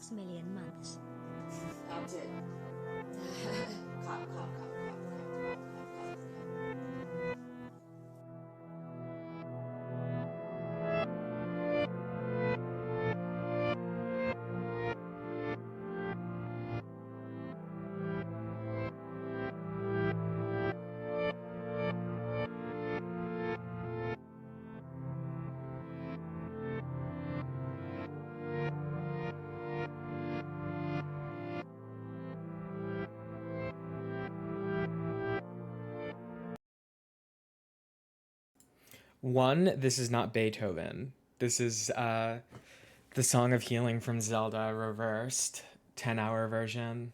6 million months. That's it. Cut. One, this is not Beethoven. This is the Song of Healing from Zelda reversed, 10-hour version.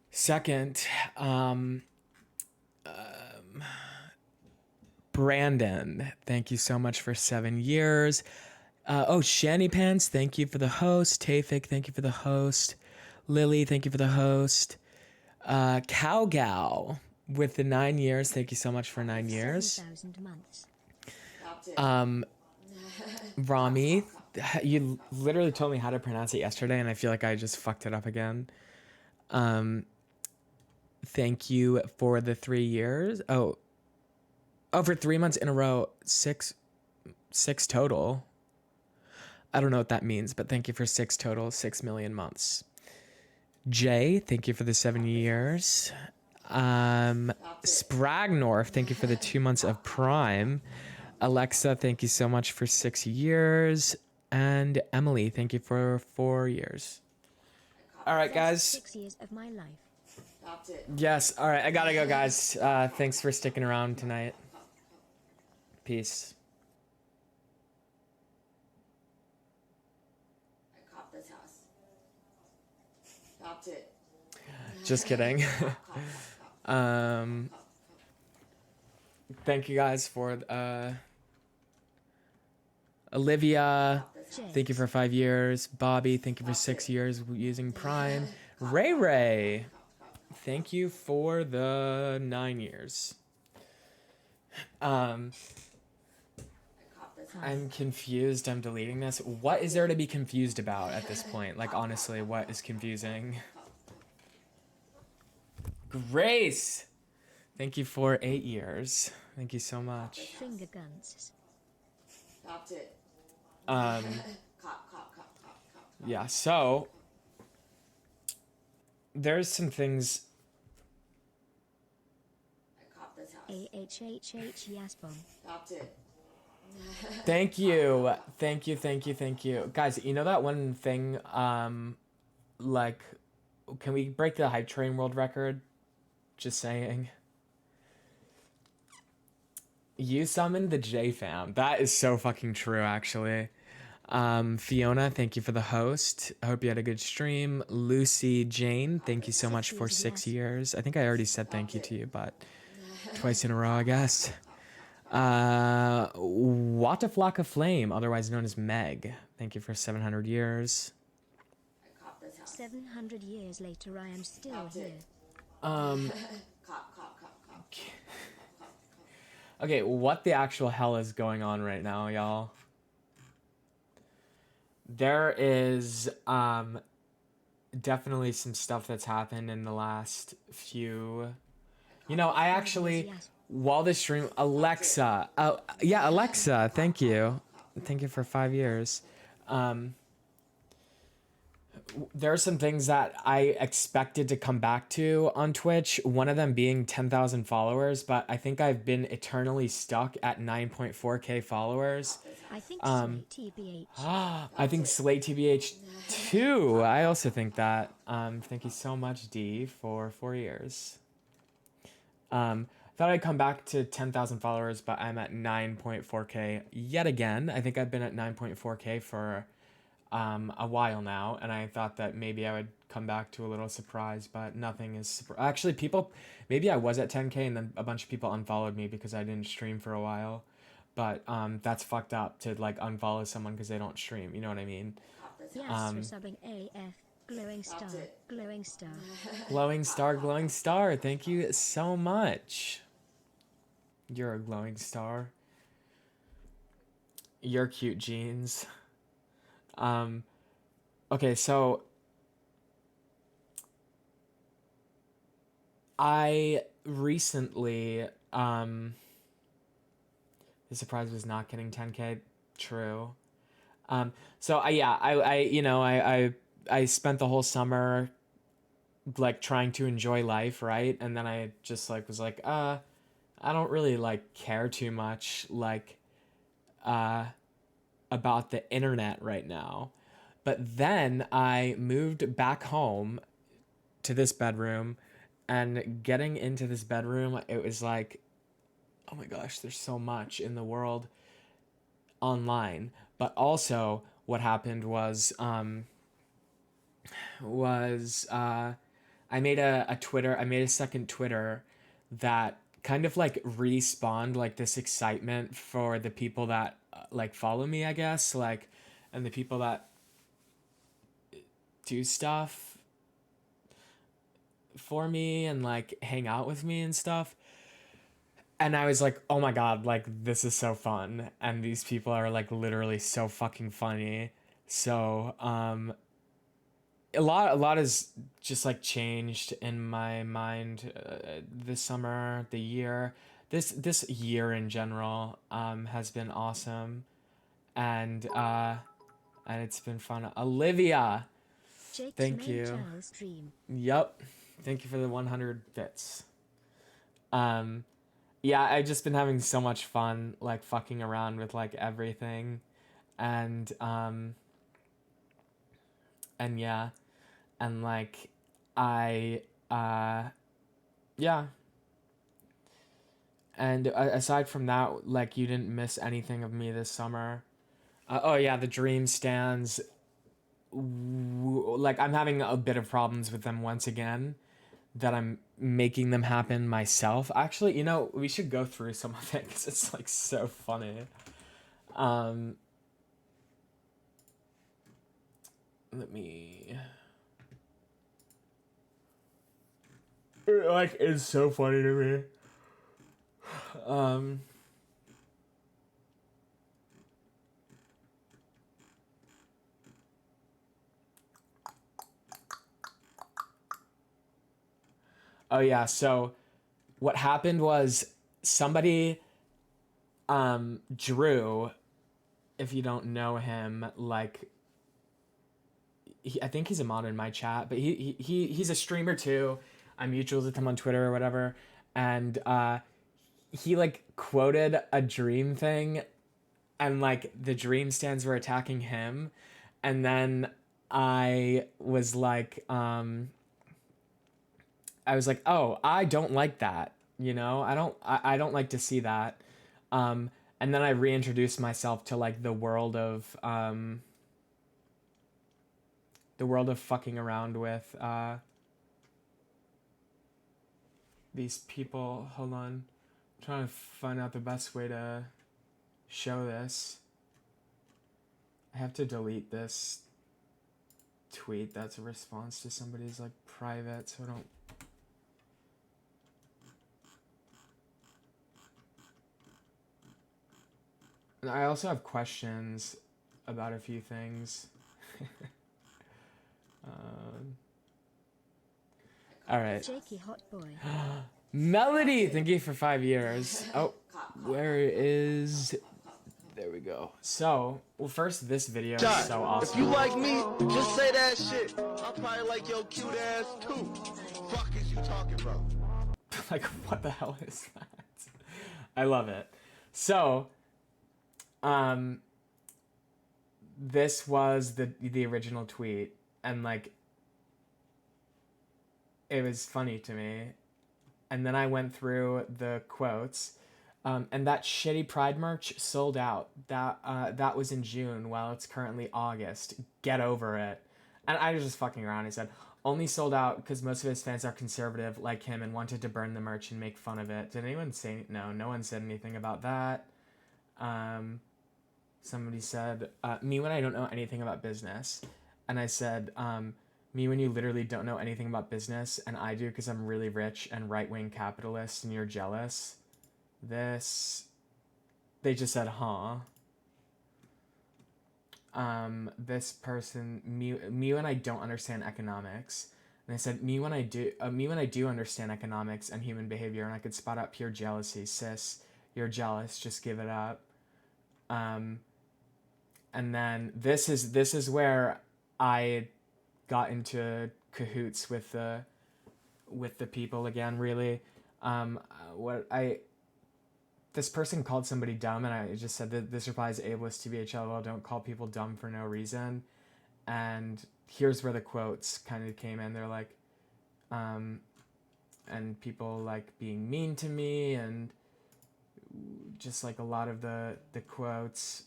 Second, Brandon, thank you so much for 7 years. Shanny Pants, thank you for the host. Tafik, thank you for the host. Lily, thank you for the host. Cowgal with the 9 years, thank you so much for 9 years. 7,000 months. That's it. Rami, you literally told me how to pronounce it yesterday, and I feel like I just fucked it up again. Thank you for the 3 years. Oh, for 3 months in a row, six total. I don't know what that means, but thank you for 6 total, 6 million months. Jay, thank you for the 7 years. Spragnorf, thank you for the 2 months of Prime. Alexa, thank you so much for 6 years. And Emily, thank you for 4 years. All right, guys. 6 years of my life. That's it. Yes, all right, I gotta go, guys. Thanks for sticking around tonight. Peace. I caught this house. That's it. Just kidding. Thank you guys for Olivia, thank you for 5 years. Bobby, thank you for 6 years using Prime. Ray, thank you for the 9 years. I'm confused. I'm deleting this. What is there to be confused about at this point? Like, honestly, what is confusing? Grace, thank you for 8 years. Thank you so much. Finger guns. That's it. Yeah, so there's some things. I caught this house. AHHH Yaspom. That's it. Thank you. Guys, you know that one thing, like, can we break the hype train world record? Just saying. You summoned the J fam. That is so fucking true, actually. Fiona, thank you for the host. I hope you had a good stream. Lucy Jane, thank you so much for 6 years. I think I already said thank you to you, but twice in a row, I guess. Wataflocka Flame, otherwise known as Meg, thank you for 700 years. 700 years later, I am still here. Okay, what the actual hell is going on right now, y'all? There is definitely some stuff that's happened in the last few. You know, I actually, while this stream, Alexa, Alexa, thank you for 5 years. There are some things that I expected to come back to on Twitch, one of them being 10,000 followers, but I think I've been eternally stuck at 9.4k followers. I think Slate TBH. I think Slate TBH too. I also think that. Thank you so much, D, for 4 years. Thought I'd come back to 10,000 followers, but I'm at 9.4k yet again. I think I've been at 9.4k for a while now, and I thought that maybe I would come back to a little surprise, but nothing is actually, people, maybe I was at 10k and then a bunch of people unfollowed me because I didn't stream for a while, but that's fucked up to like unfollow someone because they don't stream, you know what I mean? Yes, for subbing AF. Glowing star, glowing star. Glowing star, thank you so much. You're a glowing star. You're cute, Jeans. Okay, so I recently, the surprise was not getting 10K. True. So I spent the whole summer like trying to enjoy life, right? And then I just like was like, I don't really like care too much like uh about the internet right now. But then I moved back home to this bedroom, and getting into this bedroom, it was like, oh my gosh, there's so much in the world online. But also what happened was I made a second Twitter that kind of like respawned like this excitement for the people that like follow me, I guess, like, and the people that do stuff for me and like hang out with me and stuff. And I was like, oh my god, like this is so fun, and these people are like literally so fucking funny. So a lot has just like changed in my mind this summer, the year, this year in general has been awesome, and it's been fun. Olivia, Jake's thank main you. channel stream. Yep, thank you for the 100 bits. Um, yeah, I've just been having so much fun like fucking around with like everything, and yeah, and like I yeah. And aside from that, like you didn't miss anything of me this summer. Oh yeah, the dream stands. Like I'm having a bit of problems with them once again. That I'm making them happen myself. Actually, we should go through some of it because it's like so funny. Um, Let me. Like it's so funny to me. Um. Oh yeah. So what happened was somebody, Drew. If you don't know him, like I think he's a mod in my chat, but he's a streamer too. I'm mutuals with him on Twitter or whatever, and he like quoted a dream thing, and like the dream stands were attacking him, and then I was like, oh, I don't like that. I don't like to see that. Um, and then I reintroduced myself to like the world of fucking around with these people. Hold on. I'm trying to find out the best way to show this. I have to delete this tweet that's a response to somebody's like private, so I don't. And I also have questions about a few things. um, all right. Jakey hot boy. Melody, thank you for 5 years. Oh, where is? There we go. So, well, first, this video is so awesome. If you like me, just say that shit. I'll probably like your cute ass too. Fuck is you talking about? Like, what the hell is that? I love it. So, this was the original tweet, and like, it was funny to me. And then I went through the quotes, and that shitty Pride merch sold out. That was in June. Well, it's currently August. Get over it. And I was just fucking around. He said only sold out because most of his fans are conservative like him and wanted to burn the merch and make fun of it. Did anyone say no? No one said anything about that. Somebody said me when I don't know anything about business, and I said me when you literally don't know anything about business, and I do because I'm really rich and right-wing capitalist and you're jealous. They just said, huh? this person, me when I don't understand economics. And I said, me when I do understand economics and human behavior, and I could spot out pure jealousy. Sis, you're jealous. Just give it up. And then this is where I got into cahoots with the people again. Really, this person called somebody dumb, and I just said that this replies ableist TBHL. Well, don't call people dumb for no reason. And here's where the quotes kind of came in. They're like, and people like being mean to me, and just like a lot of the quotes,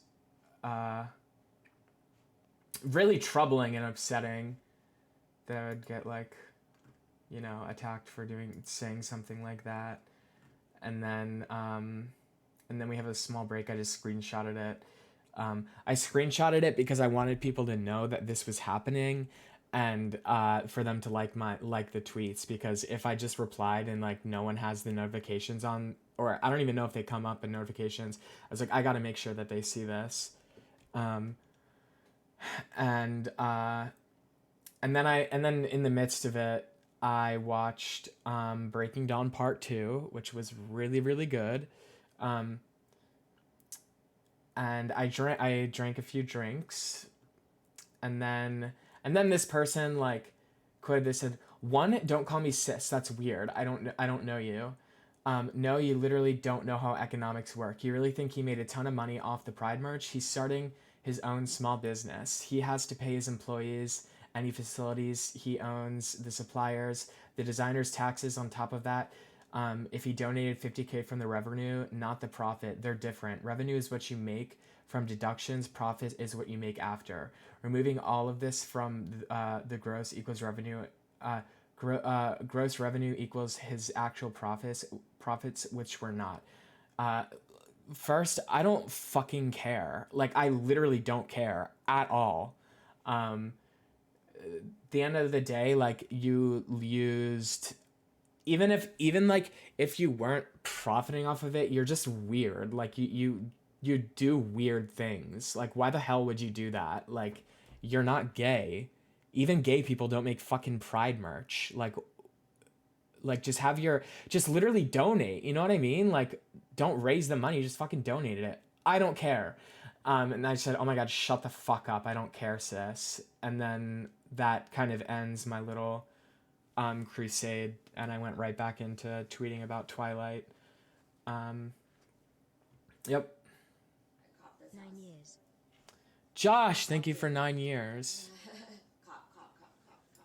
really troubling and upsetting. That would get like, attacked for saying something like that. And then we have a small break. I just screenshotted it. I screenshotted it because I wanted people to know that this was happening, and for them to like the tweets, because if I just replied and like no one has the notifications on, or I don't even know if they come up in notifications, I was like, I got to make sure that they see this. And then in the midst of it, I watched Breaking Dawn Part 2, which was really, really good. And I drank a few drinks, and then this person like quoted this, said, "One, don't call me sis. That's weird. I don't know you. No, you literally don't know how economics work. You really think he made a ton of money off the Pride merch? He's starting his own small business. He has to pay his employees, any facilities he owns, the suppliers, the designers' taxes on top of that. If he donated $50K from the revenue, not the profit, they're different. Revenue is what you make from deductions. Profit is what you make after. Removing all of this from the gross equals revenue. Gross revenue equals his actual profits, which were not. First, I don't fucking care. Like, I literally don't care at all. The end of the day, like, you used, even if you weren't profiting off of it, you're just weird. Like, you do weird things. Like, why the hell would you do that? Like, you're not gay. Even gay people don't make fucking Pride merch. Like just literally donate. You know what I mean? Like, don't raise the money, just fucking donate it. I don't care. And I said, oh my God, shut the fuck up. I don't care, sis. And then that kind of ends my little crusade, and I went right back into tweeting about Twilight. Yep. 9 years. Josh, thank you for 9 years.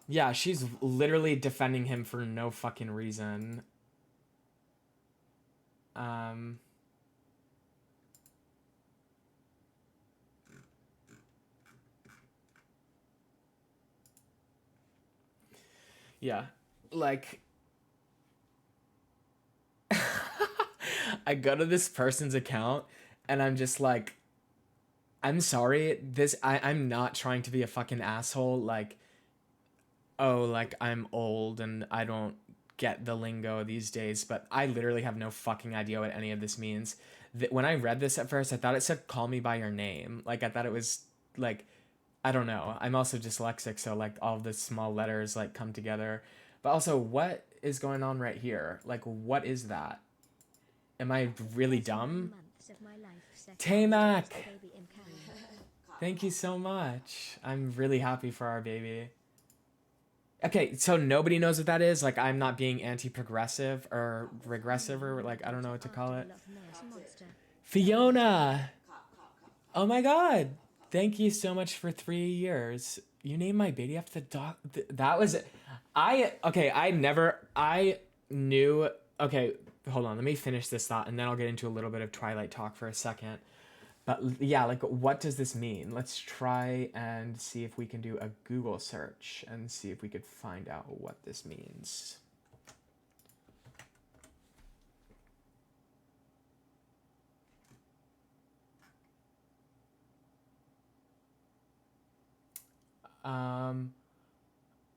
Yeah, she's literally defending him for no fucking reason. Yeah, like, I go to this person's account and I'm just like, I'm sorry, I'm not trying to be a fucking asshole, like, oh, like, I'm old and I don't get the lingo these days, but I literally have no fucking idea what any of this means. When I read this at first, I thought it said call me by your name. Like, I thought it was like, I don't know. I'm also dyslexic, so like all of the small letters like come together. But also, what is going on right here? Like, what is that? Am I really dumb? Tay-Mac! Thank you so much. I'm really happy for our baby. Okay, so nobody knows what that is? Like, I'm not being anti-progressive or regressive, or like, I don't know what to call it. Fiona! Oh my God! Thank you so much for 3 years. You named my baby after the dog. That was... I knew... Okay, hold on. Let me finish this thought, and then I'll get into a little bit of Twilight talk for a second. But yeah, like, what does this mean? Let's try and see if we can do a Google search and see if we could find out what this means.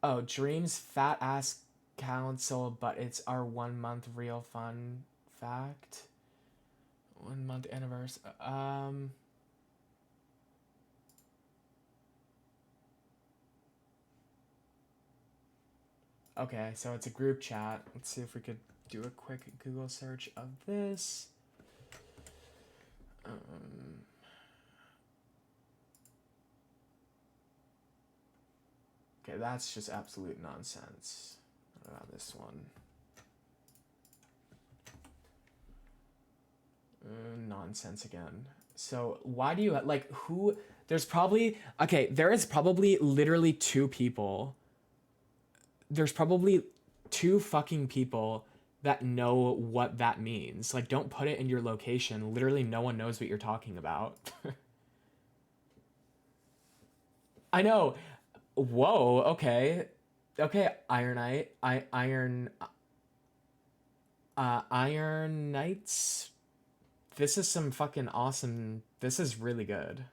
Oh, Dreams Fat Ass Council, but it's our 1 month real fun fact. 1 month anniversary. Okay, so it's a group chat. Let's see if we could do a quick Google search of this. Okay, that's just absolute nonsense. What about this one? Nonsense again. So why do you like who? There's probably okay. There is probably literally two people. There's probably two fucking people that know what that means. Like, don't put it in your location. Literally, no one knows what you're talking about. I know. Whoa. Okay. Okay. Ironite. Iron Knights. This is some fucking awesome. This is really good.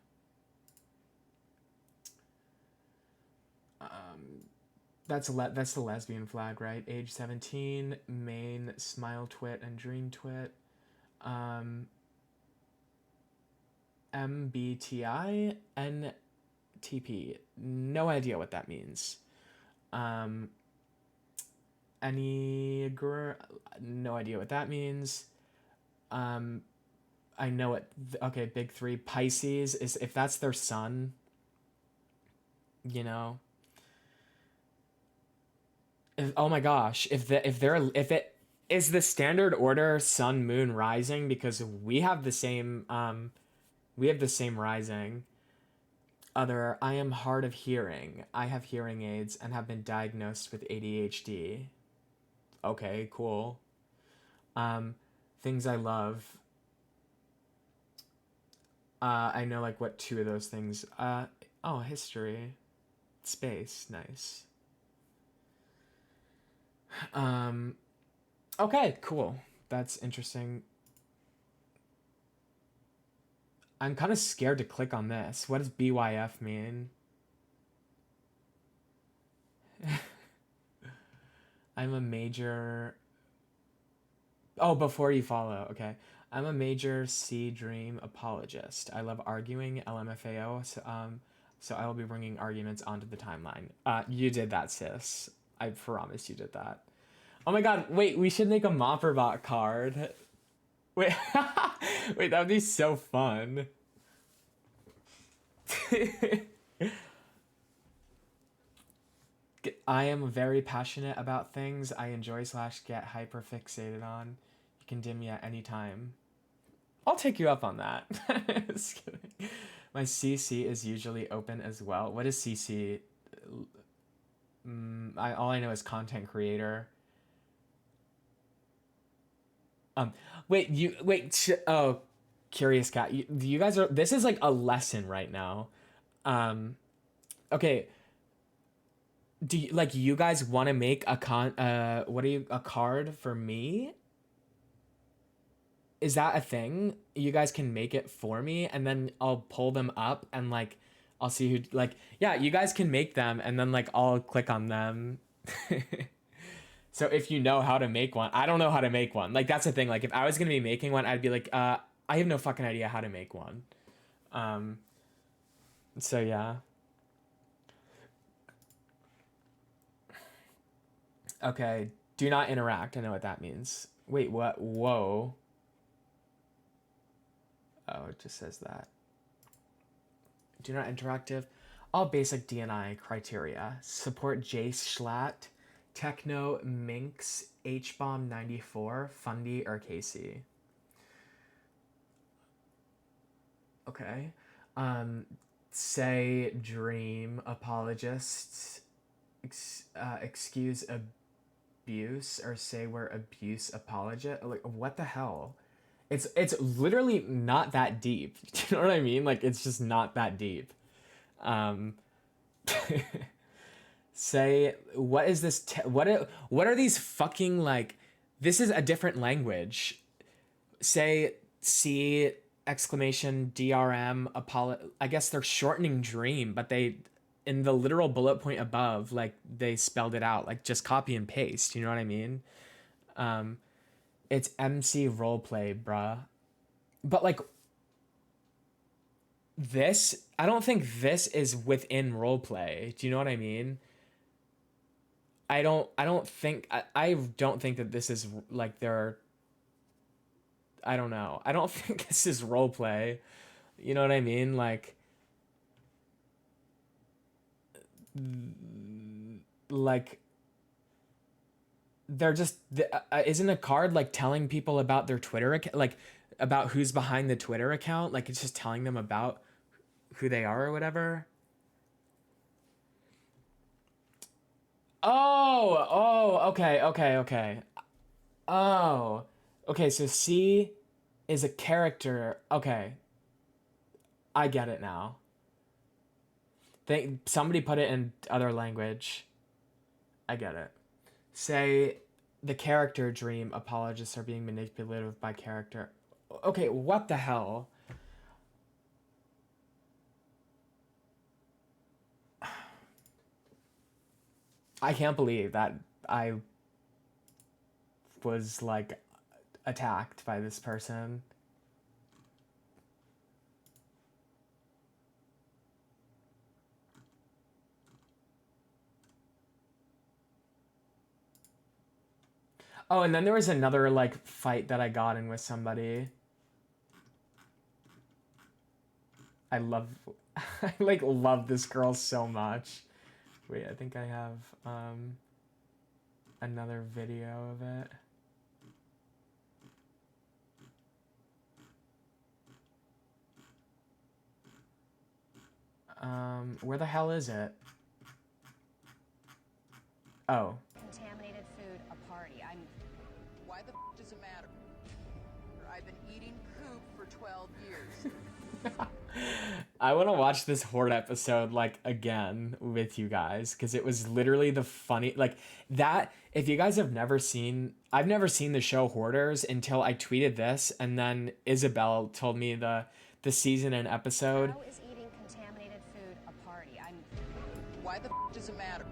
That's the lesbian flag, right? Age 17, main smile twit and dream twit. MBTI NTP. No idea what that means. Enneagram. No idea what that means. I know it. Okay, big three. Pisces is if that's their sun. You know. Oh my gosh, if it is the standard order sun moon rising, because we have the same rising. Other, I am hard of hearing. I have hearing aids and have been diagnosed with ADHD. Okay, cool. Things I love. I know like what two of those things. Oh, history. Space, nice. Okay, cool. That's interesting. I'm kind of scared to click on this. What does BYF mean? I'm a major... Oh, before you follow. Okay. I'm a major C Dream apologist. I love arguing, LMFAO, so I will be bringing arguments onto the timeline. You did that, sis. I promise you did that. Oh my god, wait, we should make a Mopperbot card. Wait, wait, that would be so fun. I am very passionate about things I enjoy / get hyper fixated on. You can dim me at any time. I'll take you up on that. Just kidding. My CC is usually open as well. What is CC? All I know is content creator. Oh, curious cat. You guys are. This is like a lesson right now. Okay. Do you, like you guys want to make a a card for me? Is that a thing? You guys can make it for me, and then I'll pull them up and like I'll see who like yeah. You guys can make them, and then like I'll click on them. So if you know how to make one, I don't know how to make one. Like that's the thing. Like if I was gonna be making one, I'd be like, I have no fucking idea how to make one. So yeah. Okay. Do not interact. I know what that means. Wait, what? Whoa. Oh, it just says that. Do not interactive. All basic DNI criteria. Support Jace Schlatt. Techno, Minx, HBomb 94, Fundy, or KC. Okay. Say Dream, Apologist, excuse abuse, or say we're abuse apologist. Like, what the hell? It's literally not that deep. Do you know what I mean? Like, it's just not that deep. Say what is this what are these fucking like this is a different language. Say C exclamation DRM I guess they're shortening dream, but they in the literal bullet point above like they spelled it out, like just copy and paste, you know what I mean? It's MC roleplay, bruh. But like this, I don't think this is within roleplay. Do you know what I mean? I don't think that this is like their, I don't know. I don't think this is role play. You know what I mean? Like they're just isn't a card like telling people about their Twitter account, like about who's behind the Twitter account? Like it's just telling them about who they are or whatever. Okay. Oh, okay. So C is a character. Okay, I get it now. Somebody put it in other language. I get it. Say the character dream apologists are being manipulative by character. Okay, what the hell? I can't believe that I was like attacked by this person. Oh, and then there was another like fight that I got in with somebody. I love I like love this girl so much. Wait, I think I have another video of it. Where the hell is it? Oh. Contaminated food, a party. Why the f does it matter? I've been eating poop for 12 years. I want to watch this horde episode like again with you guys because it was literally the funny like that. If you guys have never seen, I've never seen the show Hoarders until I tweeted this, and then Isabel told me the season and episode. How is eating contaminated food a party? Why the f does it matter?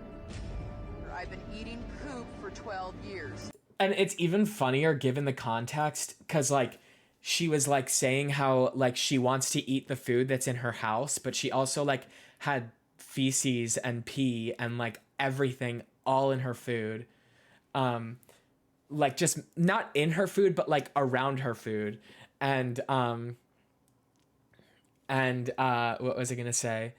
I've been eating poop for 12 years. And it's even funnier given the context because like she was like saying how like she wants to eat the food that's in her house, but she also like had feces and pee and like everything all in her food. Like just not in her food, but like around her food. And what was I gonna say?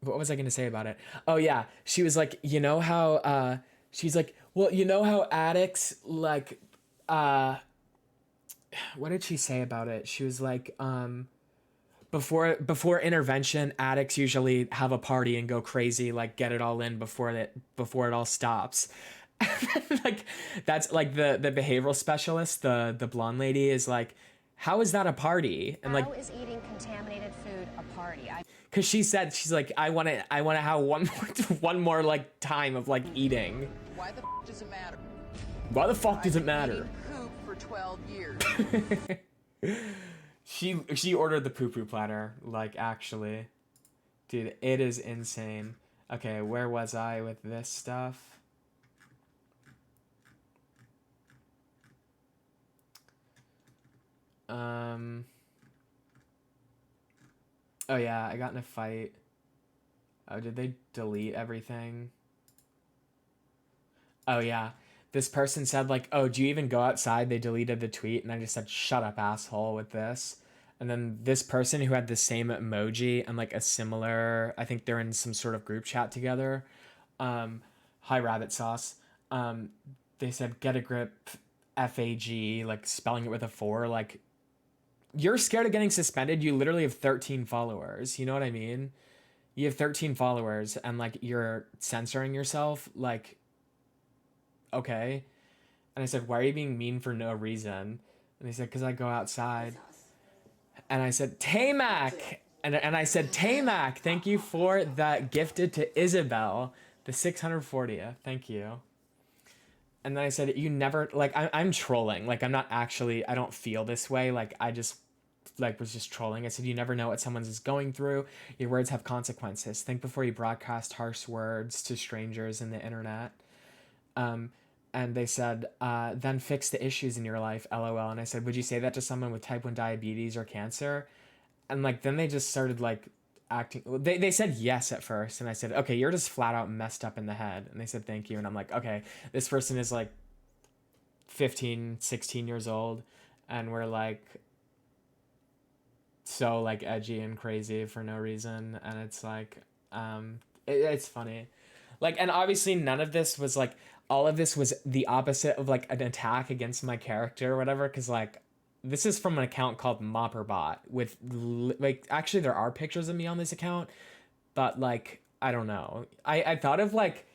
What was I gonna say about it? Oh yeah, she was like, you know how she's like, well, you know how addicts like what did she say about it? She was like, before intervention, addicts usually have a party and go crazy, like get it all in before it all stops. Like that's like the behavioral specialist, the blonde lady is like, how is that a party? And like, how is eating contaminated food a party? because she's like, I want to have one more like time of like eating. Why the f does it matter? Why the fuck does it matter? Poop for 12 years. She ordered the poo poo platter, like actually. Dude, it is insane. Okay, where was I with this stuff? Oh yeah, I got in a fight. Oh, did they delete everything? Oh yeah. This person said like, oh, do you even go outside? They deleted the tweet, and I just said, shut up, asshole, with this. And then this person who had the same emoji and like a similar, I think they're in some sort of group chat together. Hi rabbit sauce. They said, get a grip, FAG, like spelling it with a 4, like you're scared of getting suspended. You literally have 13 followers. You know what I mean? You have 13 followers and like you're censoring yourself. Like, okay. And I said, why are you being mean for no reason? And they said, because I go outside. And I said, Tamac. And I said, Tamac, thank you for that gifted to Isabel, the 640th. Thank you. And then I said, you never, like, I'm trolling. Like, I'm not actually, I don't feel this way. Like, I just, like, was just trolling. I said, you never know what someone is going through. Your words have consequences. Think before you broadcast harsh words to strangers in the internet. And they said, then fix the issues in your life, LOL. And I said, would you say that to someone with type 1 diabetes or cancer? And, like, then they just started, like, acting. They said yes at first, and I said, okay, you're just flat out messed up in the head. And they said thank you, and I'm like, okay, this person is like 15, 16 years old, and we're like so like edgy and crazy for no reason, and it's like it's funny. Like, and obviously none of this was like, all of this was the opposite of like an attack against my character or whatever, because like this is from an account called Mopperbot with like, actually there are pictures of me on this account, but like I don't know, I thought of like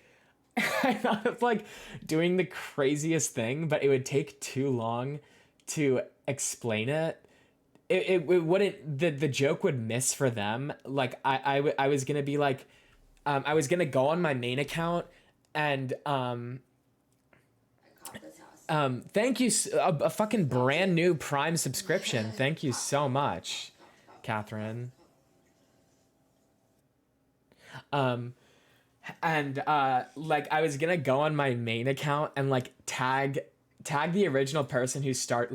I thought of like doing the craziest thing, but it would take too long to explain it. It wouldn't, the joke would miss for them. Like I was gonna be like, I was gonna go on my main account and thank you, a fucking brand new Prime subscription. Thank you so much, Catherine. And like I was gonna go on my main account and like tag the original person who started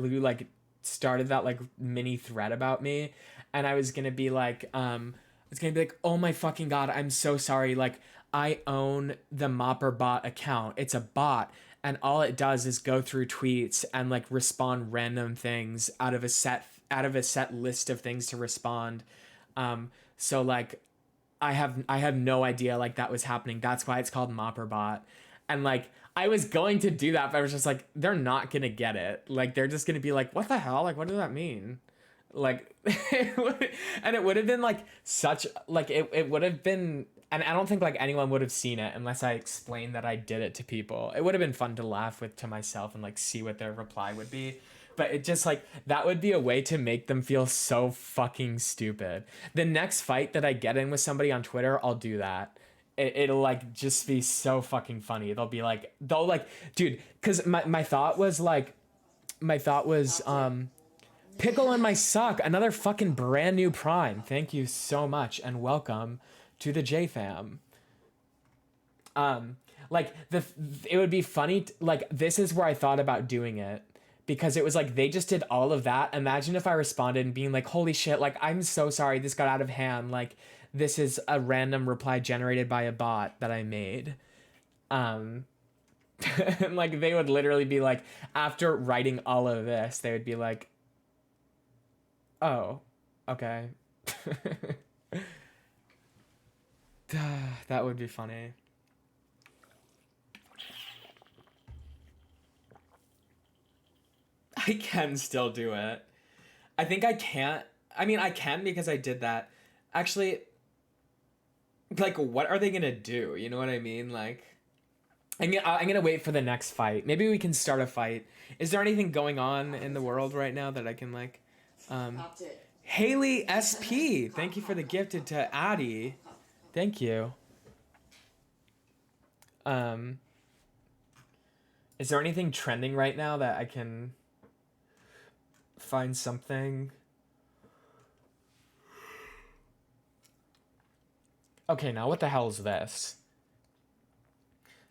that like mini thread about me, and I was gonna be like oh my fucking god, I'm so sorry, like I own the Mopperbot account. It's a bot, and all it does is go through tweets and like respond random things out of a set list of things to respond. So like I have no idea like that was happening. That's why it's called Mopperbot. And like I was going to do that, but I was just like, they're not gonna get it. Like they're just gonna be like, what the hell? Like what does that mean? Like and it would have been like such like it would have been, and I don't think like anyone would have seen it unless I explained that I did it to people. It would have been fun to laugh with to myself and like see what their reply would be. But it just like, that would be a way to make them feel so fucking stupid. The next fight that I get in with somebody on Twitter, I'll do that. It'll like just be so fucking funny. They'll dude, because my thought was Pickle in my sock, another fucking brand new Prime. Thank you so much and welcome to the J fam. Like it would be funny like this is where I thought about doing it, because it was like they just did all of that. Imagine if I responded and being like, holy shit, like I'm so sorry this got out of hand, like this is a random reply generated by a bot that I made. And like they would literally be like, after writing all of this, they would be like, oh, okay. That would be funny. I can still do it. I think I can't. I mean, I can because I did that. Actually, like, what are they gonna do? You know what I mean? Like, I'm gonna wait for the next fight. Maybe we can start a fight. Is there anything going on in the world right now that I can, like, Haley SP, thank you for the gifted to Addie. Thank you. Is there anything trending right now that I can find something? Okay, now what the hell is this?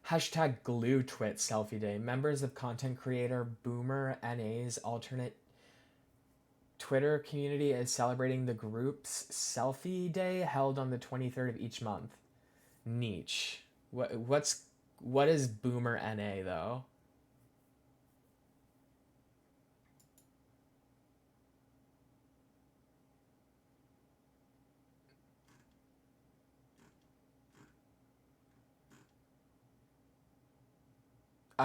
Hashtag glue twit selfie day. Members of content creator Boomer NA's alternate Twitter community is celebrating the group's selfie day held on the 23rd of each month. Niche. What is Boomer NA though?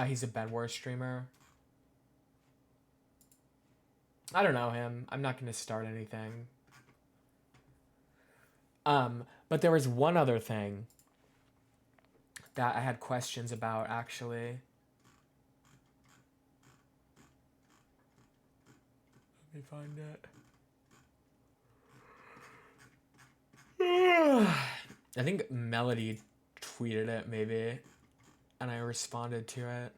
He's a Bed Wars streamer. I don't know him. I'm not going to start anything. But there was one other thing that I had questions about, actually. Let me find it. I think Melody tweeted it, maybe. And I responded to it.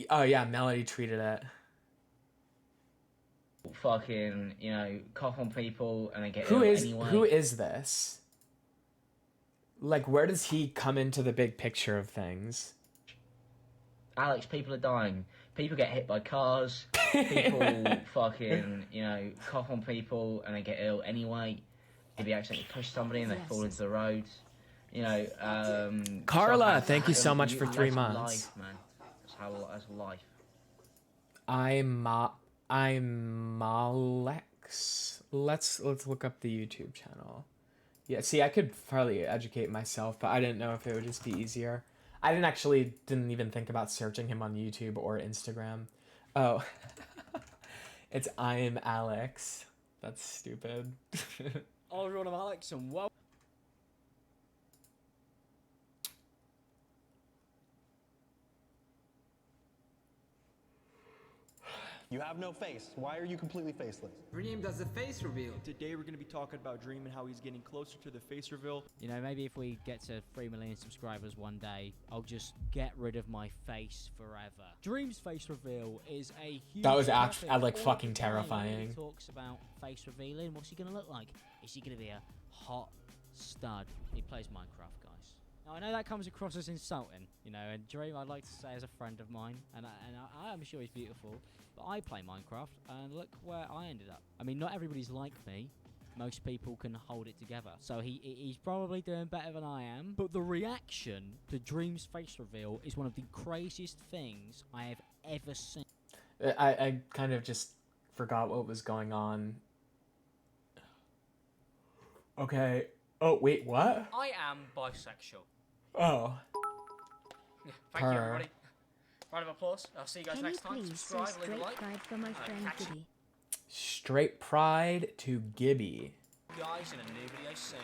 Oh, yeah, Melody tweeted it. Fucking, you know, cough on people and then get Who ill is anyway. Who is this? Like, where does he come into the big picture of things? Alex, people are dying. people get hit by cars, people fucking, cough on people and they get ill anyway. If you accidentally push somebody and they fall into the road, Carla, stuff thank you so happens. much for 3 That's months. life, man. That's life. I'm Alex. Let's look up the YouTube channel. Yeah, see, I could probably educate myself, but I didn't know if it would just be easier. I didn't even think about searching him on YouTube or Instagram. Oh, it's I'm Alex. That's stupid. Hello everyone, I'm Alex and welcome. You have no face. Why are you completely faceless? Dream does a face reveal. Today we're going to be talking about Dream and how he's getting closer to the face reveal. You know, maybe if we get to 3 million subscribers one day, I'll just get rid of my face forever. Dream's face reveal is a huge That was topic like all fucking the time. terrifying. He talks about face revealing. What's he going to look like? Is he going to be a hot stud? He plays Minecraft, guys. Now, I know that comes across as insulting, you know, and Dream I'd like to say is a friend of mine, and I'm sure he's beautiful, but I play Minecraft, and look where I ended up. I mean, not everybody's like me. Most people can hold it together, so he's probably doing better than I am, but the reaction to Dream's face reveal is one of the craziest things I have ever seen. I kind of just forgot what was going on. Okay. Oh, wait, what? I am bisexual. Oh. Yeah, thank you, everybody. Round of applause. I'll see you guys Can next you time. please Subscribe, say leave a straight like. pride for my friend catch you Gibby? Straight pride to Gibby. Guys, in a new video soon.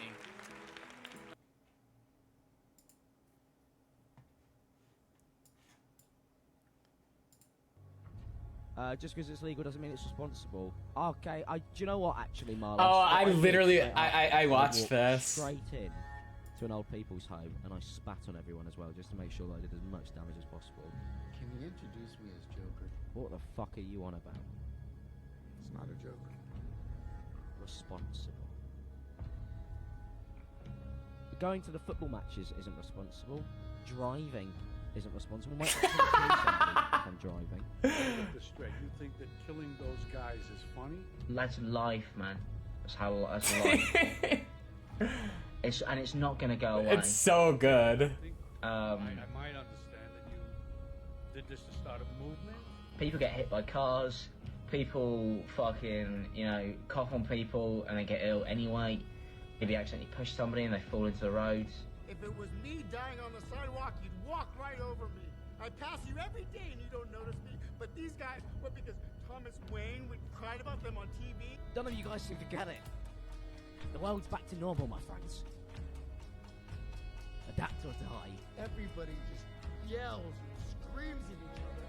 Just because it's legal doesn't mean it's responsible. Okay, do you know what, actually, Marlon? Oh, I watched this. Straight in to an old people's home, and I spat on everyone as well, just to make sure that I did as much damage as possible. Can you introduce me as Joker? What the fuck are you on about? It's not a Joker. Responsible. Going to the football matches isn't responsible. Driving isn't responsible. Might kill somebody if I'm driving. Get this straight. You think that killing those guys is funny? That's life, man. That's life. It's not gonna go away. It's so good. I might understand that you did this to start a movement. People get hit by cars. People fucking, cough on people and they get ill anyway. If you accidentally push somebody and they fall into the road. If it was me dying on the sidewalk, you'd walk right over me. I pass you every day and you don't notice me. But these guys, what, because Thomas Wayne, we cried about them on TV? None of you guys seem to get it. The world's back to normal, my friends. Adapt or die. Everybody just yells and screams at each other.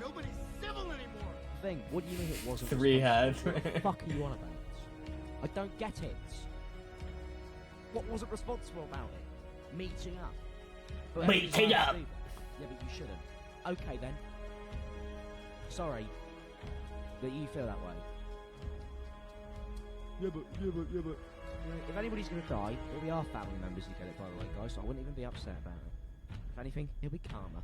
Nobody's civil anymore. Thing, what do you mean it wasn't 3 head. What the fuck are you on about? I don't get it. What wasn't responsible about it? Meeting up. But Meeting up! Yeah, but you shouldn't. Okay then. Sorry that you feel that way. Yeah, but. If anybody's gonna die, it'll be our family members who get it, by the way, guys, so I wouldn't even be upset about it. If anything, it'll be karma.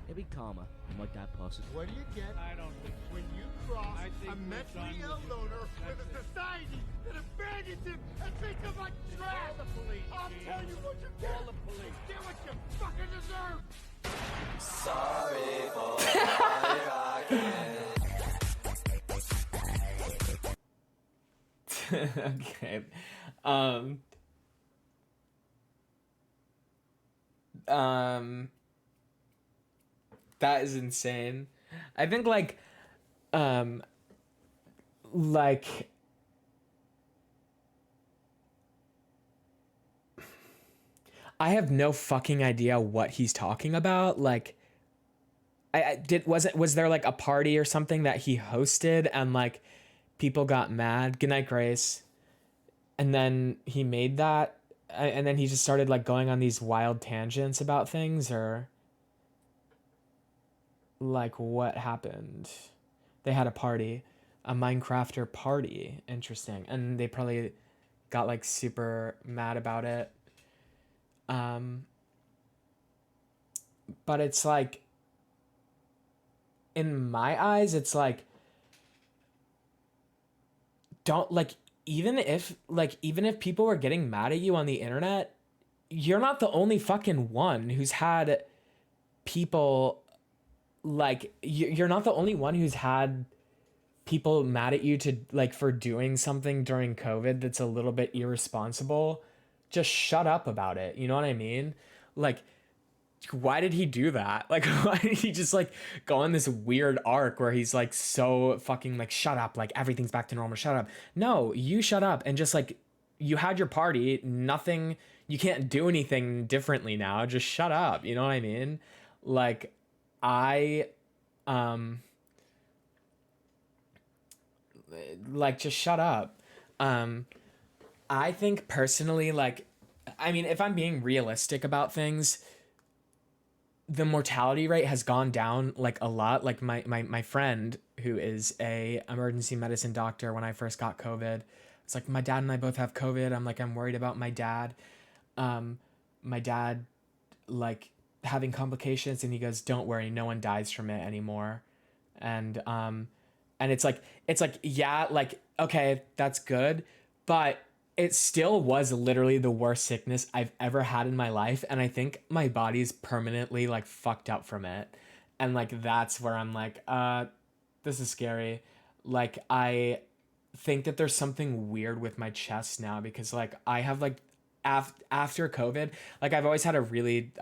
It'll be karma when my dad passes. What do you get? I don't think when you cross a mentally ill loner with a society that abandons him and treats him like trash. I'll tell you what you get. Call the police. Get what you fucking deserve. Sorry for Okay. That is insane. I think like I have no fucking idea what he's talking about. Like was there like a party or something that he hosted and like people got mad? Good night, Grace. And then he made that and then he just started like going on these wild tangents about things, or like what happened? They had a party, a Minecrafter party. Interesting. And they probably got like super mad about it. But it's like in my eyes, it's like, don't like, even if people were getting mad at you on the internet, you're not the only fucking one who's had people like, you're not the only one who's had people mad at you to like for doing something during COVID that's a little bit irresponsible. Just shut up about it. You know what I mean? Like, why did he do that? Like, why did he just like go on this weird arc where he's like so fucking like, shut up, like everything's back to normal, shut up. No, you shut up and just like, you had your party, nothing, you can't do anything differently now. Just shut up. You know what I mean? Like, like, just shut up. I think personally, like, I mean, if I'm being realistic about things, the mortality rate has gone down like a lot. Like my friend who is a emergency medicine doctor, when I first got COVID, it's like, my dad and I both have COVID. I'm like, I'm worried about my dad. My dad like having complications, and he goes, don't worry, no one dies from it anymore. And it's like, yeah, like, okay, that's good, but it still was literally the worst sickness I've ever had in my life. And I think my body's permanently like fucked up from it. And like, that's where I'm like, this is scary. Like, I think that there's something weird with my chest now, because like I have like after COVID, like I've always had a really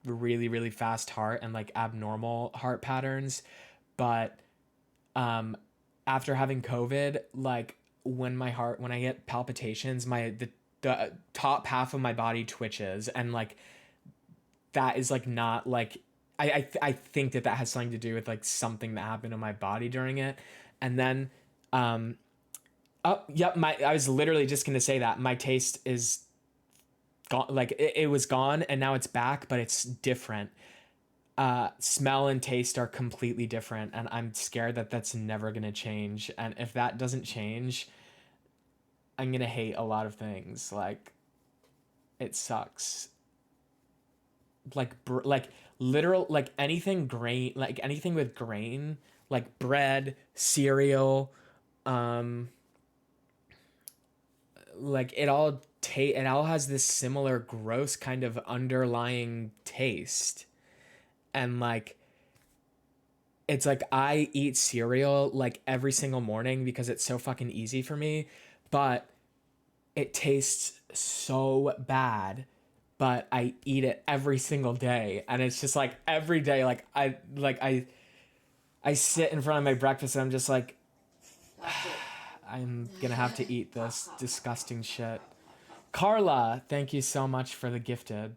really fast heart and like abnormal heart patterns. But after having COVID, like when I get palpitations, the top half of my body twitches, and like that is like not like, I think that has something to do with like something that happened in my body during it. And then oh yep, I was literally just gonna say that my taste is gone. Like it was gone and now it's back, but it's different. Smell and taste are completely different, and I'm scared that that's never gonna change. And if that doesn't change, I'm gonna hate a lot of things. Like, it sucks. Like like literal, like anything grain, like anything with grain, like bread, cereal, like it all has this similar gross kind of underlying taste. And like, it's like, I eat cereal like every single morning because it's so fucking easy for me, but it tastes so bad, but I eat it every single day. And it's just like every day, like I sit in front of my breakfast and I'm just like, I'm gonna have to eat this disgusting shit. Carla, thank you so much for the gifted.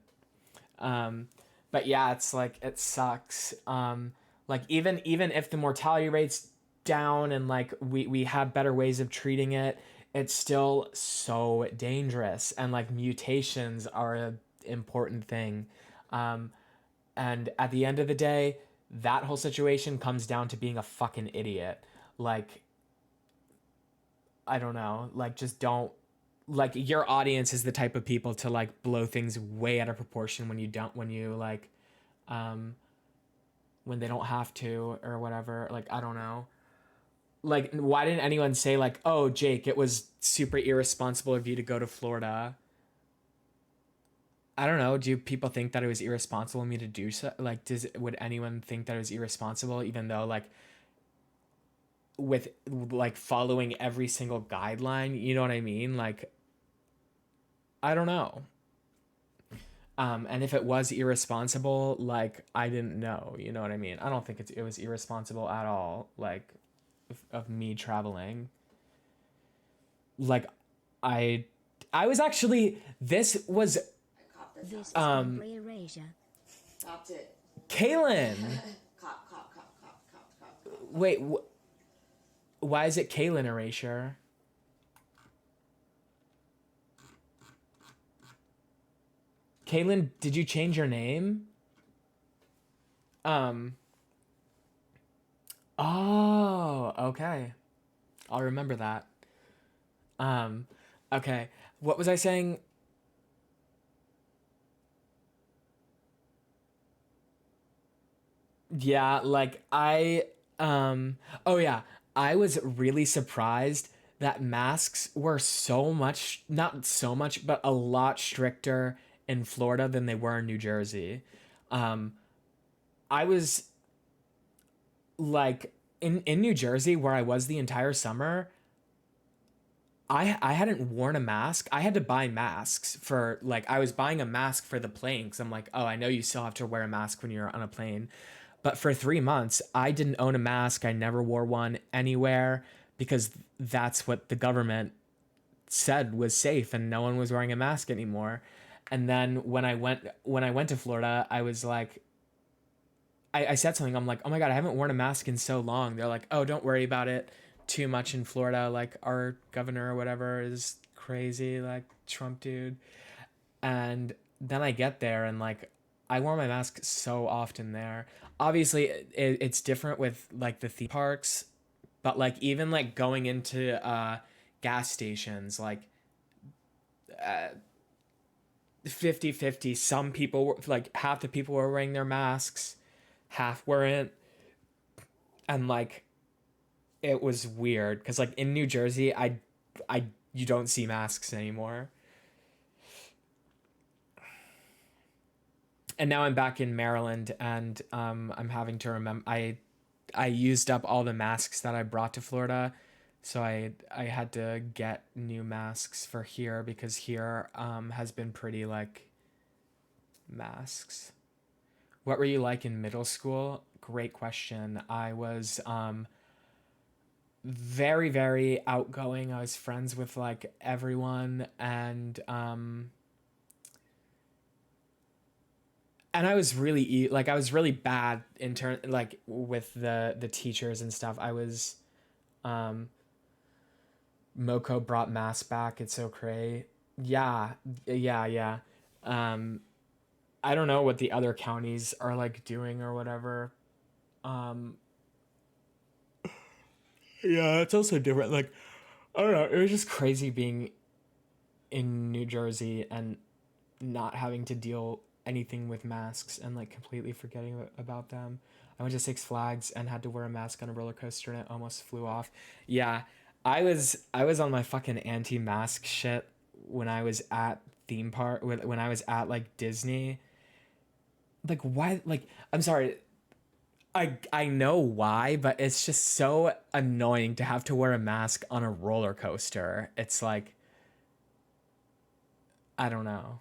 But yeah, it's like, it sucks. Like even if the mortality rate's down and like we have better ways of treating it, it's still so dangerous, and like mutations are an important thing. And at the end of the day, that whole situation comes down to being a fucking idiot. Like, I don't know, like, just don't, like, your audience is the type of people to like blow things way out of proportion when they don't have to or whatever. Like, I don't know. Like, why didn't anyone say like, oh, Jake, it was super irresponsible of you to go to Florida? I don't know. Do people think that it was irresponsible of me to do so? Like, would anyone think that it was irresponsible, even though like with like following every single guideline? You know what I mean? Like, I don't know. And if it was irresponsible, like, I didn't know, you know what I mean? I don't think it was irresponsible at all, like, of me traveling. Like, I was actually, this was, This is Humbly Erasure. Stopped it. Kaylin. Cop. Wait, why is it Kaylin Erasure? Kaylin, did you change your name? Oh, okay. I'll remember that. Okay. What was I saying? Yeah, like oh yeah, I was really surprised that masks were so much, not so much, but a lot stricter in Florida than they were in New Jersey. Um I was like in New Jersey where I was the entire summer, I hadn't worn a mask. I had to buy masks for like I was buying a mask for the plane because I'm like, oh, I know you still have to wear a mask when you're on a plane. But for 3 months, I didn't own a mask. I never wore one anywhere because that's what the government said was safe, and no one was wearing a mask anymore. And then when I went to Florida, I was like, I said something. I'm like, oh my God, I haven't worn a mask in so long. They're like, oh, don't worry about it too much in Florida. Like our governor or whatever is crazy, like Trump dude. And then I get there and like I wore my mask so often there. Obviously, it's different with like the theme parks, but like even like going into gas stations, like uh, 50-50. Some people were like half the people were wearing their masks, half weren't, and like it was weird because like in New Jersey, I you don't see masks anymore. And now I'm back in Maryland, and I'm having to remember I used up all the masks that I brought to Florida, so I had to get new masks for here because here has been pretty like masks. What were you like in middle school? Great question. I was very very outgoing. I was friends with like everyone, and I was really like I was really bad in turn like with the teachers and stuff. I was Moko brought mass back. It's so cray. Yeah, yeah. Um I don't know what the other counties are like doing or whatever. Um yeah, it's also different. Like I don't know, it was just crazy being in New Jersey and not having to deal anything with masks and like completely forgetting about them. I went to Six Flags and had to wear a mask on a roller coaster and it almost flew off. Yeah, I was on my fucking anti-mask shit when I was at theme park when I was at like Disney. Like why like I'm sorry. I know why, but it's just so annoying to have to wear a mask on a roller coaster. It's like I don't know.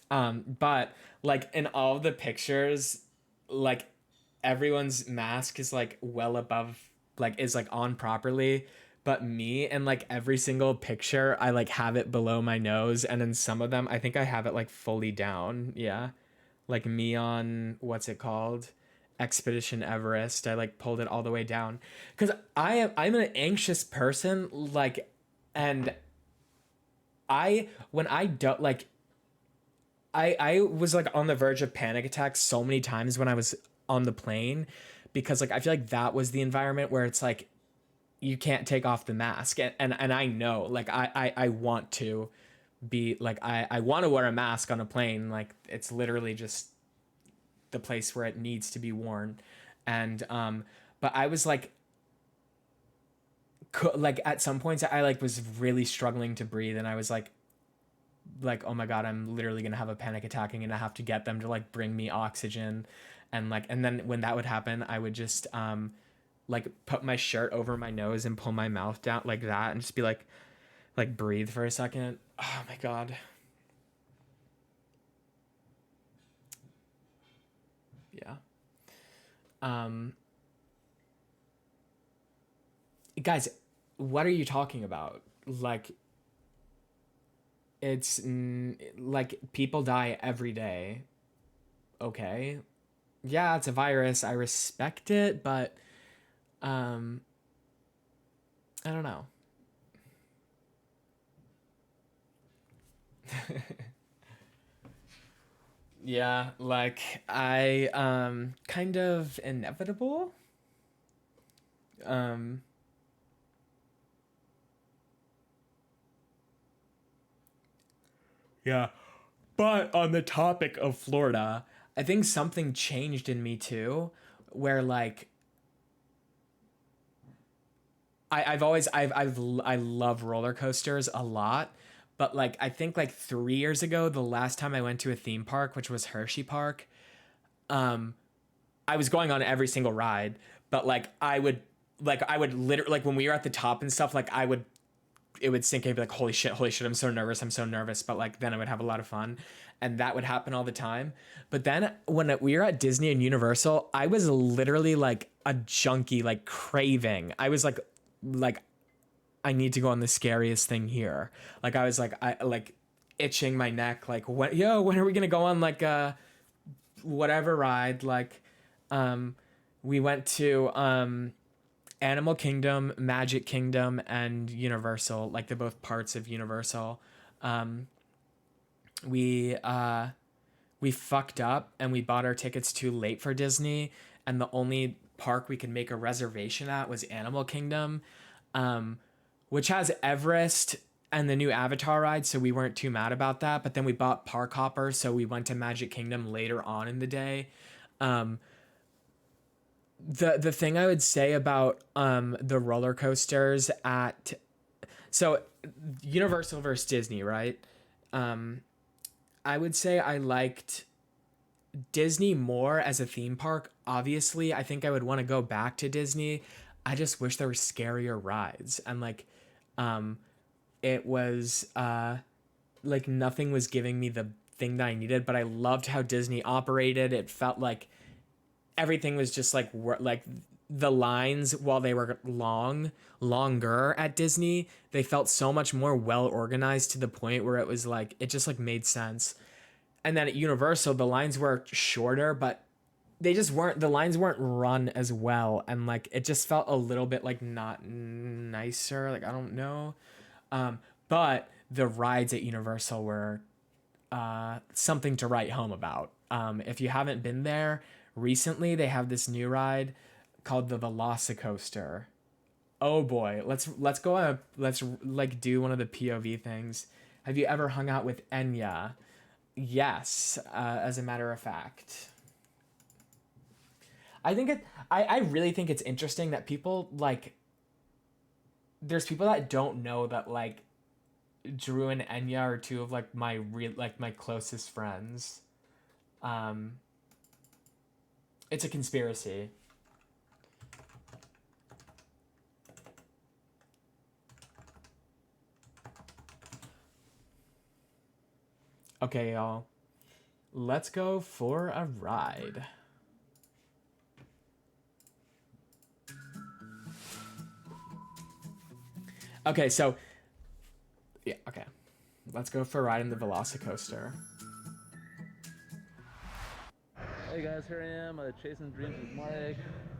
But like in all of the pictures, like everyone's mask is like well above, like is like on properly. But me and like every single picture, I like have it below my nose, and in some of them, I think I have it like fully down. Yeah, like me on what's it called, Expedition Everest. I like pulled it all the way down because I'm an anxious person. Like, and I when I don't like I was like on the verge of panic attacks so many times when I was on the plane because like I feel like that was the environment where it's like you can't take off the mask and I know like I want to be like I want to wear a mask on a plane, like it's literally just the place where it needs to be worn. And but I was like at some points I like was really struggling to breathe, and I was like oh my God, I'm literally gonna have a panic attack and gonna have to get them to like bring me oxygen. And like and then when that would happen, I would just like put my shirt over my nose and pull my mouth down like that and just be like breathe for a second. Oh my God. Yeah. Guys, what are you talking about? Like it's like people die every day. Okay. Yeah, it's a virus. I respect it, but I don't know. Yeah, like I kind of inevitable. Um yeah. But on the topic of Florida, I think something changed in me too where like I love roller coasters a lot, but like I think like 3 years ago, the last time I went to a theme park, which was Hershey Park, I was going on every single ride, but like I would literally, like when we were at the top and stuff, like it would sink in and be like, holy shit, I'm so nervous. But like then I would have a lot of fun, and that would happen all the time. But then when we were at Disney and Universal, I was literally like a junkie, like craving. I was like I need to go on the scariest thing here. Like I was like itching my neck, like when are we gonna go on like a whatever ride? Like we went to Animal Kingdom, Magic Kingdom, and Universal, like they're both parts of Universal. We fucked up and we bought our tickets too late for Disney, and the only park we could make a reservation at was Animal Kingdom, which has Everest and the new Avatar ride, so we weren't too mad about that. But then we bought Park Hopper, so we went to Magic Kingdom later on in the day. The thing I would say about the roller coasters at Universal versus Disney, right? I would say I liked Disney more as a theme park. Obviously, I think I would want to go back to Disney. I just wish there were scarier rides, and like it was like nothing was giving me the thing that I needed, but I loved how Disney operated. It felt like everything was just like the lines, while they were longer at Disney, they felt so much more well organized, to the point where it was like it just like made sense. And then at Universal, the lines were shorter, but the lines weren't run as well, and like it just felt a little bit like not nicer, like I don't know. But the rides at Universal were something to write home about. If you haven't been there recently, they have this new ride called the Velocicoaster. Oh boy, let's go let's like do one of the POV things. Have you ever hung out with Enya? Yes, as a matter of fact. I really think it's interesting that people like, there's people that don't know that like Drew and Enya are two of like my closest friends. It's a conspiracy. Okay, y'all. Let's go for a ride. Okay, so yeah, okay. Let's go for a ride in the Velocicoaster. Hey guys, here I am, chasing dreams with Mike.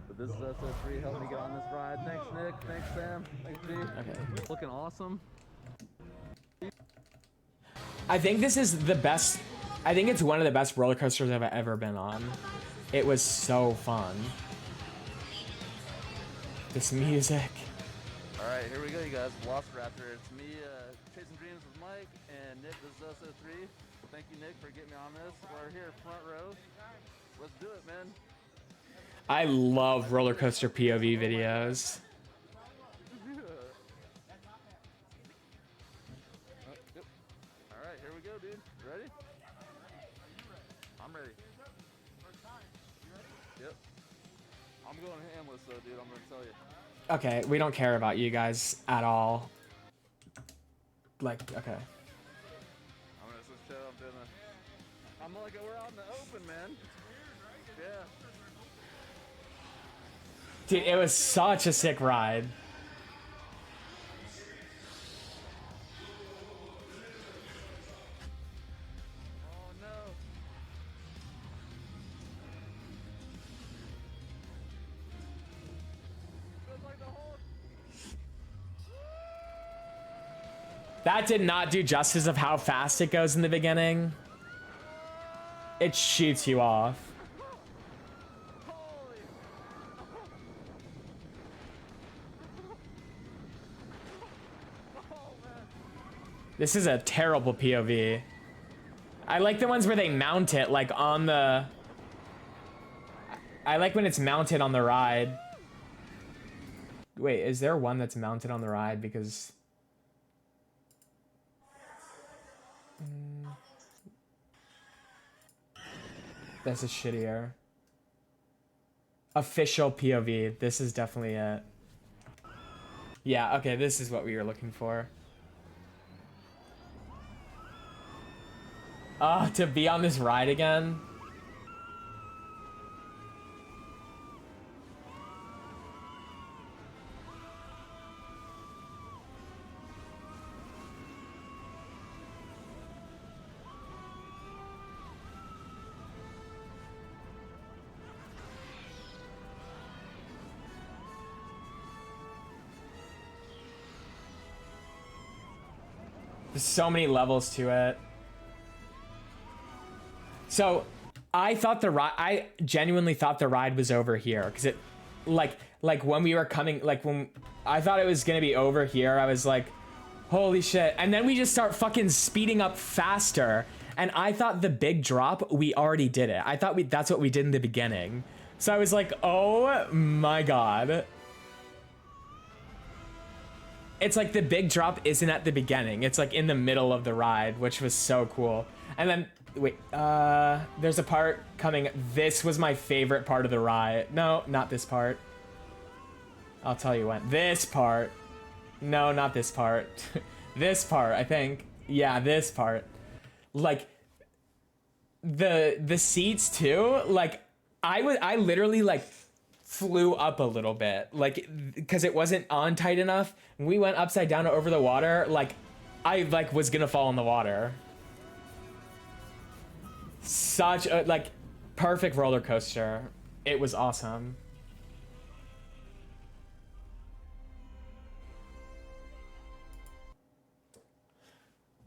But this is SO3 helping me get on this ride. Thanks Nick, thanks Sam, thanks G. Okay. Looking awesome. I think this is the best. I think it's one of the best roller coasters I've ever been on. It was so fun. This music. Alright, here we go you guys. Velociraptor. It's me, chasing dreams with Mike and Nick. This is SO3. Thank you Nick for getting me on this. We're here front row. Let's do it, man. I love roller coaster POV videos. Alright, here we go, dude. You ready? I'm ready. Yep. I'm going hamless though, dude. I'm gonna tell you. Okay, we don't care about you guys at all. Like, okay. I'm gonna switch out. I'm like, we're out in the open, man. Yeah. Dude, it was such a sick ride. Oh no. That did not do justice of how fast it goes in the beginning. It shoots you off. This is a terrible POV. I like the ones where they mount it like on the... I like when it's mounted on the ride. Wait, is there one that's mounted on the ride? Because... This is shittier. Official POV. This is definitely it. Yeah, okay, this is what we were looking for. To be on this ride again? There's so many levels to it. So, I genuinely thought the ride was over here, because it, like when we were coming, like when I thought it was gonna be over here, I was like, holy shit. And then we just start fucking speeding up faster, and I thought the big drop, we already did it. I thought that's what we did in the beginning. So I was like, oh my god. It's like the big drop isn't at the beginning. It's like in the middle of the ride, which was so cool. And then, wait, there's a part coming. This was my favorite part of the ride. No, not this part. I'll tell you when. This part. No, not this part. This part, I think. Yeah, this part. Like, the seats too, like, I literally, like, flew up a little bit, like, because it wasn't on tight enough. We went upside down over the water, like, I, like, was gonna fall in the water. Such a, like, perfect roller coaster. It was awesome.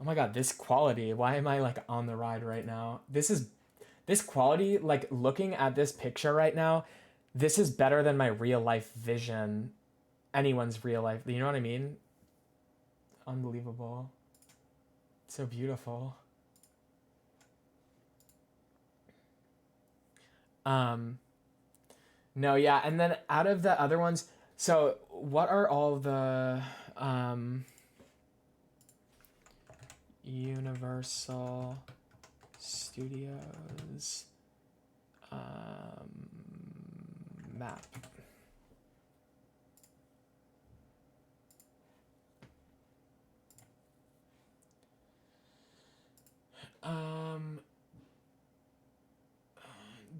Oh my god, this quality. Why am I, like, on the ride right now? This quality, like, looking at this picture right now, this is better than my real life vision. Anyone's real life, you know what I mean? Unbelievable. So beautiful. No, yeah, and then out of the other ones, so what are all the Universal Studios map?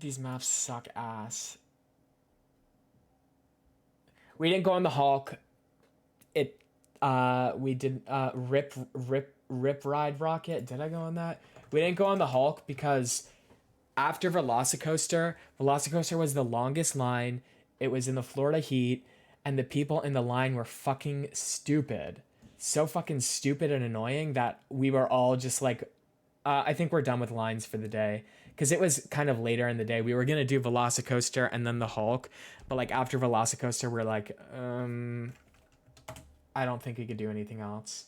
These maps suck ass. We didn't go on the Hulk. We did Rip Ride Rocket. Did I go on that? We didn't go on the Hulk because after Velocicoaster was the longest line. It was in the Florida heat, and the people in the line were fucking stupid. So fucking stupid and annoying that we were all just like, I think we're done with lines for the day. Because it was kind of later in the day. We were going to do Velocicoaster and then the Hulk. But like after Velocicoaster, we're like, I don't think we could do anything else.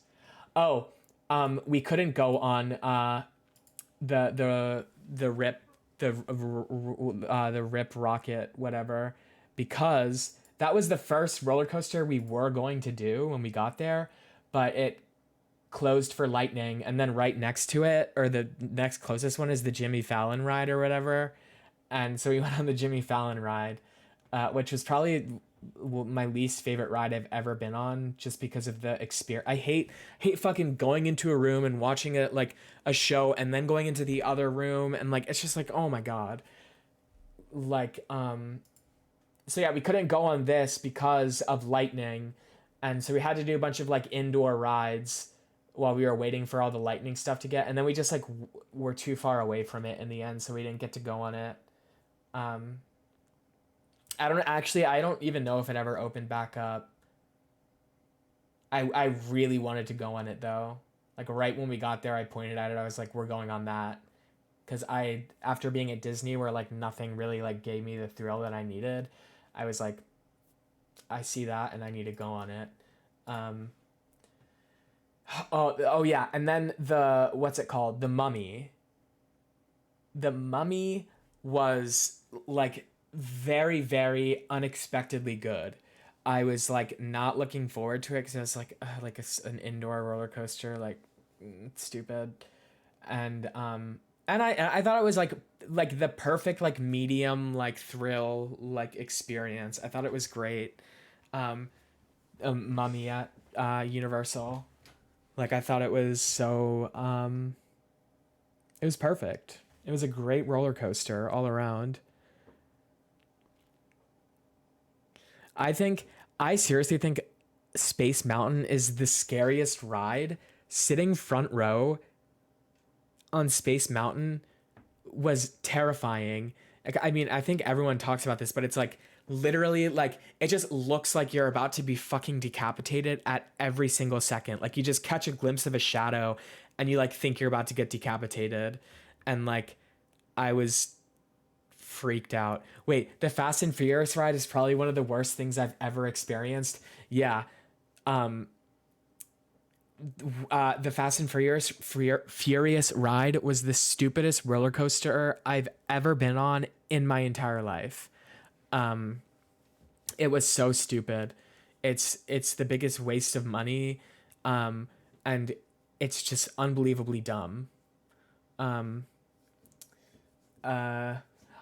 Oh, we couldn't go on the Rip Rocket, whatever, because that was the first roller coaster we were going to do when we got there, but it closed for lightning, and then right next to it, or the next closest one, is the Jimmy Fallon ride or whatever. And so we went on the Jimmy Fallon ride, which was probably my least favorite ride I've ever been on, just because of the experience. I hate fucking going into a room and watching it like a show and then going into the other room, and like it's just like, oh my god. Like so yeah, we couldn't go on this because of lightning, and so we had to do a bunch of like indoor rides while we were waiting for all the lightning stuff to get, and then we just like were too far away from it in the end, so we didn't get to go on it. I don't even know if it ever opened back up. I really wanted to go on it though. Like right when we got there, I pointed at it. I was like, we're going on that. Cause after being at Disney where like nothing really like gave me the thrill that I needed, I was like, I see that and I need to go on it. Oh yeah. And then what's it called? The Mummy. The Mummy was like very, very unexpectedly good. I was like not looking forward to it because it was like an indoor roller coaster, like stupid, and I thought it was like the perfect like medium like thrill like experience. I thought it was great. Mummy at Universal, like I thought it was so it was perfect. It was a great roller coaster all around. I think I seriously think Space Mountain is the scariest ride. Sitting front row on Space Mountain was terrifying. Like, I mean, I think everyone talks about this, but it's like literally like it just looks like you're about to be fucking decapitated at every single second. Like you just catch a glimpse of a shadow and you like think you're about to get decapitated. And like I was freaked out. Wait, the Fast and Furious ride is probably one of the worst things I've ever experienced. Yeah. The Fast and Furious ride was the stupidest roller coaster I've ever been on in my entire life. It was so stupid. It's the biggest waste of money, and it's just unbelievably dumb.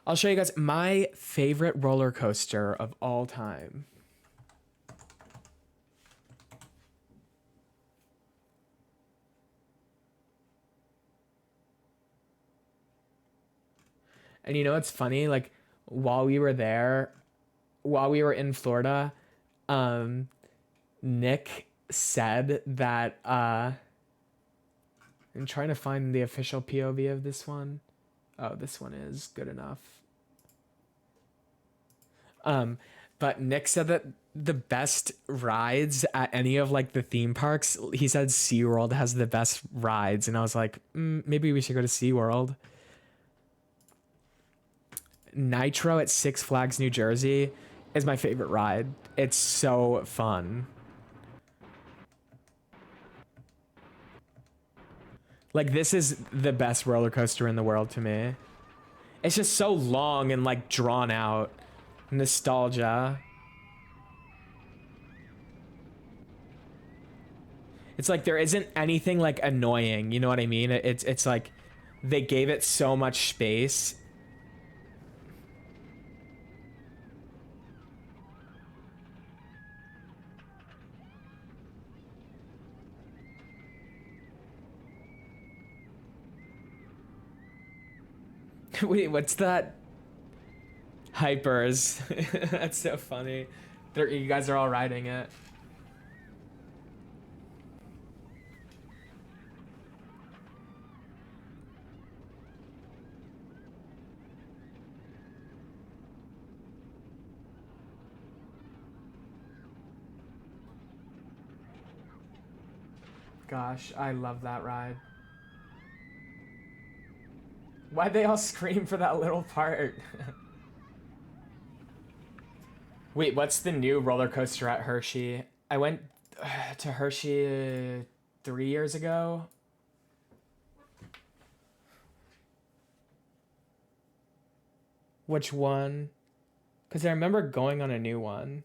I'll show you guys my favorite roller coaster of all time. And you know what's funny? Like while we were there, while we were in Florida, Nick said that I'm trying to find the official POV of this one. Oh, this one is good enough. But Nick said that the best rides at any of like the theme parks, he said SeaWorld has the best rides, and I was like, maybe we should go to SeaWorld. Nitro at Six Flags New Jersey is my favorite ride. It's so fun. Like this is the best roller coaster in the world to me. It's just so long and like drawn out. Nostalgia. It's like there isn't anything like annoying, you know what I mean? It's like they gave it so much space. Wait, what's that? Hypers. That's so funny. You guys are all riding it. Gosh, I love that ride. Why'd they all scream for that little part? Wait, what's the new roller coaster at Hershey? I went to Hershey 3 years ago. Which one? Because I remember going on a new one.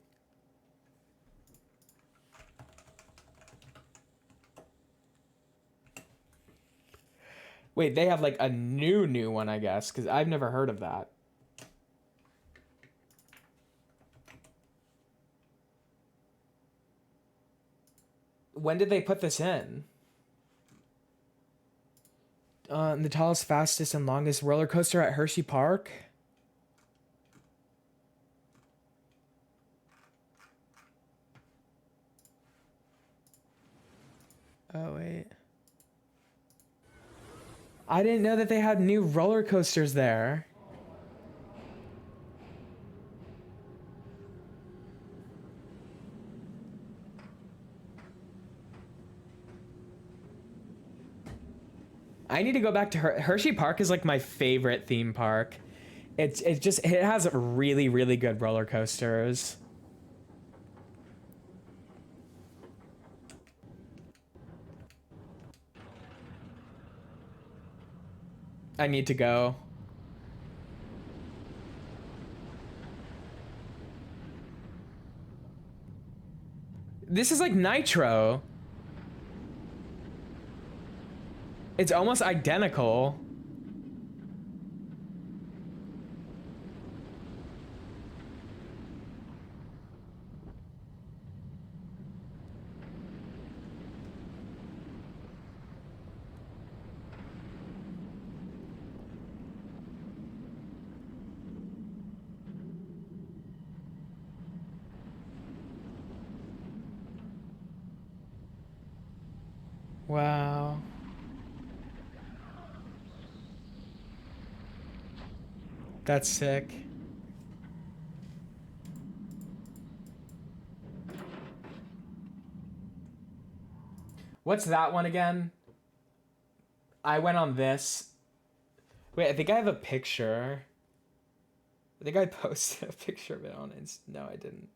Wait, they have like a new one, I guess, because I've never heard of that. When did they put this in? The tallest, fastest, and longest roller coaster at Hershey Park? Oh, wait. I didn't know that they had new roller coasters there. I need to go back to Hershey Park is like my favorite theme park. It has really, really good roller coasters. I need to go. This is like Nitro. It's almost identical. Wow. That's sick. What's that one again? I went on this. Wait, I think I have a picture. I think I posted a picture of it on Insta. No, I didn't.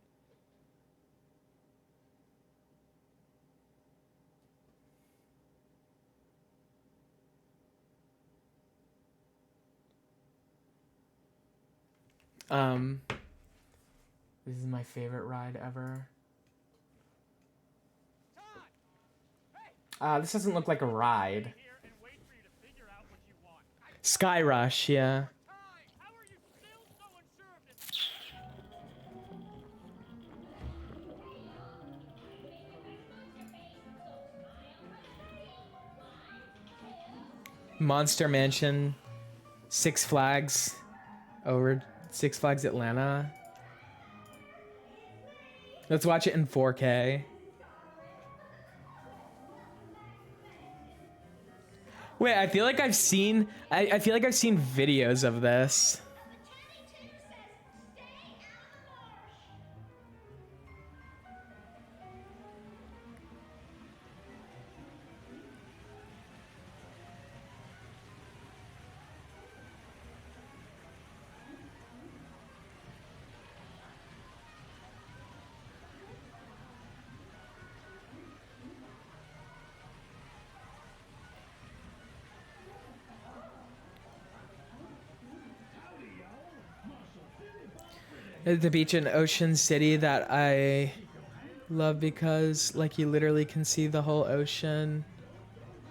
This is my favorite ride ever. This doesn't look like a ride. Sky Rush, yeah. Monster Mansion, Six Flags, over Six Flags Atlanta. Let's watch it in 4K. Wait, I feel like I've seen I feel like I've seen videos of this. The beach in Ocean City that I love because like you literally can see the whole ocean.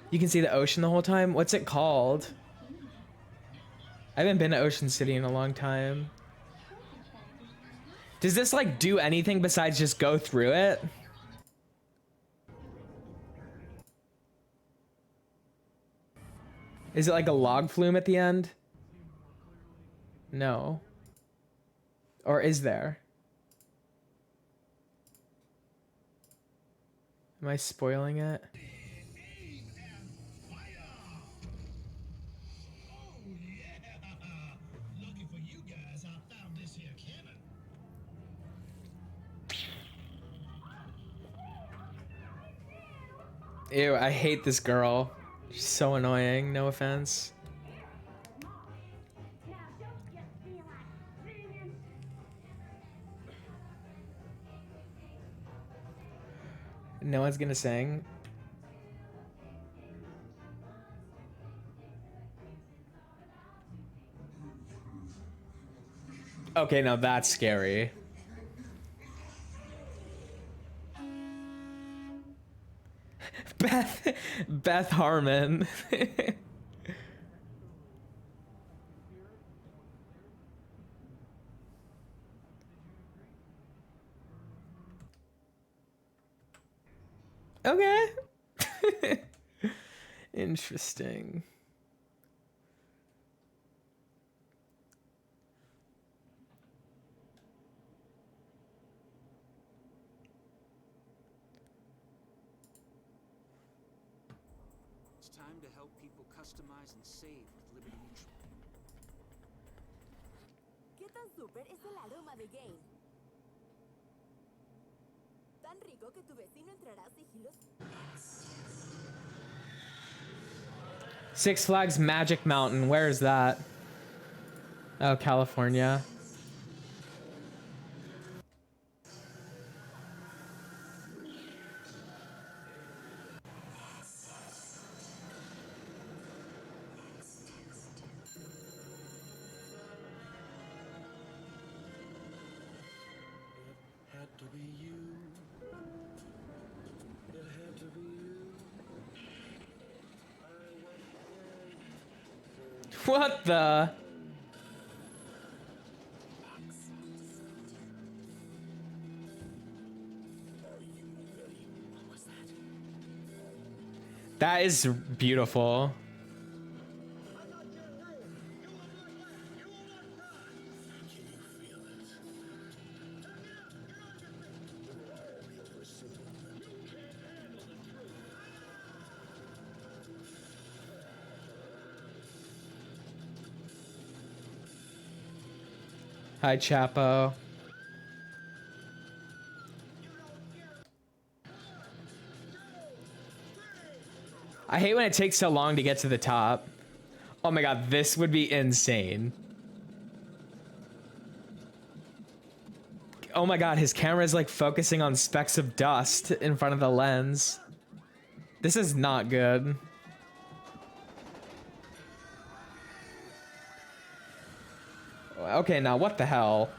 You can see the ocean the whole time. What's it called? I haven't been to Ocean City in a long time. Does this like do anything besides just go through it? Is it like a log flume at the end? No. Or is there? Am I spoiling it? Ew, I hate this girl. She's so annoying, no offense. No one's gonna sing. Okay, now that's scary. Beth Harmon. Okay. Interesting. It's time to help people customize and save with Liberty Mutual. ¿Qué tan súper es el aroma de Gain? Tan rico que tu vecino entrará sigiloso. Six Flags Magic Mountain, where is that? Oh, California. Had to be you. What the? That is beautiful. Hi, Chapo. I hate when it takes so long to get to the top. Oh my god, this would be insane. Oh my god, his camera is like focusing on specks of dust in front of the lens. This is not good. Okay, now what the hell?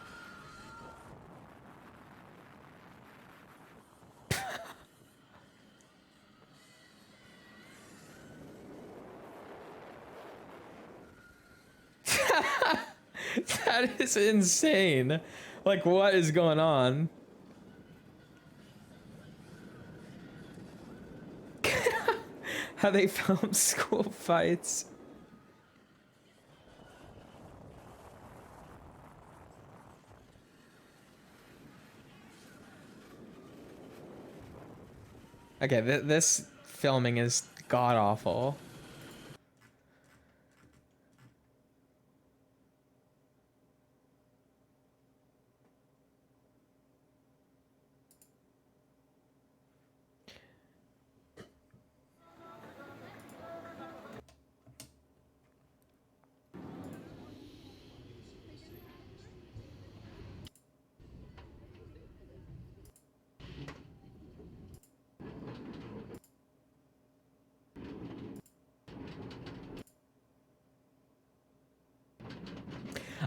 That is insane. Like, what is going on? How they film school fights. Okay, this filming is god awful.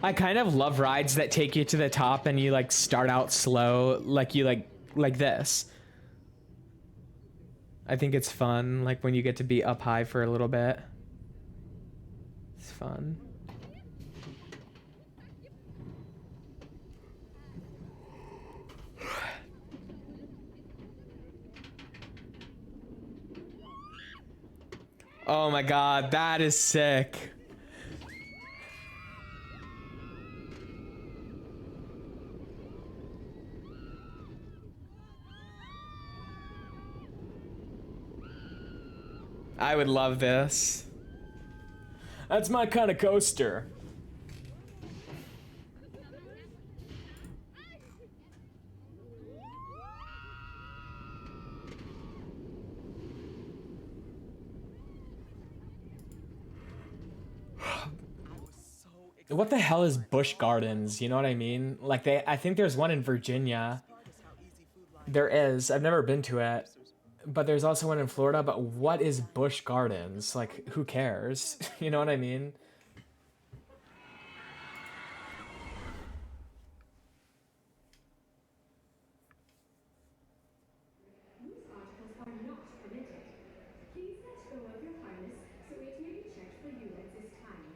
I kind of love rides that take you to the top and you like start out slow, like you like this. I think it's fun, like when you get to be up high for a little bit. It's fun. Oh my god, that is sick. I would love this. That's my kind of coaster. What the hell is Busch Gardens? You know what I mean? Like I think there's one in Virginia. There is. I've never been to it. But there's also one in Florida, but what is Busch Gardens? Like, who cares? You know what I mean? These articles are not permitted. Please let go of your harness so it may be checked for you at this time.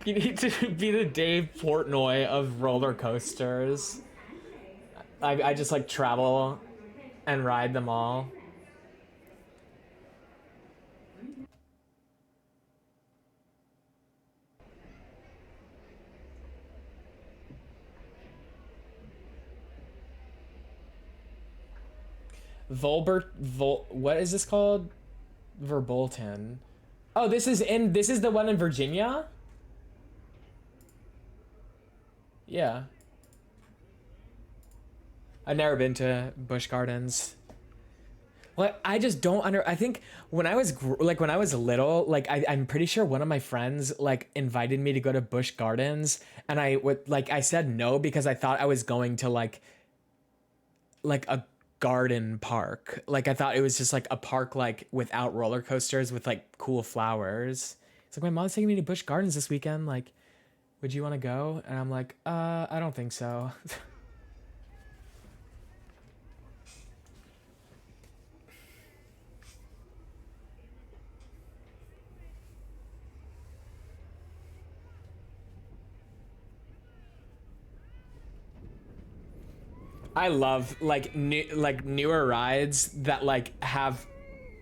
You need to be the Dave Portnoy of roller coasters. I just like travel and ride them all. What is this called? Verbolten. Oh, this is the one in Virginia? Yeah. I've never been to Busch Gardens. Well, I just don't I think when I was when I was little, like I'm pretty sure one of my friends like invited me to go to Busch Gardens, and I said no because I thought I was going to like a garden park. Like I thought it was just like a park like without roller coasters with like cool flowers. It's like, my mom's taking me to Busch Gardens this weekend. Like, would you want to go? And I'm like, I don't think so. I love like newer rides that like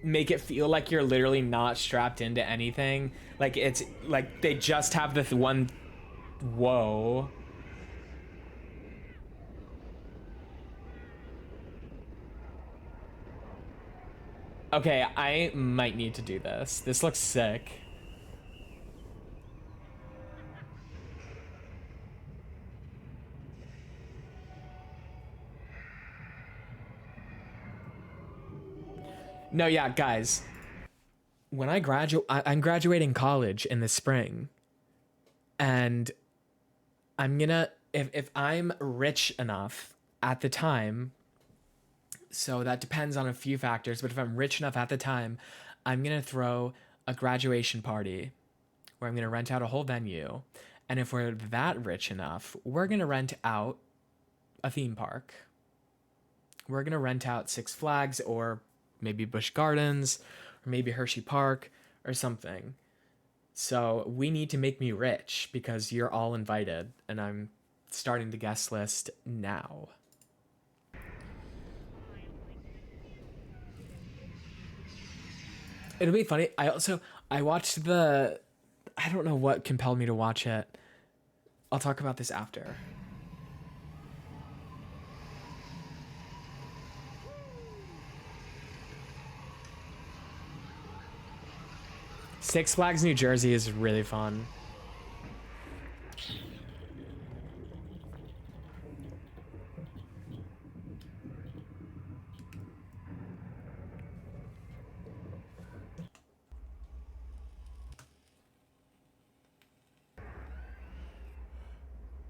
make it feel like you're literally not strapped into anything. Like it's like they just have this one. Whoa. Okay, I might need to do this. This looks sick. No, yeah, guys. When I graduate, I'm graduating college in the spring. And I'm gonna, if I'm rich enough at the time, so that depends on a few factors, but if I'm rich enough at the time, I'm gonna throw a graduation party where I'm gonna rent out a whole venue. And if we're that rich enough, we're gonna rent out a theme park. We're gonna rent out Six Flags or maybe Busch Gardens or maybe Hershey Park or something. So we need to make me rich because you're all invited and I'm starting the guest list now. It'll be funny. I watched I don't know what compelled me to watch it. I'll talk about this after. Six Flags New Jersey is really fun.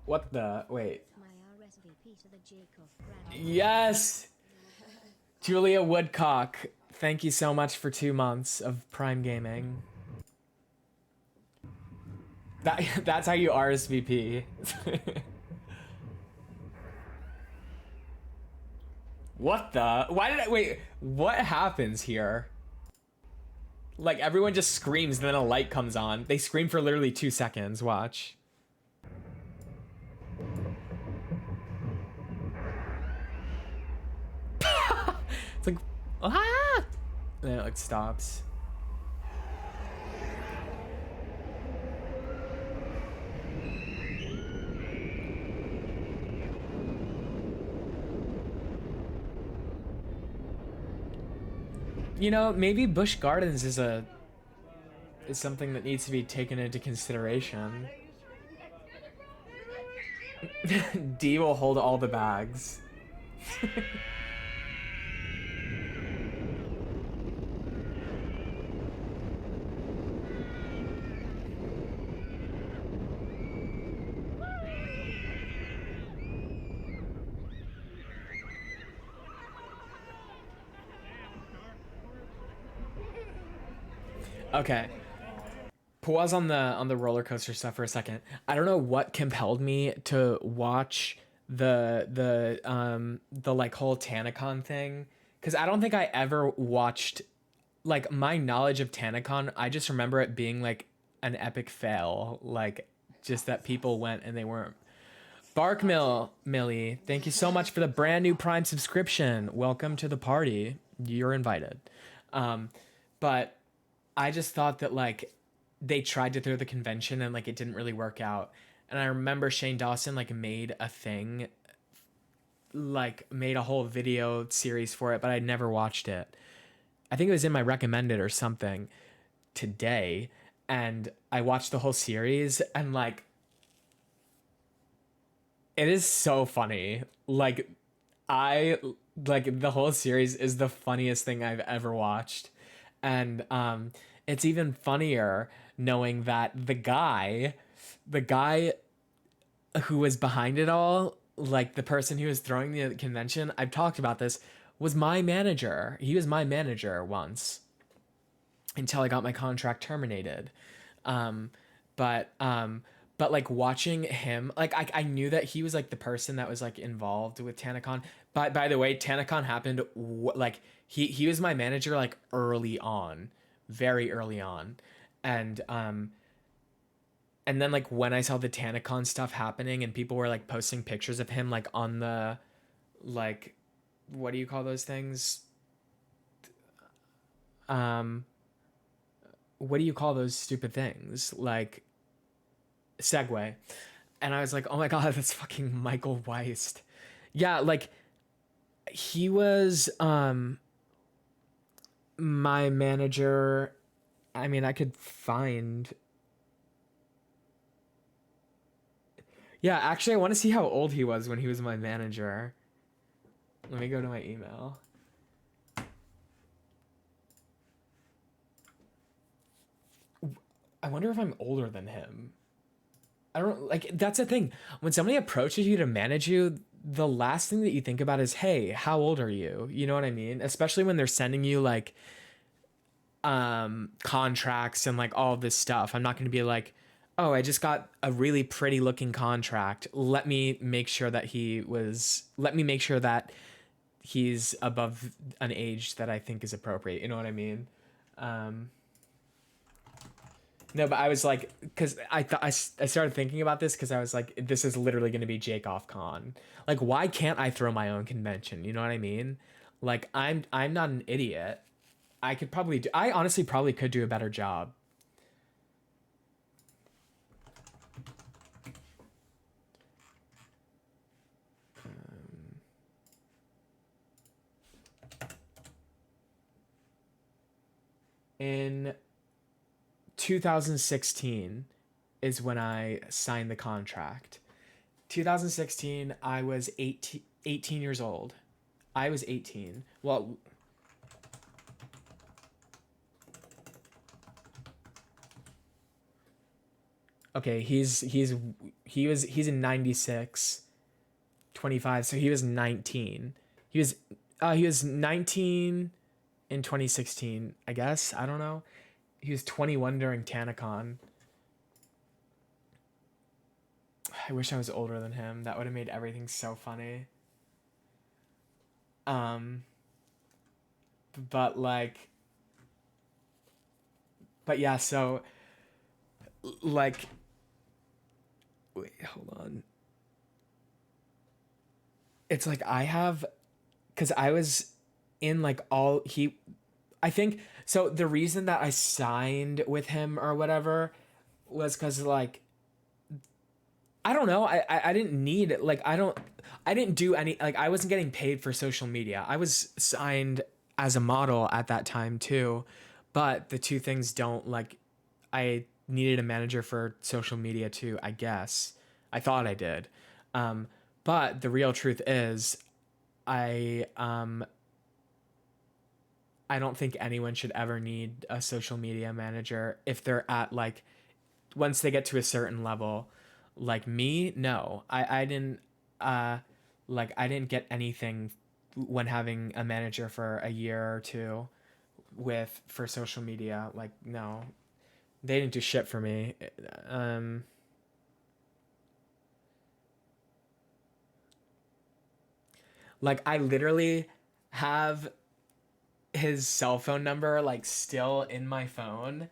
What the? Wait. Yes! Julia Woodcock, thank you so much for 2 months of Prime Gaming. That's how you RSVP. What the? Why did I wait? What happens here? Like everyone just screams and then a light comes on. They scream for literally 2 seconds. Watch. It's like, ah! And then it like stops. You know, maybe Busch Gardens is something that needs to be taken into consideration. D will hold all the bags. Okay. Pause on the roller coaster stuff for a second. I don't know what compelled me to watch the like whole TanaCon thing, because I don't think I ever watched, like, my knowledge of TanaCon. I just remember it being like an epic fail, like just that people went and they weren't. Millie, thank you so much for the brand new Prime subscription. Welcome to the party. You're invited. But I just thought that like they tried to throw the convention and like it didn't really work out. And I remember Shane Dawson like made a thing, like made a whole video series for it, but I never watched it. I think it was in my recommended or something today, and I watched the whole series and like it is so funny. Like the whole series is the funniest thing I've ever watched. And it's even funnier knowing that the guy who was behind it all, like the person who was throwing the convention, I've talked about this, was my manager. He was my manager once until I got my contract terminated. But like watching him, like I knew that he was like the person that was like involved with TanaCon. But by the way, TanaCon happened like he was my manager like early on, very early on. And then like when I saw the TanaCon stuff happening and people were like posting pictures of him like on the like, what do you call those things? What do you call those stupid things? Like, Segway. And I was like, oh my God, that's fucking Michael Weist. Yeah, like, he was my manager. I mean, I could find. Yeah, actually, I want to see how old he was when he was my manager. Let me go to my email. I wonder if I'm older than him. I don't, like, that's the thing. When somebody approaches you to manage you, the last thing that you think about is, hey, how old are you? You know what I mean? Especially when they're sending you like contracts and like all this stuff. I'm not going to be like, oh, I just got a really pretty looking contract. Let me make sure that he's above an age that I think is appropriate. You know what I mean? No, but I was like, because I thought I started thinking about this because I was like, this is literally going to be Jake Off Con. Like, why can't I throw my own convention? You know what I mean? Like, I'm not an idiot. I could probably do. I honestly probably could do a better job. In 2016 is when I signed the contract. 2016, I was 18 years old. I was 18. Well, okay, he's in 96, 25, so he was 19. He was 19 in 2016, I guess. I don't know. He was 21 during TanaCon. I wish I was older than him. That would have made everything so funny. But like, but yeah, so like, wait, hold on. It's like because I was in like I think, so the reason that I signed with him or whatever was because like, I don't know. I didn't need it. Like, I didn't do any, like, I wasn't getting paid for social media. I was signed as a model at that time too, but the two things don't, like, I needed a manager for social media too, I guess. I thought I did. But the real truth is I don't think anyone should ever need a social media manager if they're at like, once they get to a certain level. Like me, no, I didn't like, I didn't get anything when having a manager for a year or two for social media. Like, no, they didn't do shit for me. Like, I literally have his cell phone number like still in my phone,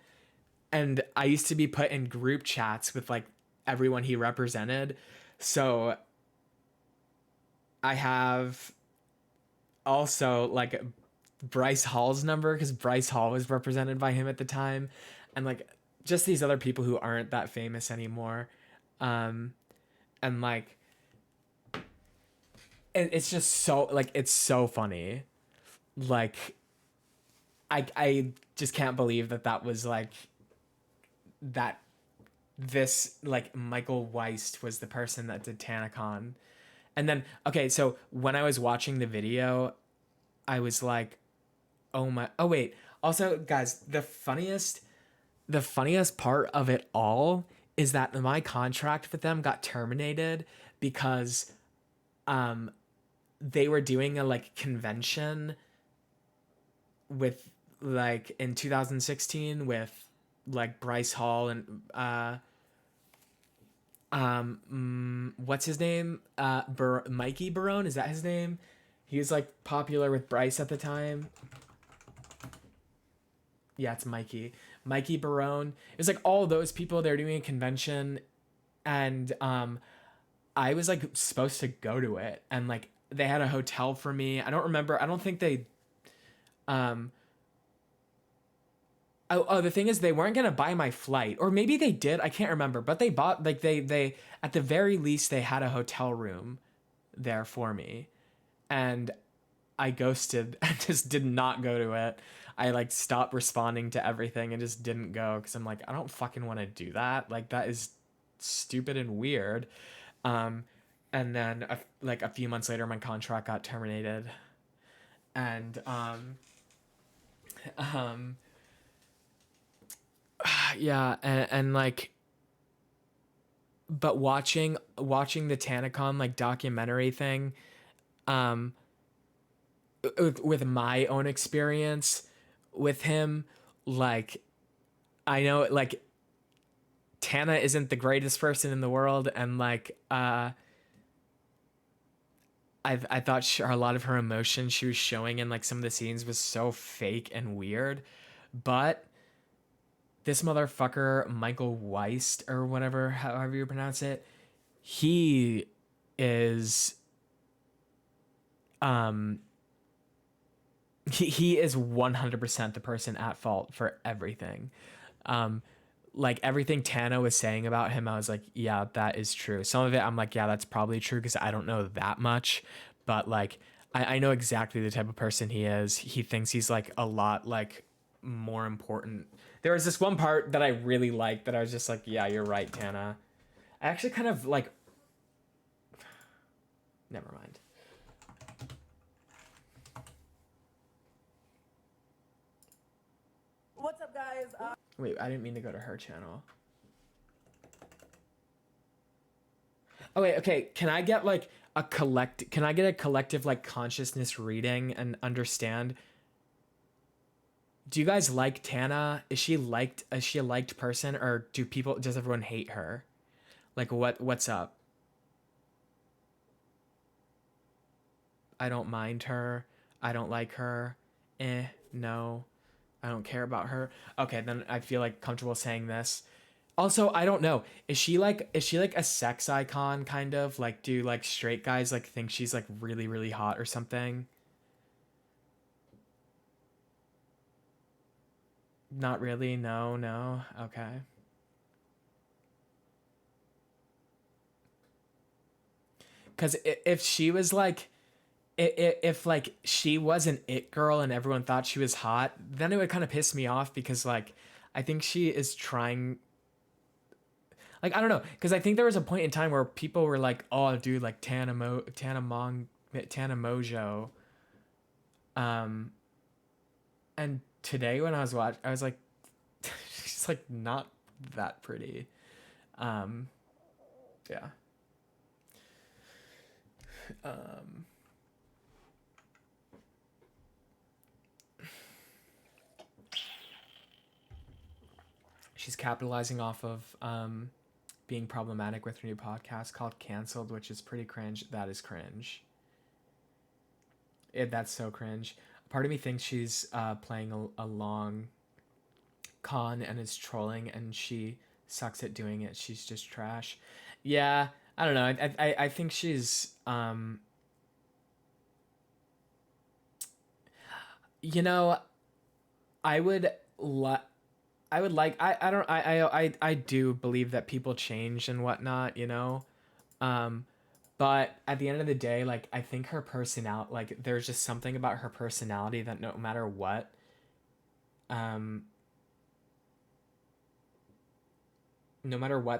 and I used to be put in group chats with like everyone he represented. So I have also like Bryce Hall's number because Bryce Hall was represented by him at the time, and like just these other people who aren't that famous anymore. And like, it's just so, like, it's so funny. Like, I just can't believe that was like, that this like Michael Weist was the person that did TanaCon. And then, okay, so when I was watching the video, I was like, oh wait. Also, guys, the funniest part of it all is that my contract with them got terminated because they were doing a like convention with like in 2016 with like Bryce Hall and what's his name? Mikey Barone, is that his name? He was like popular with Bryce at the time. Yeah, it's Mikey Barone. It was like all those people, they're doing a convention, and I was like supposed to go to it, and like they had a hotel for me. I don't remember. I don't think they the thing is they weren't gonna buy my flight, or maybe they did. I can't remember, but they bought, like, they at the very least they had a hotel room there for me, and I ghosted and just did not go to it. I like stopped responding to everything and just didn't go because I'm like, I don't fucking want to do that. Like, that is stupid and weird. And then like a few months later, my contract got terminated, and yeah, and like, but watching the TanaCon like documentary thing, with my own experience with him, like, I know, like, Tana isn't the greatest person in the world, and like I thought a lot of her emotion she was showing in like some of the scenes was so fake and weird, but this motherfucker Michael Weist, or whatever, however you pronounce it, he is he is 100% the person at fault for everything. Like, everything Tana was saying about him, I was like, yeah, that is true. Some of it I'm like, yeah, that's probably true because I don't know that much, but like, I know exactly the type of person he is. He thinks he's like a lot like more important. There was this one part that I really liked that I was just like, yeah, you're right, Tana. I actually kind of like, never mind. What's up, guys? Wait, I didn't mean to go to her channel. Oh wait, okay. Can I get like can I get a collective like consciousness reading and understand? Do you guys like Tana? Is she a liked person, or does everyone hate her? Like, what's up? I don't mind her. I don't like her. No. I don't care about her. Okay, then I feel like comfortable saying this. Also, I don't know. Is she like a sex icon, kind of? Like, do like straight guys like think she's like really, really hot or something? Not really. No. Okay. Cuz if she was like, if like she was an it girl and everyone thought she was hot, then it would kind of piss me off, because like I think she is trying, like, I don't know, because I think there was a point in time where people were like, oh dude, like Tana Mojo, and today when I was watching, I was like, she's like not that pretty. Yeah. She's capitalizing off of being problematic with her new podcast called Cancelled, which is pretty cringe. That is cringe. That's so cringe. Part of me thinks she's playing a long con and is trolling, and she sucks at doing it. She's just trash. Yeah, I don't know. I think she's you know, I would like I do believe that people change and whatnot, you know. But at the end of the day, like, I think her personality, like, there's just something about her personality that no matter what,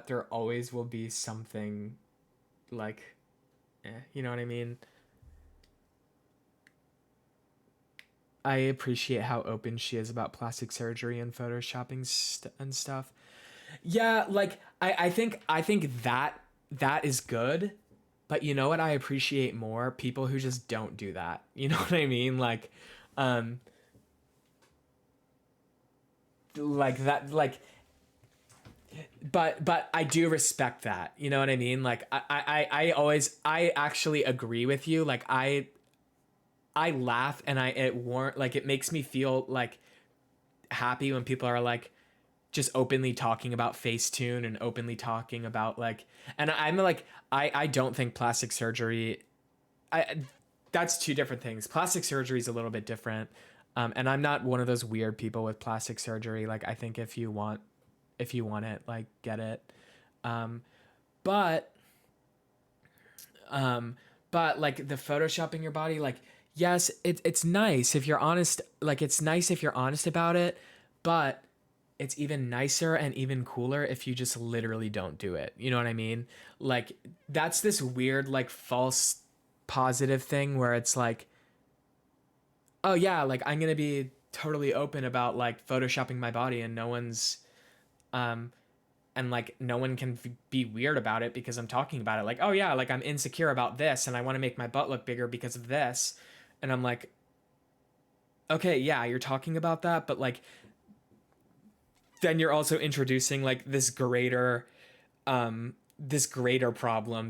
there always will be something like, you know what I mean? I appreciate how open she is about plastic surgery and photoshopping and stuff. Yeah, like, I think that is good, but you know what I appreciate more? People who just don't do that. You know what I mean? Like that, like, but I do respect that. You know what I mean? Like, I actually agree with you. Like, I laugh, and it makes me feel like happy when people are like just openly talking about Facetune and openly talking about like, and I'm like, I don't think plastic surgery, that's two different things. Plastic surgery is a little bit different. And I'm not one of those weird people with plastic surgery. Like, I think if you want it, like, get it. But like the photoshopping your body, like, yes, it's nice if you're honest. Like, it's nice if you're honest about it, but it's even nicer and even cooler if you just literally don't do it. You know what I mean? Like, that's this weird, like, false positive thing where it's like, oh yeah, like, I'm gonna be totally open about, like, photoshopping my body, and no one's and like no one can be weird about it because I'm talking about it. Like, oh yeah, like, I'm insecure about this and I want to make my butt look bigger because of this. And I'm like, okay, yeah, you're talking about that, but like, then you're also introducing like this greater problem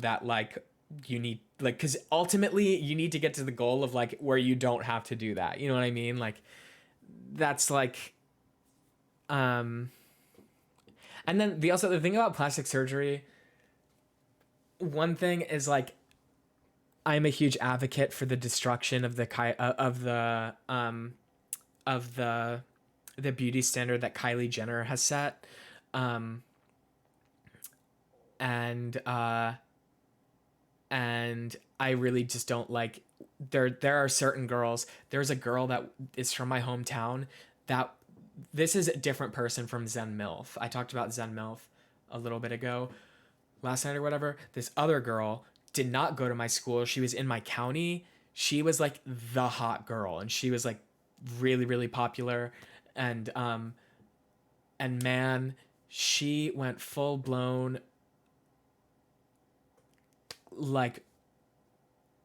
that like you need, like, because ultimately you need to get to the goal of like where you don't have to do that. You know what I mean? Like, that's like, and then the thing about plastic surgery, one thing is like, I'm a huge advocate for the destruction of the beauty standard that Kylie Jenner has set, and I really just don't like. There are certain girls. There's a girl that is from my hometown that. This is a different person from Zen MILF. I talked about Zen MILF a little bit ago, last night or whatever. This other girl did not go to my school. She was in my county. She was like the hot girl, and she was like really, really popular. And man, she went full blown like,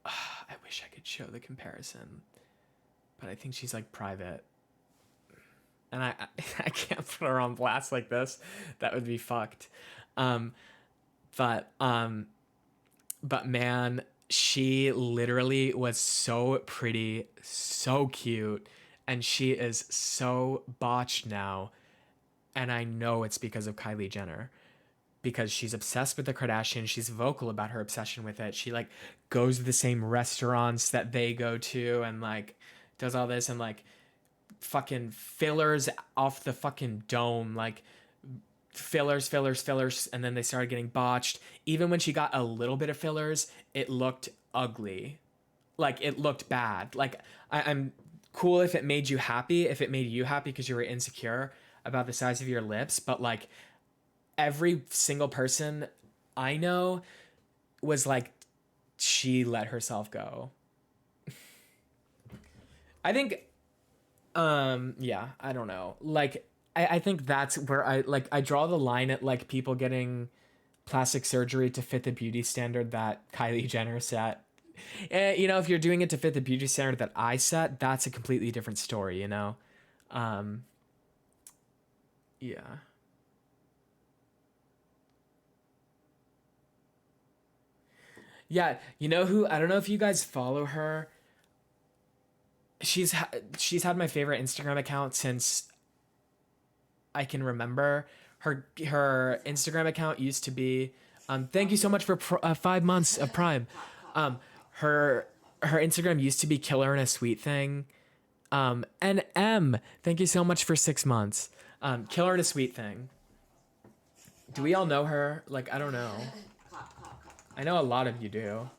I wish I could show the comparison, but I think she's like private. And I can't put her on blast like this. That would be fucked. But man, she literally was so pretty, so cute, and she is so botched now. And I know it's because of Kylie Jenner, because she's obsessed with the Kardashians. She's vocal about her obsession with it. She like goes to the same restaurants that they go to and like does all this and like fucking fillers off the fucking dome, like fillers, and then they started getting botched. Even when she got a little bit of fillers, it looked ugly. Like, it looked bad. Like, I'm cool if it made you happy, because you were insecure about the size of your lips, but like every single person I know was like, she let herself go. I think yeah, I don't know. Like, I think that's where I draw the line at like people getting plastic surgery to fit the beauty standard that Kylie Jenner set. You know, if you're doing it to fit the beauty standard that I set, that's a completely different story, you know? Yeah. Yeah, you know who, I don't know if you guys follow her. She's had my favorite Instagram account since I can remember. Her Instagram account used to be thank you so much for 5 months of Prime. Her Instagram used to be Killer and a Sweet Thing. And M, thank you so much for 6 months. Killer and a Sweet Thing. Do we all know her? Like, I don't know. I know a lot of you do.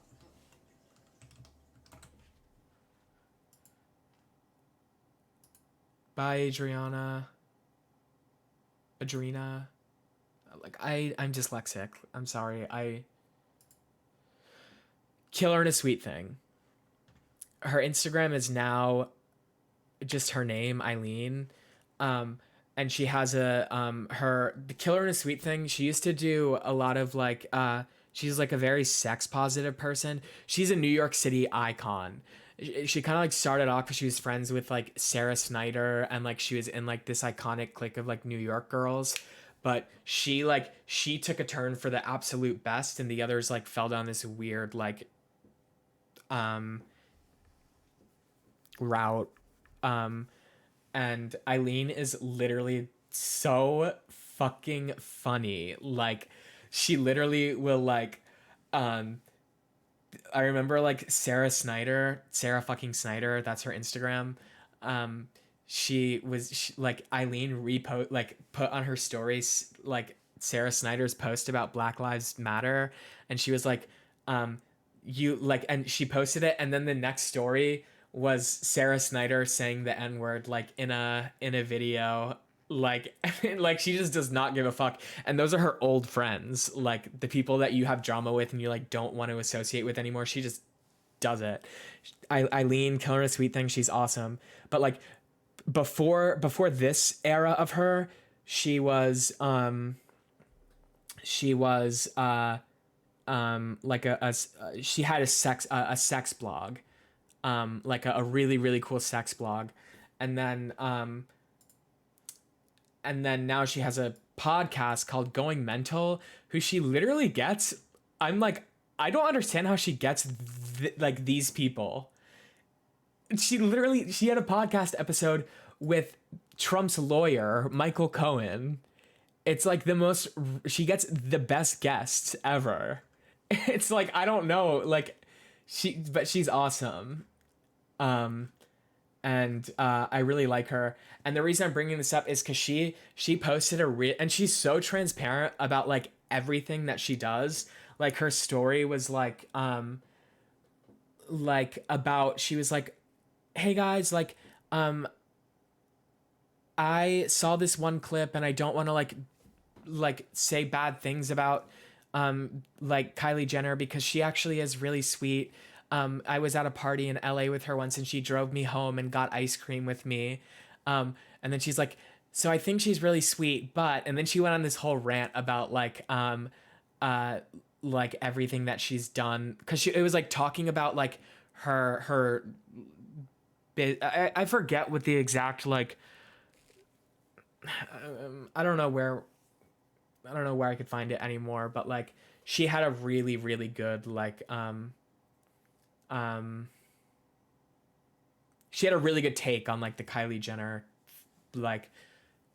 Bye, Adriana. Adrena. Like, I'm dyslexic. I'm sorry. Killer and a Sweet Thing. Her Instagram is now just her name, Eileen. And she has the Killer and a Sweet Thing. She used to do a lot of like, she's like a very sex positive person. She's a New York City icon. She kind of like started off because she was friends with like Sarah Snyder, and like she was in like this iconic clique of like New York girls, but she took a turn for the absolute best, and the others like fell down this weird like route. And Eileen is literally so fucking funny. Like, she literally will like I remember like Sarah fucking Snyder, that's her Instagram. Like Eileen put on her stories like Sarah Snyder's post about Black Lives Matter, and she was like, you like, and she posted it, and then the next story was Sarah Snyder saying the N-word like in a video, like like she just does not give a fuck. And those are her old friends, like the people that you have drama with and you like don't want to associate with anymore. She just does it. Eileen, Killer a Sweet Thing, she's awesome. But like before this era of her, she was like she had a sex blog, like a really really cool sex blog, and then now she has a podcast called Going Mental, who she literally gets. I'm like, I don't understand how she gets like these people. She had a podcast episode with Trump's lawyer, Michael Cohen. It's like she gets the best guests ever. It's like, I don't know, like but she's awesome. And I really like her. And the reason I'm bringing this up is because she posted and she's so transparent about like everything that she does. Like her story was like about, she was like, hey guys, like I saw this one clip and I don't want to like say bad things about like Kylie Jenner because she actually is really sweet. I was at a party in LA with her once and she drove me home and got ice cream with me. And then she's like, so I think she's really sweet, and then she went on this whole rant about like everything that she's done. Cause it was like talking about like her I forget what the exact, like, I don't know where I could find it anymore, but like she had a really, really good, like, she had a really good take on like the Kylie Jenner, like,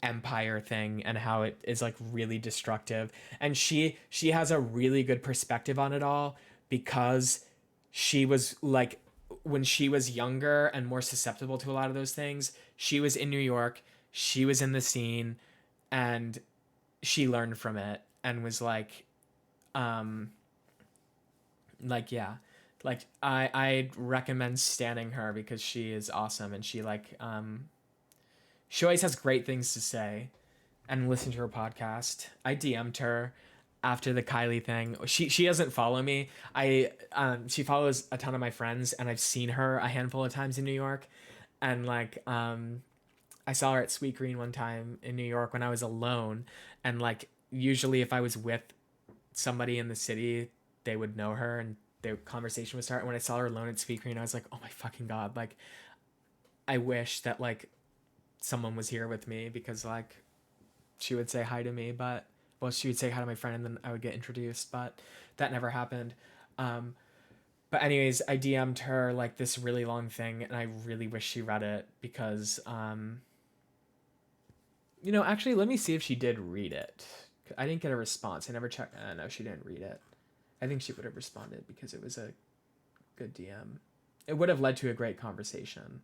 empire thing and how it is like really destructive. And she has a really good perspective on it all because she was like, when she was younger and more susceptible to a lot of those things, she was in New York, she was in the scene, and she learned from it and was like, yeah, like I'd recommend standing her because she is awesome. And she like, she always has great things to say. And listen to her podcast. I DM'd her after the Kylie thing. She doesn't follow me. She follows a ton of my friends, and I've seen her a handful of times in New York. And like, I saw her at Sweet Green one time in New York when I was alone. And like, usually if I was with somebody in the city, they would know her and the conversation would start. And when I saw her alone at Sweet Green, I was like, oh my fucking God. Like, I wish that like someone was here with me because like she would say hi to me, but she would say hi to my friend and then I would get introduced, but that never happened. But anyways, I DM'd her like this really long thing and I really wish she read it because, you know, actually let me see if she did read it. I didn't get a response. I never checked. No, she didn't read it. I think she would have responded because it was a good DM. It would have led to a great conversation.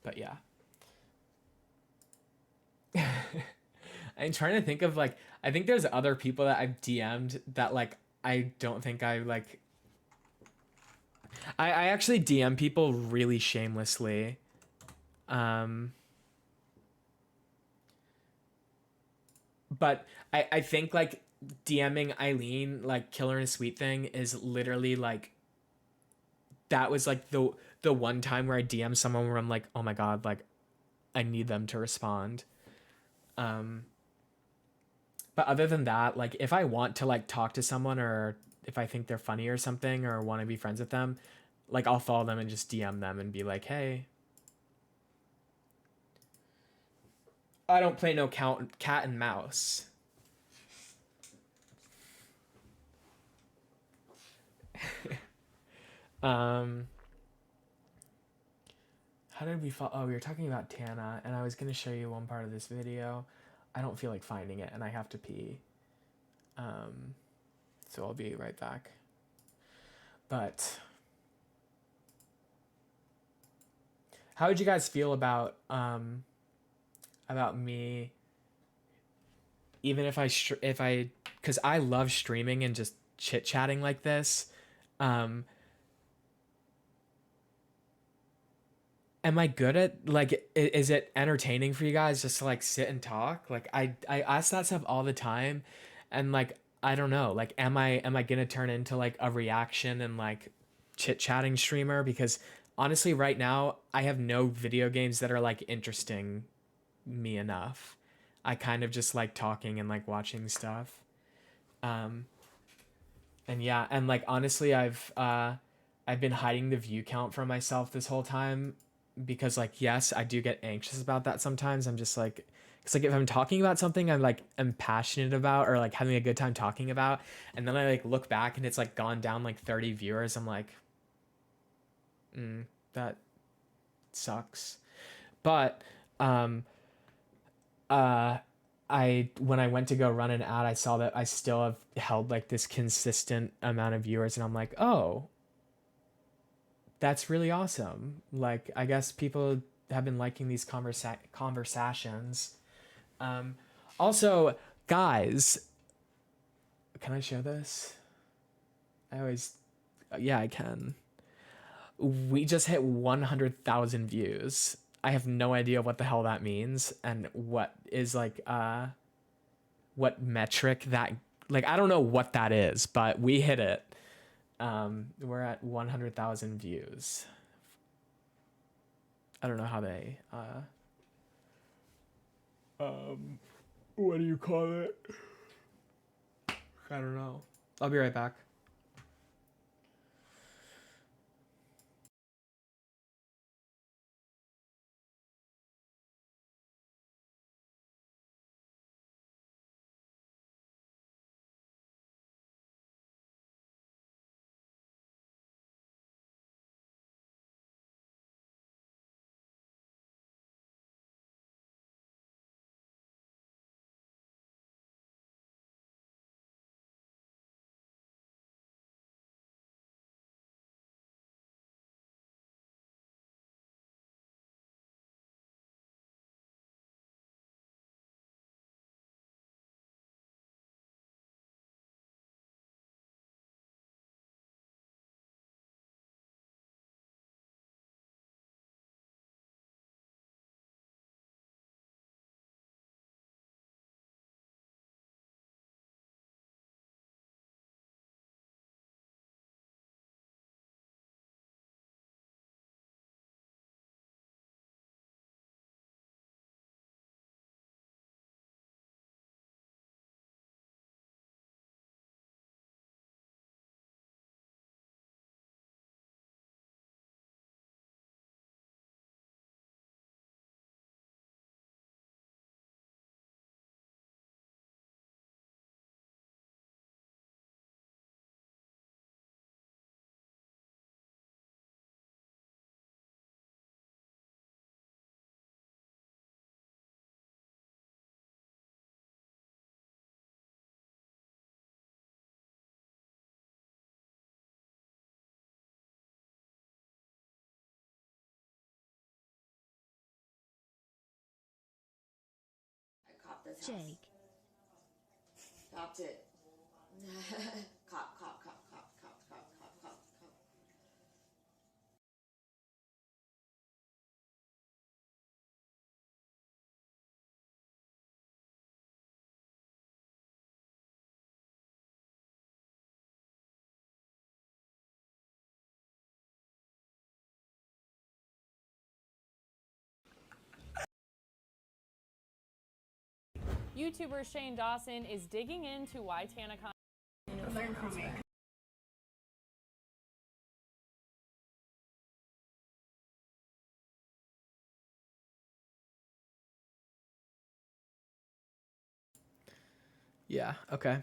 But yeah. I'm trying to think of like, I think there's other people that I've DM'd that like, I don't think I like, I actually DM people really shamelessly. But I think like DMing Eileen, like Killer and Sweet Thing is literally like, that was like the one time where I DM someone where I'm like, oh my God, like I need them to respond. But other than that, like if I want to like talk to someone or if I think they're funny or something or want to be friends with them, like I'll follow them and just DM them and be like, hey. I don't play no cat and mouse. How did we fall? Oh, we were talking about Tana, and I was going to show you one part of this video. I don't feel like finding it, and I have to pee. so I'll be right back. But how would you guys feel about me, even if because I love streaming and just chit chatting like this. Am I good at, like, is it entertaining for you guys just to like sit and talk? Like I ask that stuff all the time, and like I don't know, like am I gonna turn into like a reaction and like chit chatting streamer? Because honestly, right now I have no video games that are like interesting me enough. I kind of just like talking and like watching stuff. And yeah, and like honestly, I've been hiding the view count from myself this whole time because like yes, I do get anxious about that sometimes. I'm just like, it's like if I'm talking about something I'm like am passionate about or like having a good time talking about, and then I like look back and it's like gone down like 30 viewers, I'm like, that sucks. But I when I went to go run an ad, I saw that I still have held like this consistent amount of viewers, and I'm like, oh, that's really awesome. Like, I guess people have been liking these conversations. Also, guys, can I show this? I always, yeah, I can. We just hit 100,000 views. I have no idea what the hell that means and what is like what metric that, like, I don't know what that is, but we hit it. We're at 100,000 views. I don't know how they what do you call it? I don't know. I'll be right back. Cop this house. Jake. Copped it. Cop. YouTuber Shane Dawson is digging into why TanaCon. Yeah, okay.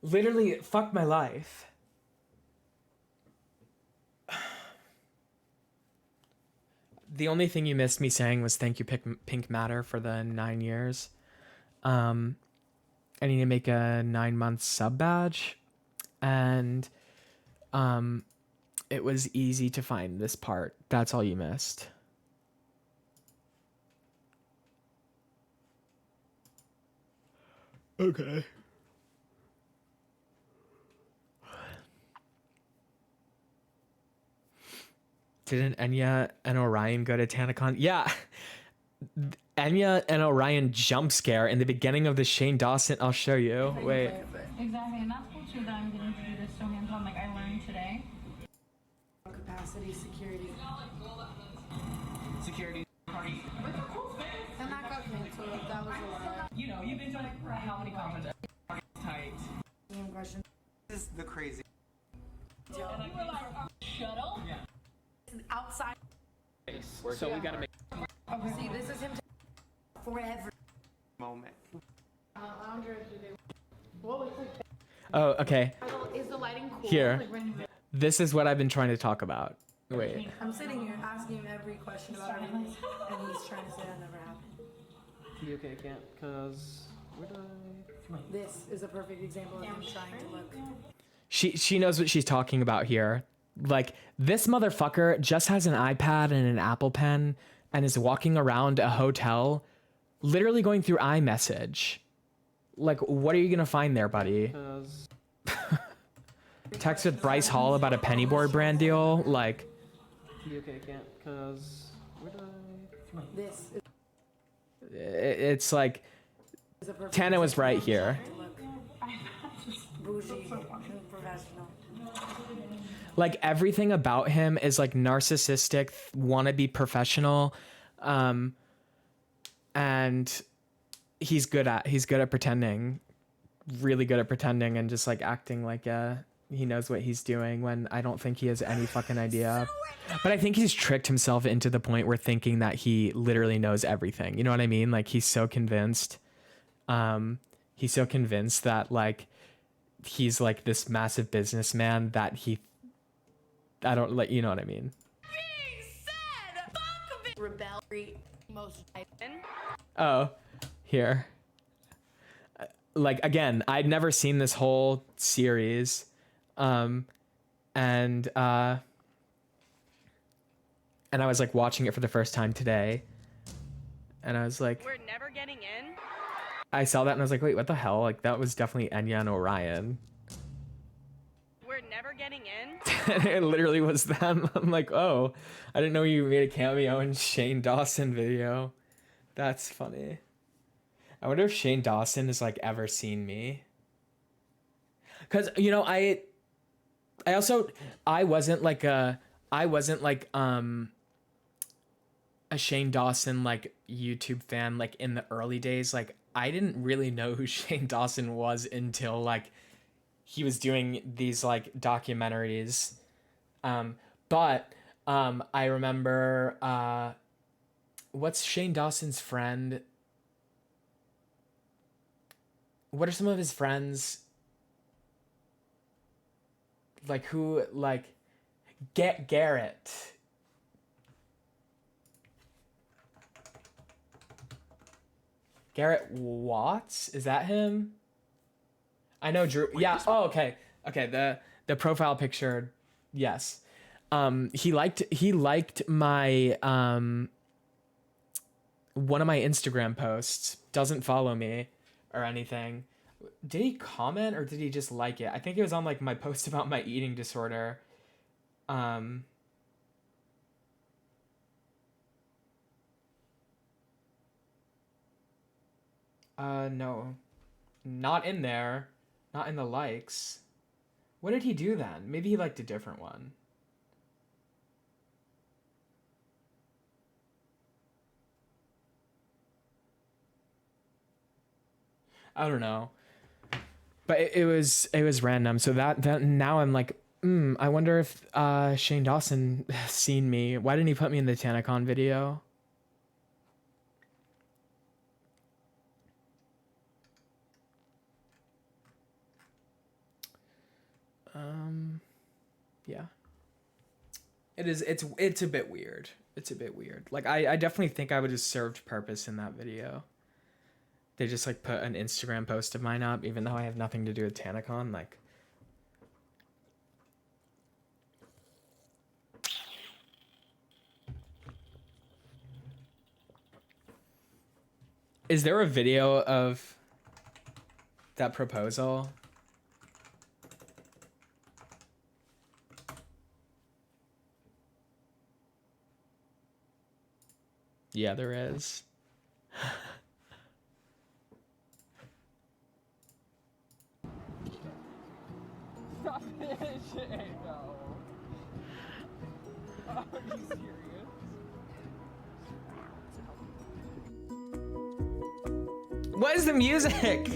Literally, fuck my life. The only thing you missed me saying was thank you, Pink Matter, for the 9 years. I need to make a 9-month sub badge, and it was easy to find this part. That's all you missed. Okay. Didn't Enya and Orion go to TanaCon? Yeah. Enya and Orion jump scare in the beginning of the Shane Dawson. I'll show you. Wait. Exactly, and that's cool too that I'm getting to do this so hands-on. Like I learned today. Capacity, security. Security party. And that got canceled. That was a lot. You know, you've been to like how many conferences? Tight. Same question. This is the crazy. You were like, shuttle? Yeah. Outside. So we gotta make Okay. See, this is him forever. moment. What was it? Oh, okay. Is the lighting cool? Here. Like when This is what I've been trying to talk about. Wait. I'm sitting here asking him every question about everything, and he's trying to say that never happened. Okay, I can't, cause where did I? This is a perfect example of him trying to look. She knows what she's talking about here. Like, this motherfucker just has an iPad and an Apple Pen and is walking around a hotel, literally going through iMessage. Like, what are you gonna find there, buddy? Text with Bryce Hall about a pennyboard brand deal? Like, Okay, I can't, cause where did I? This it's like, is a perfect Tana was right here. bougie and professional. Like, everything about him is like narcissistic, wannabe professional, and he's good at pretending, really good at pretending, and just like acting like he knows what he's doing when I don't think he has any fucking idea. But I think he's tricked himself into the point where thinking that he literally knows everything. You know what I mean? Like, he's so convinced. He's so convinced that like he's like this massive businessman that I don't like, you know what I mean? Rebel. Most. Oh, here. Like, again, I'd never seen this whole series. And I was like watching it for the first time today. And I was like, We're never getting in. I saw that and I was like, wait, what the hell? Like, that was definitely Enya and Orion. We're never getting in. It literally was them. I'm like, oh, I didn't know you made a cameo in Shane Dawson video. That's funny. I wonder if Shane Dawson has like ever seen me. Cause you know, I wasn't like a Shane Dawson like YouTube fan like in the early days. Like, I didn't really know who Shane Dawson was until like he was doing these like documentaries. But I remember what's Shane Dawson's friend? What are some of his friends? Like, who, like, Garrett. Garrett Watts? Is that him? I know Drew. Yeah. Oh, okay. Okay. The profile picture. Yes. He liked my, one of my Instagram posts. Doesn't follow me or anything. Did he comment or did he just like it? I think it was on like my post about my eating disorder. No. Not in there. Not in the likes. What did he do then? Maybe he liked a different one. I don't know. But it was random. So that now I'm like, I wonder if Shane Dawson has seen me. Why didn't he put me in the TanaCon video? Yeah. It's a bit weird. It's a bit weird. Like I definitely think I would have served purpose in that video. They just like put an Instagram post of mine up, even though I have nothing to do with TanaCon. Like, is there a video of that proposal? Yeah, there is. Stop it, no. Are you serious? What is the music?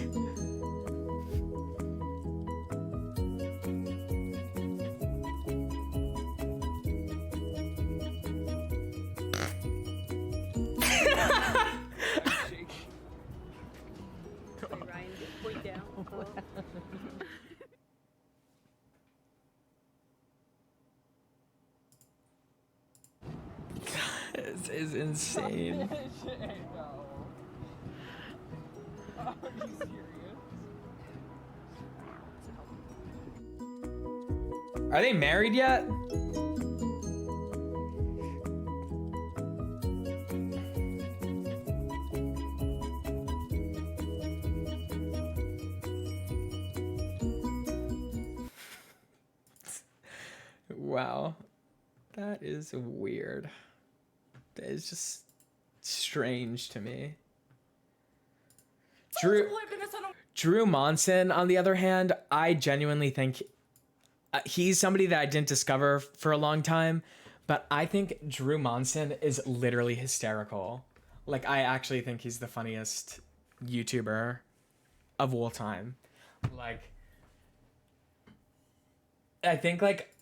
Ryan, point down. This is insane. No. Are you serious? Are they married yet? Wow. That is weird. That is just strange to me. Drew Monson, on the other hand, I genuinely think he's somebody that I didn't discover for a long time, but I think Drew Monson is literally hysterical. Like, I actually think he's the funniest YouTuber of all time. Like, I think, like,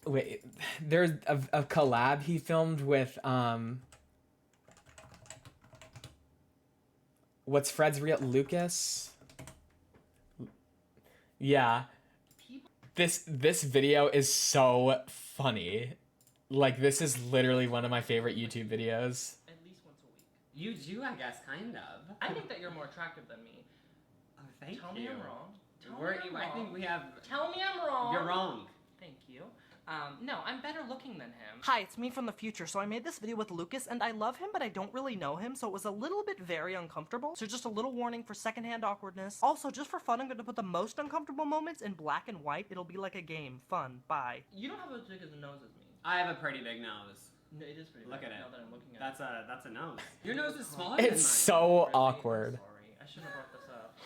wait, there's a collab he filmed with, what's Fred's real, Lucas? Yeah. This video is so funny. Like, this is literally one of my favorite YouTube videos. At least once a week. You do, I guess, kind of. I think that you're more attractive than me. Oh, thank Tell you. me I'm wrong. Tell We're- me I'm I wrong. think we have... Tell me I'm wrong. You're wrong. Thank you. No, I'm better looking than him. Hi, it's me from the future. So I made this video with Lucas, and I love him, but I don't really know him, so it was a little bit very uncomfortable. So just a little warning for secondhand awkwardness. Also, just for fun, I'm going to put the most uncomfortable moments in black and white. It'll be like a game. Fun. Bye. You don't have as big as a nose as me. I have a pretty big nose. No, it is pretty Look big at it. now that I'm looking at That's a nose. Your nose is smaller than mine. It's so awkward. Sorry, I shouldn't have brought this up.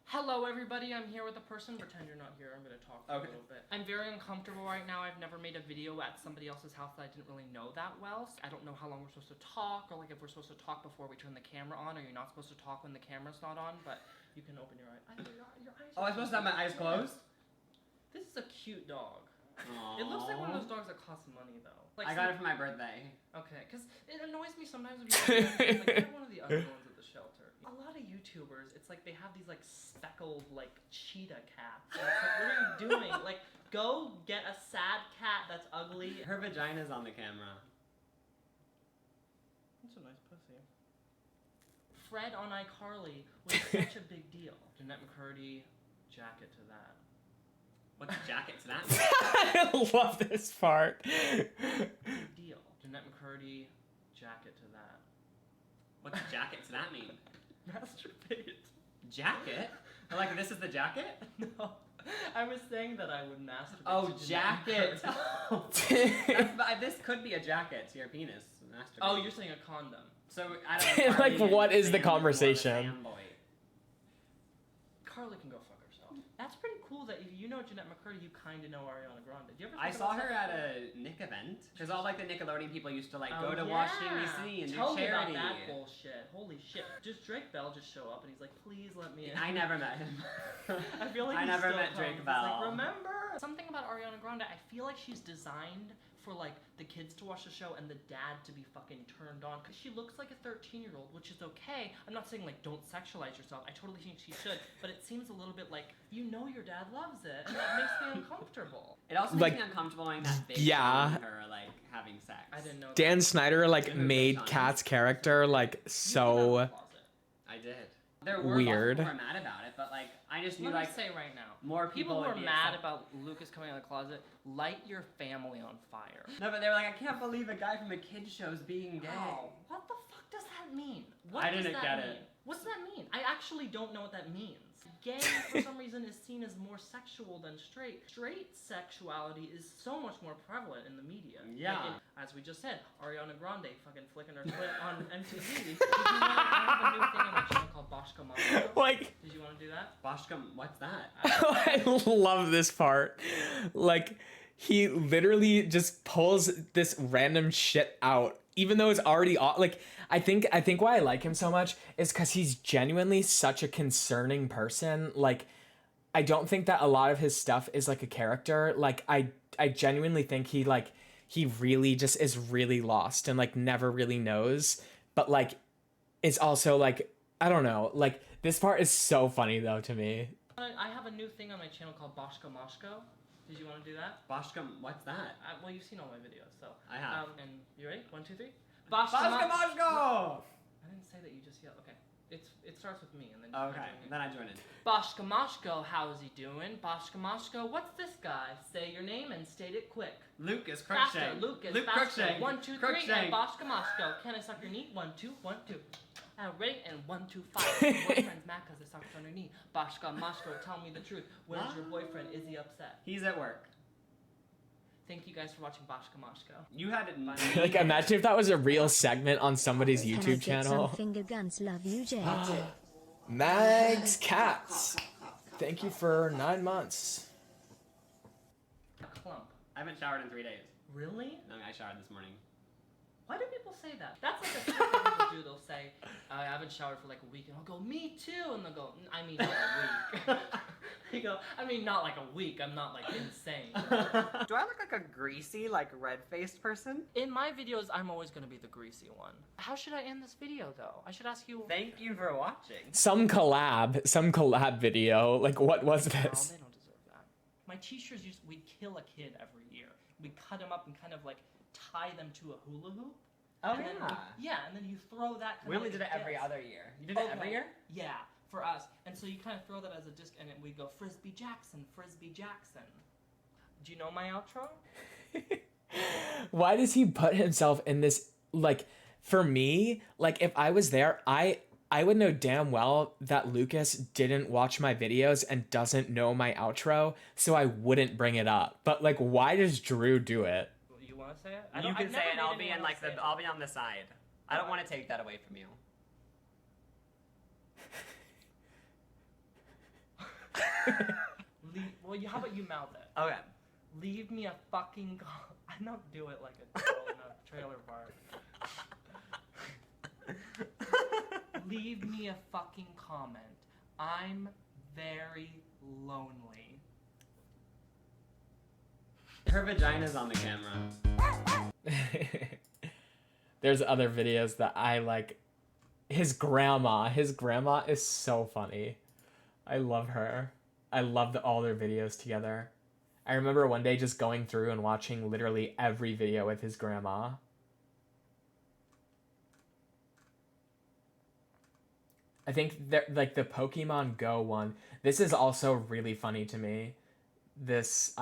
Hello, everybody. I'm here with a person. Pretend you're not here. I'm going to talk for a little bit. I'm very uncomfortable right now. I've never made a video at somebody else's house that I didn't really know that well. I don't know how long we're supposed to talk, or like if we're supposed to talk before we turn the camera on, or you're not supposed to talk when the camera's not on, but you can open your eyes. Your eyes Oh, I'm supposed to have my eyes closed? This is a cute dog. Aww. It looks like one of those dogs that costs money, though. Like, I got it for my birthday. Okay, because it annoys me sometimes when you like, I have one of the other ones at the shelter. A lot of YouTubers, it's like they have these like speckled like cheetah cats. And it's like, what are you doing? Like, go get a sad cat that's ugly. Her vagina's on the camera. That's a nice pussy. Fred on iCarly was such a big deal. Jeanette McCurdy, jacket to that. What's jacket to that mean? I love this part. Big deal. Jeanette McCurdy, jacket to that. What's jacket to that mean? Masturbate. Jacket? Like, this is the jacket? No. I was saying that I would masturbate. Oh, to Jeanette jacket. McCurdy. This could be a jacket to your penis. Masturbate. Oh, you're saying a condom. So, I don't know. Like, what is the conversation? Carly can go fuck herself. That's pretty cool that if you know Jeanette McCurdy, you kind of know Ariana Grande. Did you ever I think saw about her that at before? a Nick event. Because all, like, the Nickelodeon people used to, like, Oh, go to yeah. Washington, D.C. and Tell do me about charity. that bullshit. Holy shit. Does Drake Bell just show up and he's like, please let me in? I never met him. I feel like I he never still met comes. Drake He's Bell. like, remember? Something about Ariana Grande, I feel like she's designed for like the kids to watch the show and the dad to be fucking turned on. Cause she looks like a 13-year-old, which is okay. I'm not saying like don't sexualize yourself. I totally think she should, but it seems a little bit like your dad loves it, and that makes me uncomfortable. It also makes me uncomfortable knowing that they yeah. showed her like having sex. I didn't know. Dan Snyder like made Kat's character like so I did. There were weird. Lots of people who were mad about it, but like I just knew Let like me say right now, more people who would are be mad upset. about Lucas coming out of the closet, light your family on fire. No, but they were like, I can't believe a guy from a kid show's being gay. Oh, what the fuck does that mean? What I does didn't that get mean? it. What's that mean? I actually don't know what that means. Gay, for some reason, is seen as more sexual than straight. Straight sexuality is so much more prevalent in the media. Yeah. Like as we just said, Ariana Grande fucking flicking her clit on MTV. I have a new thing on my channel called Boshka Mama. Like, did you want to do that? Boshka, what's that? I love this part. Like, he literally just pulls this random shit out, even though it's already like. I think why I like him so much is because he's genuinely such a concerning person. Like, I don't think that a lot of his stuff is like a character. Like, I genuinely think he really just is really lost and like never really knows. But like, it's also like, I don't know. Like, this part is so funny though to me. I have a new thing on my channel called Boshka Moshko. Did you want to do that? Boshka, what's that? Well, you've seen all my videos, so. I have. And you ready? 1, 2, 3. Boshka Moshko! I didn't say that, you just yelled. Okay. It starts with me and then Okay, then I join in. Boshka Moshko, how is he doing? Boshka Moshko, what's this guy? Say your name and state it quick. Lucas Faster, Crookshank. Lucas, Luke faster. Crookshank. 1, 2, 3, Crookshank. and Boshka Moshko. Can I suck your knee? 1, 2, 1, 2. Ready? And 1, 2, 5. Your boyfriend's mad because I sucked on your knee. Boshka Moshko, tell me the truth. Where's your boyfriend? Is he upset? He's at work. Thank you guys for watching Boshka Moshko. You had it. Like, imagine if that was a real segment on somebody's Can I YouTube get channel. some finger guns? Love you, Jay. Mags Cats. Thank you for 9 months. A clump. I haven't showered in 3 days. Really? No, I showered this morning. Why do people say that? That's like a thing that people do. They'll say, I haven't showered for like a week. And I'll go, me too. And they'll go, I mean, not a week. You go, I mean, not like a week. I'm not like insane. Do I look like a greasy, like red-faced person? In my videos, I'm always going to be the greasy one. How should I end this video, though? I should ask you. Thank you for watching. Some collab video. Like, what was No, this? they don't deserve that. My teachers we'd kill a kid every year. We'd cut him up and kind of like tie them to a hula hoop. Oh, and then and then you throw that. We only did it every other year. You did it every year? Yeah, for us. And so you kind of throw that as a disc, and we go Frisbee Jackson, Frisbee Jackson. Do you know my outro? Why does he put himself in this? Like, for me, like if I was there, I would know damn well that Lucas didn't watch my videos and doesn't know my outro, so I wouldn't bring it up. But like, why does Drew do it? You want to say it? You can say it. I'll be in like I'll be on the side. I don't want to take that away from you. How about you mouth it? Okay. Leave me a fucking. I don't do it like a girl in a trailer park. Leave me a fucking comment. I'm very lonely. Her vagina's on the camera. There's other videos that I like. His grandma is so funny. I love her. I loved all their videos together. I remember one day just going through and watching literally every video with his grandma. I think like the Pokemon Go one. This is also really funny to me. This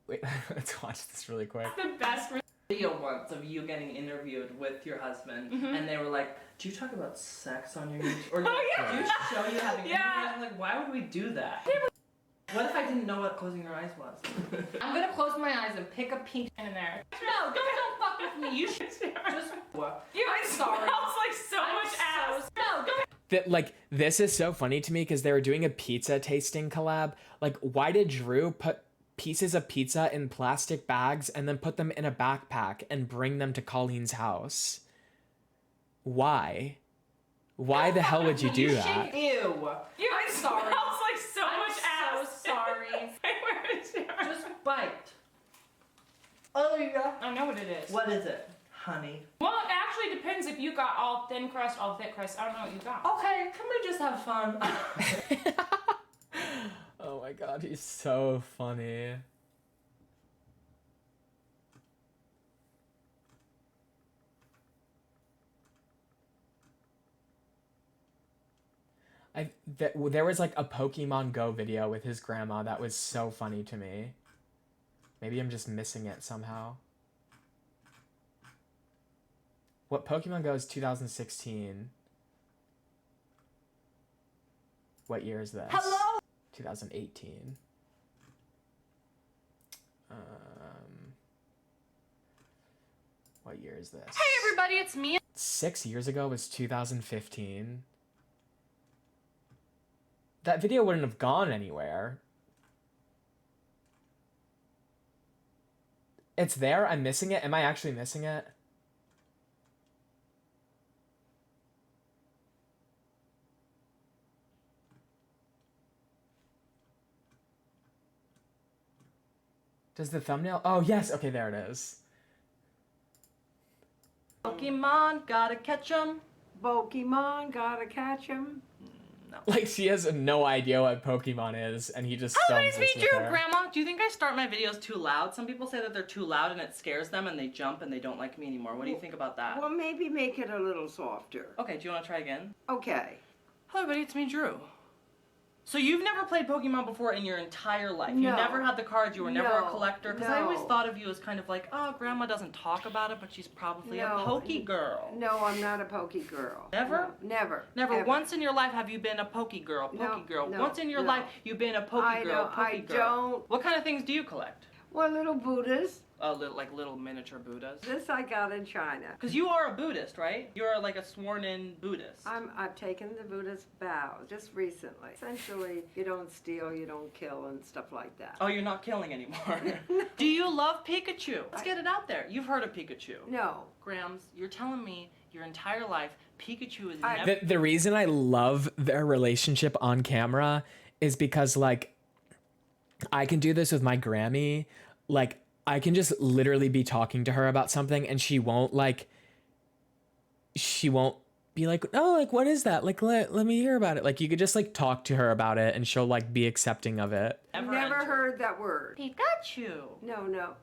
wait, let's watch this really quick. The best video once of you getting interviewed with your husband, and they were like, "Do you talk about sex on your YouTube? Or do you show you having interviews?" I'm like, why would we do that? What if I didn't know what closing your eyes was? I'm gonna close my eyes and pick a pink in there. No, don't fuck with me. You should just. I'm sorry. Smells like so much ass. No, don't. That like this is so funny to me because they were doing a pizza tasting collab. Like, why did Drew put pieces of pizza in plastic bags and then put them in a backpack and bring them to Colleen's house? Why? Why the hell would you do that? Ew. I'm sorry. Smells like so much ass. I'm so sorry. Where is yours? Just bite. Oh, yeah. I know what it is. What is it, honey? Well, it actually depends if you got all thin crust, all thick crust. I don't know what you got. Okay, can we just have fun? Oh my god, he's so funny. There was like a Pokemon Go video with his grandma that was so funny to me. Maybe I'm just missing it somehow. What Pokemon Go is 2016. What year is this? Hello? 2018. What year is this? Hey everybody, it's me. 6 years ago was 2015. That video wouldn't have gone anywhere. It's there? I'm missing it? Am I actually missing it? Does the thumbnail? Oh, yes. Okay, there it is. Pokemon, gotta catch 'em. Pokemon, gotta catch 'em. No. Like, she has no idea what Pokemon is, and he just Hello, films it's this me, with Drew. her. Grandma, do you think I start my videos too loud? Some people say that they're too loud and it scares them and they jump and they don't like me anymore. What do you think about that? Well, maybe make it a little softer. Okay, do you want to try again? Okay. Hello, everybody, it's me, Drew. So you've never played Pokemon before in your entire life? You No. never had the cards? You were never a No. collector? Because I always No. thought of you as kind of like, oh, Grandma doesn't talk about it, but she's probably a No. Poke girl. No, I'm not a Pokey girl. Never? No, never. Never ever. once in your life have you been a Poke girl, Poke No, girl. no, Once in your no. life you've been a Poke I girl, don't- Poke I girl. don't. What kind of things do you collect? Well, little Buddhas. Like little miniature Buddhas? This I got in China. Because you are a Buddhist, right? You're like a sworn-in Buddhist. I've taken the Buddhist vow just recently. Essentially, you don't steal, you don't kill, and stuff like that. Oh, you're not killing anymore. Do you love Pikachu? Let's get it out there. You've heard of Pikachu. No. Grams, you're telling me your entire life Pikachu is never... The reason I love their relationship on camera is because, like, I can do this with my Grammy. Like, I can just literally be talking to her about something and she won't be like, oh, like, what is that? Like, let me hear about it. Like, you could just, like, talk to her about it and she'll, like, be accepting of it. Never heard that word. Pikachu. No.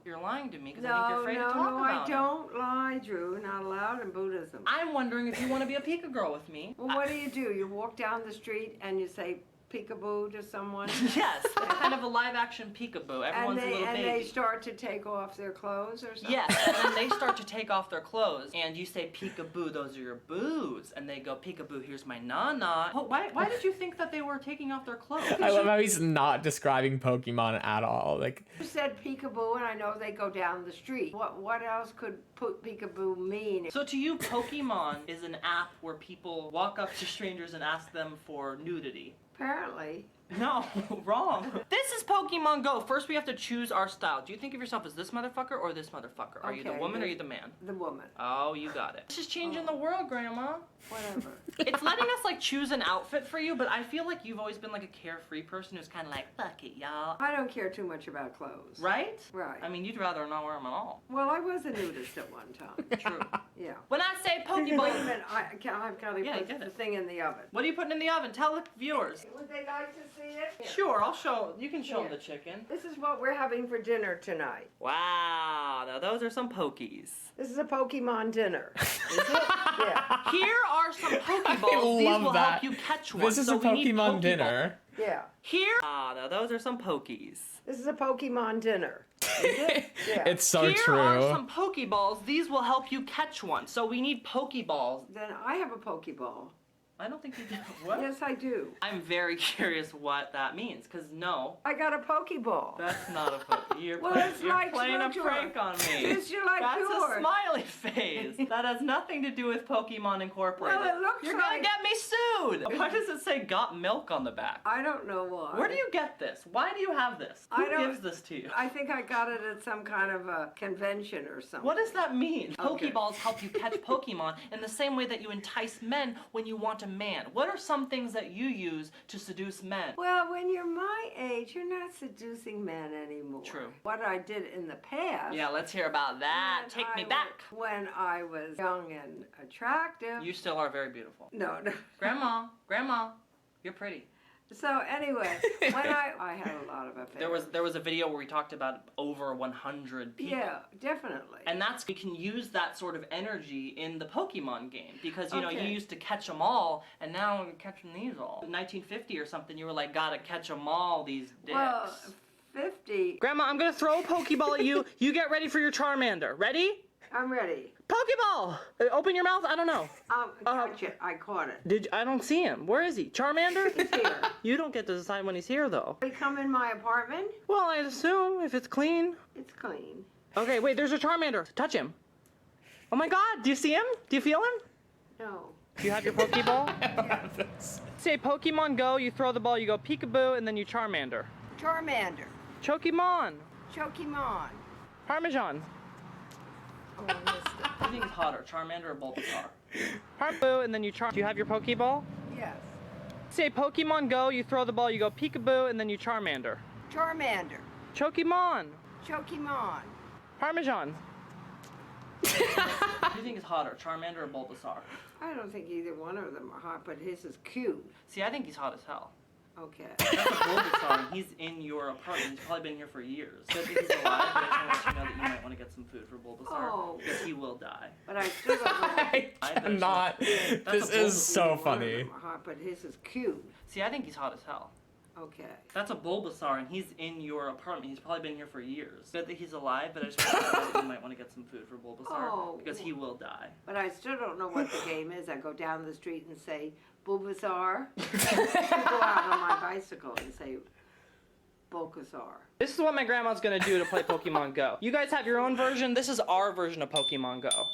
You're lying to me because I No, think you're afraid to talk I about it. don't lie, Drew. Not allowed in Buddhism. I'm wondering if you want to be a Pika girl with me. Well, what do? You walk down the street and you say peekaboo to someone? Yes, kind of a live-action peekaboo. Everyone's a little and baby. they start to take off their clothes or something? Yes, and then they start to take off their clothes, and you say, peekaboo, those are your boos. And they go, peekaboo, here's my na-na. Oh, why did you think that they were taking off their clothes? I love how he's not describing Pokemon at all. Like, You said peekaboo, and I know they go down the street. What else could peekaboo mean? So to you, Pokemon is an app where people walk up to strangers and ask them for nudity. Apparently. No, wrong. This is Pokemon Go. First, we have to choose our style. Do you think of yourself as this motherfucker or this motherfucker? Are you the Okay, woman or are you the man? The woman. Oh, you got it. This is changing the world, Grandma. Whatever. It's letting us, like, choose an outfit for you, but I feel like you've always been, like, a carefree person who's kind of like, fuck it, y'all. I don't care too much about clothes. Right? Right. I mean, you'd rather not wear them at all. Well, I was a nudist at one time. True. Yeah. When I say Wait a Pokeball... minute, I've got to Yeah, put get the it. thing in the oven. What are you putting in the oven? Tell the viewers. Would they like to see it? Sure, I'll show. You can show Here. them the chicken. This is what we're having for dinner tonight. Wow, now those are some Pokies. This is a Pokemon dinner. Is it? Yeah. Here are some Pokeballs. These love will that. help you catch one. this is So a we need Pokemon Pokeball. dinner. Yeah. Here. Now those are some Pokies. This is a Pokemon dinner. Is it? Yeah. It's so Here true. are some Pokeballs. These will help you catch one. So we need Pokeballs. Then I have a Pokeball. I don't think you do. What? Yes, I do. I'm very curious what that means, because no. I got a Pokeball. That's not a Pokeball. You're, Well, it's you're like playing a Splatoon. prank on me. It's you like That's yours. a smiley face. That has nothing to do with Pokemon Incorporated. Well, it looks You're like- gonna get me sued. Why does it say "Got Milk" on the back? I don't know why. Where do you get this? Why do you have this? Who I don't- gives this to you? I think I got it at some kind of a convention or something. What does that mean? Okay. Pokeballs help you catch Pokemon in the same way that you entice men when you want to man? What are some things that you use to seduce men? Well, when you're my age, you're not seducing men anymore. True. What I did in the past. Yeah, let's hear about that. Take me back. When I was young and attractive. You still are very beautiful. No. Grandma, you're pretty. So anyway, when I had a lot of affairs. There was a video where we talked about over 100 people. Yeah, definitely. And we can use that sort of energy in the Pokemon game because you know you Okay. used to catch them all, and now you're catching these all. In 1950 or something, you were like, gotta catch them all, these dicks. Well, 50. Grandma, I'm gonna throw a Pokeball at you. You get ready for your Charmander. Ready? I'm ready. Pokeball! Open your mouth. I don't know. Catch it. I caught it. I don't see him. Where is he? Charmander? He's here. You don't get to decide when he's here, though. He come in my apartment? Well, I'd assume if it's clean. It's clean. Okay, wait. There's a Charmander. Touch him. Oh my God! Do you see him? Do you feel him? No. Do you have your Pokeball? Say Pokemon Go. You throw the ball. You go peekaboo, and then you Charmander. Charmander. Chokemon. Chokemon. Parmesan. Oh, I missed it. What do you think is hotter, Charmander or Bulbasaur? Parmesan, and then you Do you have your Pokeball? Yes. Say Pokemon Go. You throw the ball. You go peekaboo, and then you Charmander. Charmander. Chokemon. Chokemon. Parmesan. What do you think is hotter, Charmander or Bulbasaur? I don't think either one of them are hot, but his is cute. See, I think he's hot as hell. Okay. That's a Bulbasaur, and he's in your apartment. He's probably been here for years. So I think he's alive, but I just want to let you know that you might want to get some food for Bulbasaur. Oh. Because he will die. But I still don't know. I cannot. This is so funny. One of them are hot, but his is cute. See, I think he's hot as hell. Okay. That's a Bulbasaur, and he's in your apartment. He's probably been here for years. Good that he's alive, but I just want to let you know that you might want to get some food for Bulbasaur. Oh. Because he will die. But I still don't know what the game is. I go down the street and say, Bulbasaur. I go out on my bicycle and say, Bulbasaur. This is what my grandma's gonna do to play Pokemon Go. You guys have your own version. This is our version of Pokemon Go.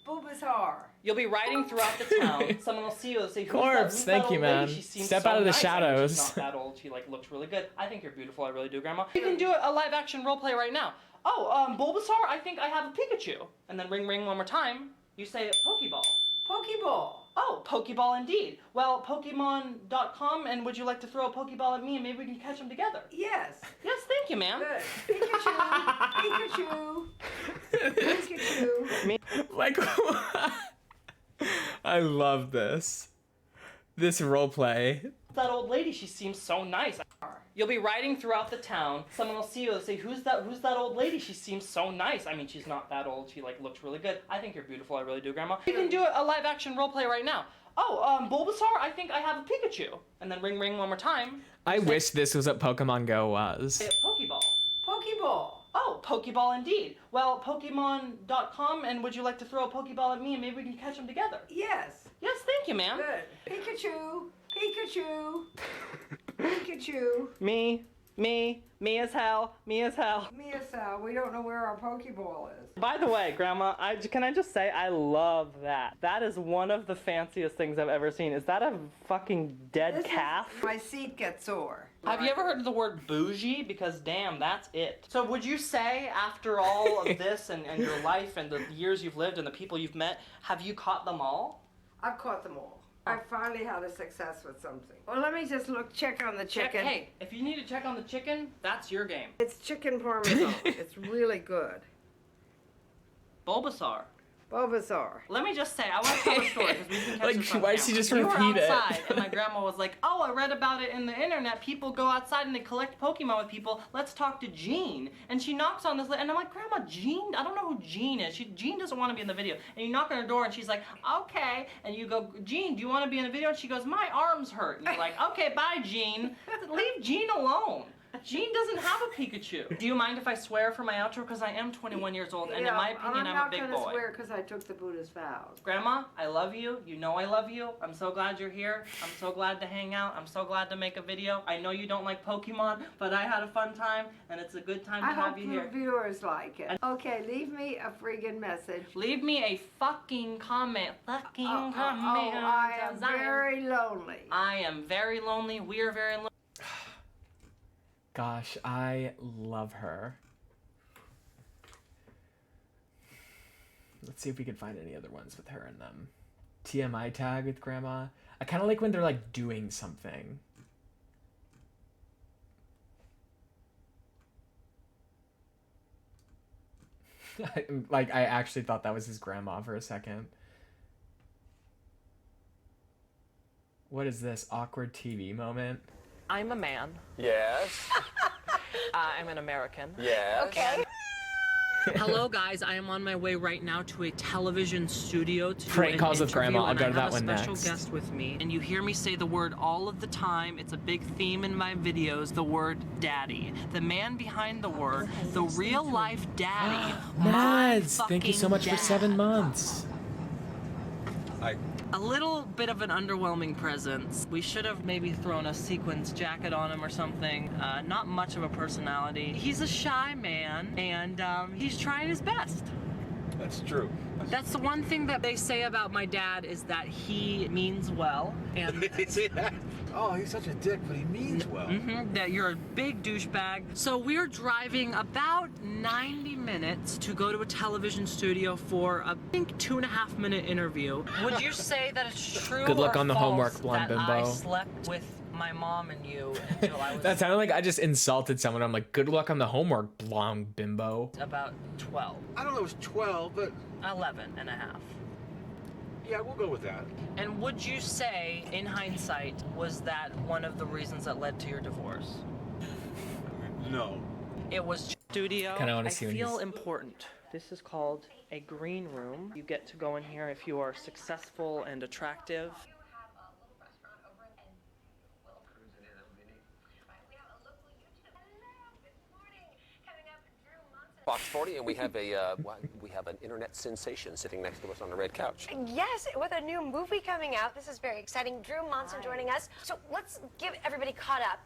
Bulbasaur. You'll be riding throughout the town. Someone will see you and say, who's Corpse, that thank old you, lady? man. She seems Step so out of the nice. I mean, shadows. she's not that old. She looks really good. I think you're beautiful. I really do, Grandma. You can do a live action role play right now. Oh, Bulbasaur, I think I have a Pikachu. And then ring one more time. You say Pokeball. Pokeball. Oh, Pokeball indeed. Well, Pokemon.com, and would you like to throw a Pokeball at me and maybe we can catch them together? Yes. Yes, thank you, ma'am. Good. Pikachu. Pikachu. Pikachu. Me? Like, I love this. This roleplay. That old lady, she seems so nice. You'll be riding throughout the town. Someone will see you and say, who's that old lady? She seems so nice. I mean, she's not that old. She looks really good. I think you're beautiful. I really do, Grandma. You can do a live action role play right now. Oh, Bulbasaur, I think I have a Pikachu. And then ring one more time. I wish this was what Pokemon Go was. Pokeball. Pokeball. Oh, Pokeball indeed. Well, Pokemon.com, and would you like to throw a Pokeball at me and maybe we can catch them together? Yes. Yes, thank you, ma'am. Good. Pikachu. Pikachu. Pikachu. Me as hell. Mia Sal, we don't know where our Pokeball is. By the way, Grandma, can I just say I love that. That is one of the fanciest things I've ever seen. Is that a fucking dead calf? My seat gets sore. Have you ever heard of the word bougie? Because damn, that's it. So would you say, after all of this and your life and the years you've lived and the people you've met, have you caught them all? I've caught them all. I finally had a success with something. Well, let me just check on the chicken. Hey, if you need to check on the chicken, that's your game. It's chicken parmesan. It's really good. Bulbasaur. Bulbasaur. Let me just say, I want to tell a story because we can catch this on why camera. did she just We were repeat it? outside, and my grandma was like, "Oh, I read about it in the internet. People go outside and they collect Pokemon with people. Let's talk to Jean." And she knocks on this, and I'm like, "Grandma, Jean? I don't know who Jean is. Jean doesn't want to be in the video." And you knock on her door, and she's like, "Okay." And you go, "Jean, do you want to be in the video?" And she goes, "My arms hurt." And you're like, "Okay, bye, Jean. Leave Jean alone." Jean doesn't have a Pikachu. Do you mind if I swear for my outro? Because I am 21 years old, and in my opinion, I'm a big boy. I'm not going to swear because I took the Buddha's vows. Grandma, I love you. You know I love you. I'm so glad you're here. I'm so glad to hang out. I'm so glad to make a video. I know you don't like Pokemon, but I had a fun time, and it's a good time to have you here. I hope your viewers like it. Okay, leave me a friggin' message. Leave me a fucking comment. Comment. I am very lonely. I am very lonely. We're very lonely. Gosh, I love her. Let's see if we can find any other ones with her in them. TMI tag with grandma. I kind of like when they're like doing something. Like I actually thought that was his grandma for a second. What is this awkward TV moment? I'm a man. Yes. I'm an American. Yes. Okay. Hello guys, I am on my way right now to a television studio to Prank do an calls with interview, grandma. I'll and go I to have that one a special next. guest with me, and you hear me say the word all of the time. It's a big theme in my videos, the word daddy. The man behind the word, the real life daddy. Mads, thank you so much fucking for 7 months. A little bit of an underwhelming presence. We should have maybe thrown a sequins jacket on him or something. Not much of a personality. He's a shy man, and he's trying his best. That's true. That's the one thing that they say about my dad is that he means well. And They say that? Oh, he's such a dick, but he means well. that you're a big douchebag. So we're driving about 90 minutes to go to a television studio for I think 2.5 minute interview. Would you say that it's true Good luck or on the false homework, blonde that I bimbo. slept with my mom and you until I was That sounded like I just insulted someone. I'm like, good luck on the homework, blonde bimbo. about 12? I don't know, it was 12, but 11 and a half. yeah, we'll go with that. And would you say, in hindsight, was that one of the reasons that led to your divorce? No. It was studio. Kinda wanna I see when feel he's- important. This is called a green room. You get to go in here if you are successful and attractive. Fox 40, and we have an internet sensation sitting next to us on the red couch. Yes, with a new movie coming out. This is very exciting. Drew Monson joining us. So let's give everybody caught up.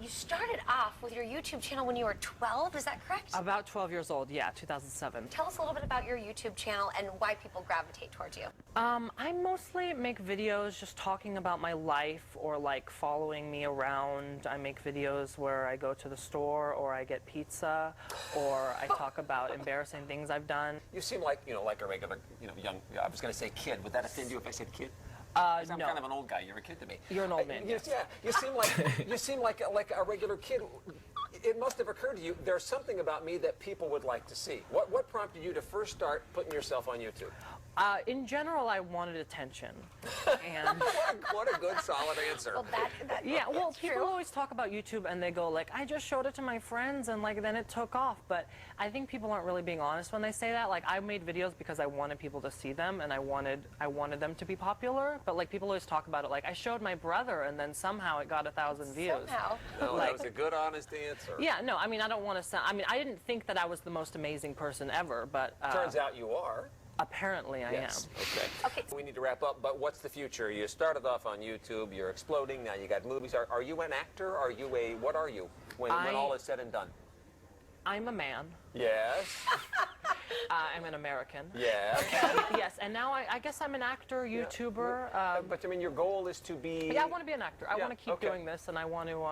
You started off with your YouTube channel when you were 12, is that correct? About 12 years old, yeah, 2007. Tell us a little bit about your YouTube channel and why people gravitate towards you. I mostly make videos just talking about my life or like following me around. I make videos where I go to the store or I get pizza or I talk about embarrassing things I've done. You seem like, like a regular, young, I was going to say kid. Would that offend you if I said kid? 'Cause I'm no. kind of an old guy. You're a kid to me. You're an old man. Yeah, you seem like a regular kid. It must have occurred to you. There's something about me that people would like to see. What prompted you to first start putting yourself on YouTube? In general, I wanted attention. And what a good, solid answer. Well, yeah, well, that's people true. always talk about YouTube and they go like, I just showed it to my friends and like then it took off. But I think people aren't really being honest when they say that. Like I made videos because I wanted people to see them and I wanted them to be popular. But like people always talk about it like I showed my brother and then somehow it got 1,000 views. Somehow. No, that was a good, honest answer. Yeah, no, I mean I don't want to sound. I mean I didn't think that I was the most amazing person ever, but Turns out you are. Apparently I am. Okay. We need to wrap up, but what's the future? You started off on YouTube, you're exploding, now you got movies. Are you an actor? What are you when all is said and done? I'm a man. Yes. I'm an American. Yes. Yes, and now I guess I'm an actor, YouTuber. But I mean, your goal is to be... Yeah, I want to be an actor. I Yeah, want to keep okay. doing this, and I want to,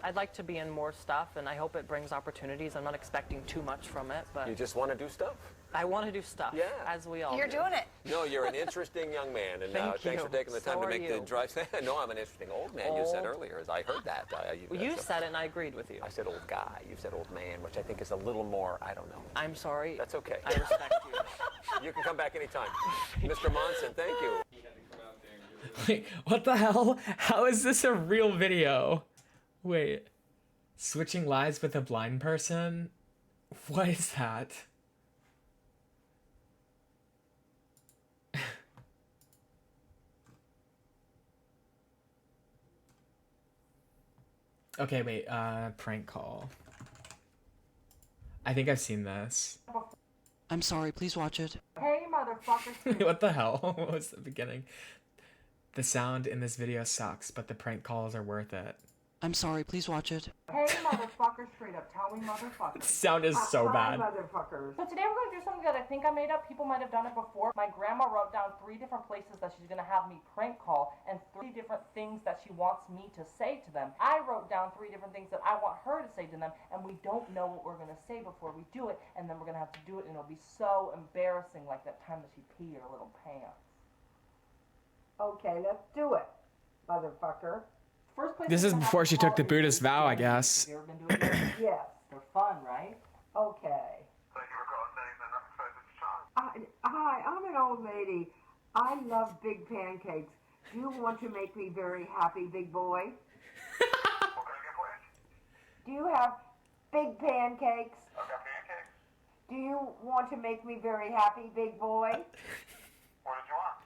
I'd like to be in more stuff, and I hope it brings opportunities. I'm not expecting too much from it, but... You just want to do stuff? I want to do stuff, Yeah. as we all You're do. doing it. No, you're an interesting young man, and Thank thanks you. for taking the time So to are make the you. drive. No, I'm an interesting old man, you said Old. earlier. As I heard that. You said it, and I agreed with you. I said old guy. You said old man, which I think is a little more, I don't know. I'm sorry. That's okay. I respect you. You can come back anytime. Mr. Monson, thank you. Wait, what the hell? How is this a real video? Wait. Switching lives with a blind person? What is that? Okay, wait, prank call. I think I've seen this. I'm sorry, please watch it. Hey, motherfucker. What the hell? What was the beginning? The sound in this video sucks, but the prank calls are worth it. I'm sorry, please watch it. Hey, motherfucker, straight up. Tell me, motherfucker. The sound is so bad. Motherfuckers. So today we're going to do something that I think I made up. People might have done it before. My grandma wrote down 3 different places that she's going to have me prank call, and 3 different things that she wants me to say to them. I wrote down 3 different things that I want her to say to them, and we don't know what we're going to say before we do it, and then we're going to have to do it, and it'll be so embarrassing, like that time that she peed her little pants. Okay, let's do it, motherfucker. First place This is we're gonna before have she to took call the is Buddhist vow, I Have guess. you ever been doing those? Yes. They're fun, right? Okay. Hi, I'm an old lady. I love big pancakes. Do you want to make me very happy, big boy? Do you have big pancakes? Do you want to make me very happy, big boy? What did you want?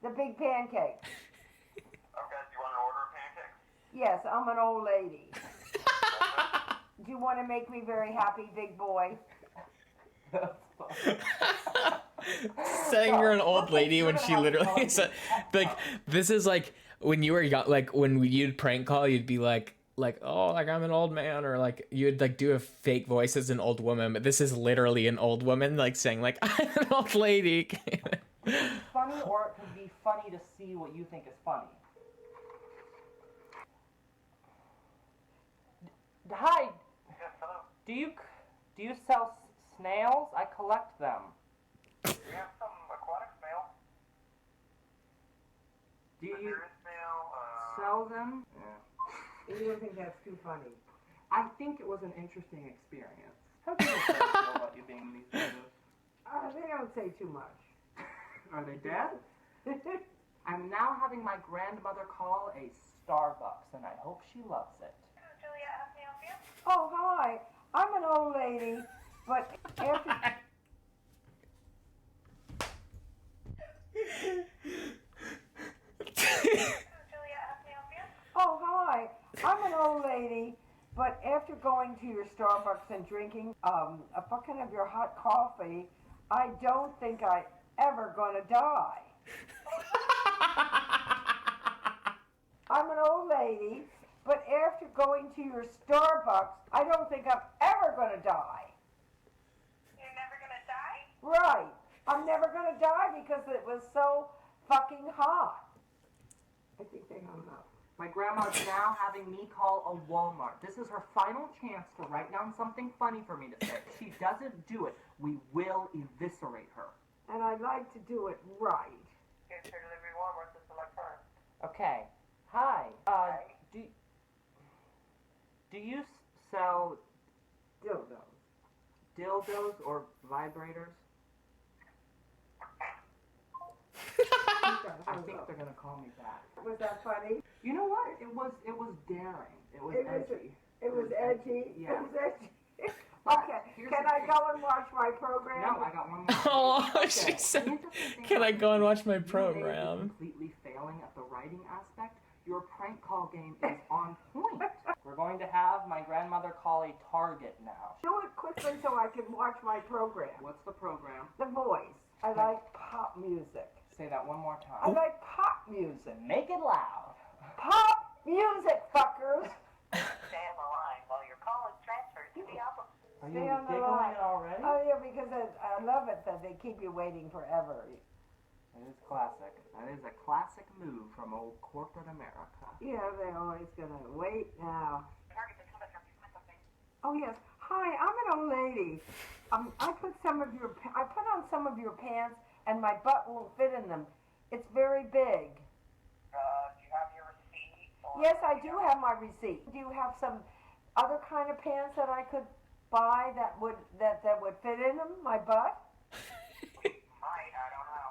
The big pancakes. Okay, do you want to order pancakes? Yes, I'm an old lady. Do you want to make me very happy, big boy? Saying you're an old lady when she literally said, like, this is like when you were young, like when you'd prank call, you'd be like, oh, like I'm an old man, or like you'd like do a fake voice as an old woman, but this is literally an old woman like saying like I'm an old lady. Funny, or it could be funny to see what you think is funny. Hi. Yes, hello. Do you sell snails? I collect them. We have some aquatic snail. Do you snail, sell them? You don't think that's too funny? I think it was an interesting experience. How do you feel about you being in these videos? They don't say too much. Are they dead? I'm now having my grandmother call a Starbucks, and I hope she loves it. Oh, hi. I'm an old lady, but after... Oh, hi. I'm an old lady, but after going to your Starbucks and drinking a bucket of your hot coffee, I don't think I ever gonna die. I'm an old lady, but after going to your Starbucks, I don't think I'm ever gonna die. You're never gonna die? Right. I'm never gonna die because it was so fucking hot. I think they hung up. My grandma's now having me call a Walmart. This is her final chance to write down something funny for me to say. If she doesn't do it, we will eviscerate her. And I'd like to do it right. Here's your delivery Walmart, this is electronic. Okay. Hi. Do you sell dildos or vibrators? I think they're gonna call me back. Was that funny? You know what? It was daring. It was edgy. It was edgy? Yeah. It was edgy. Okay, can I go and watch my program? No, I got one more. Oh, Okay. she said, The interesting thing can I about go and this watch my is you may be program? completely failing at the writing aspect. Your prank call game is on point. We're going to have my grandmother call a Target now. Do it quickly so I can watch my program. What's the program? The Voice. I like pop music. Say that one more I time. like pop music. Make it loud. Pop music, fuckers. Stay on the line while your call is transferred to the operator. Are Stay you on the giggling line. already? Oh yeah, because I love it that they keep you waiting forever. It is classic. That is a classic move from old corporate America. Yeah, they're always gonna wait now. Oh yes. Hi, I'm an old lady. I put on some of your pants, and my butt won't fit in them. It's very big. Do you have your receipt? Yes, I do have my receipt. Do you have some other kind of pants that I could buy that would fit in them? My butt? I don't know.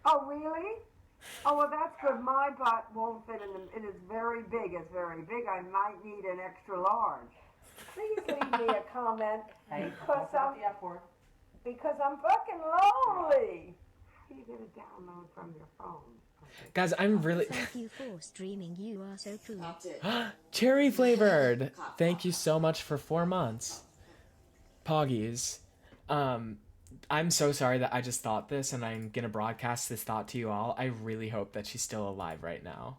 Oh really? Oh well, that's good. My butt won't fit in them. It is very big. It's very big. I might need an extra large. Please leave me a comment Hey, because don't forget the F word. because I'm fucking lonely. How are you gonna download from your phone? Guys, I'm really Thank you for streaming. You are so cool. cherry flavored. Thank you so much for 4 months. Poggies. I'm so sorry that I just thought this and I'm gonna broadcast this thought to you all. I really hope that she's still alive right now.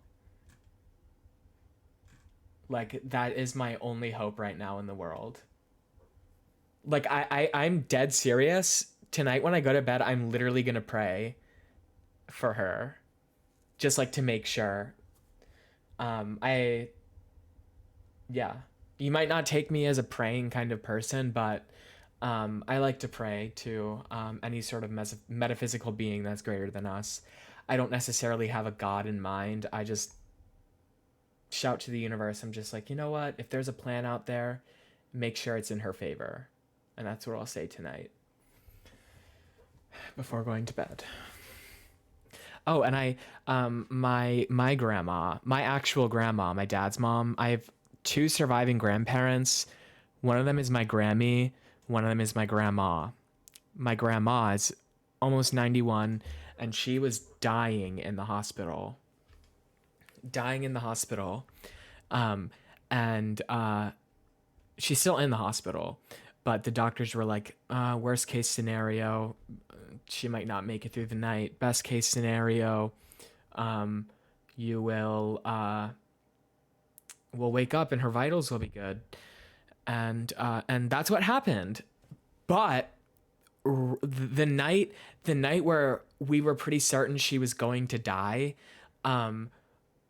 Like, that is my only hope right now in the world. Like, I'm dead serious. Tonight when I go to bed, I'm literally gonna pray for her. Just, like, to make sure. Yeah, you might not take me as a praying kind of person, but I like to pray to any sort of metaphysical being that's greater than us. I don't necessarily have a God in mind. I just shout to the universe. I'm just like, you know what? If there's a plan out there, make sure it's in her favor. And that's what I'll say tonight before going to bed. Oh, and my grandma, my actual grandma, my dad's mom, I have 2 surviving grandparents. One of them is my Grammy. One of them is my grandma. My grandma is almost 91, and she was dying in the hospital. And she's still in the hospital, but the doctors were like, worst case scenario, she might not make it through the night. Best case scenario, you will wake up and her vitals will be good. And that's what happened. But the night where we were pretty certain she was going to die, and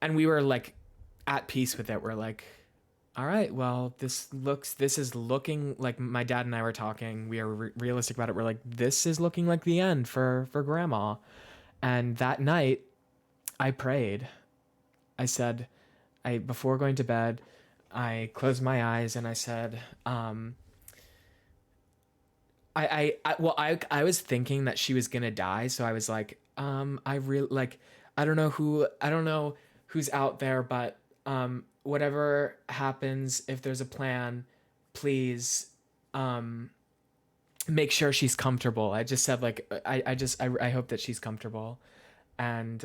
we were like at peace with it. We're like, all right, well, this is looking like, my dad and I were talking. We are realistic about it. We're like, this is looking like the end for grandma. And that night I prayed. I said, before going to bed, I closed my eyes and I said, I was thinking that she was gonna die, so I was like, I don't know who's out there, but whatever happens, if there's a plan, please make sure she's comfortable. I just said, like, I hope that she's comfortable. And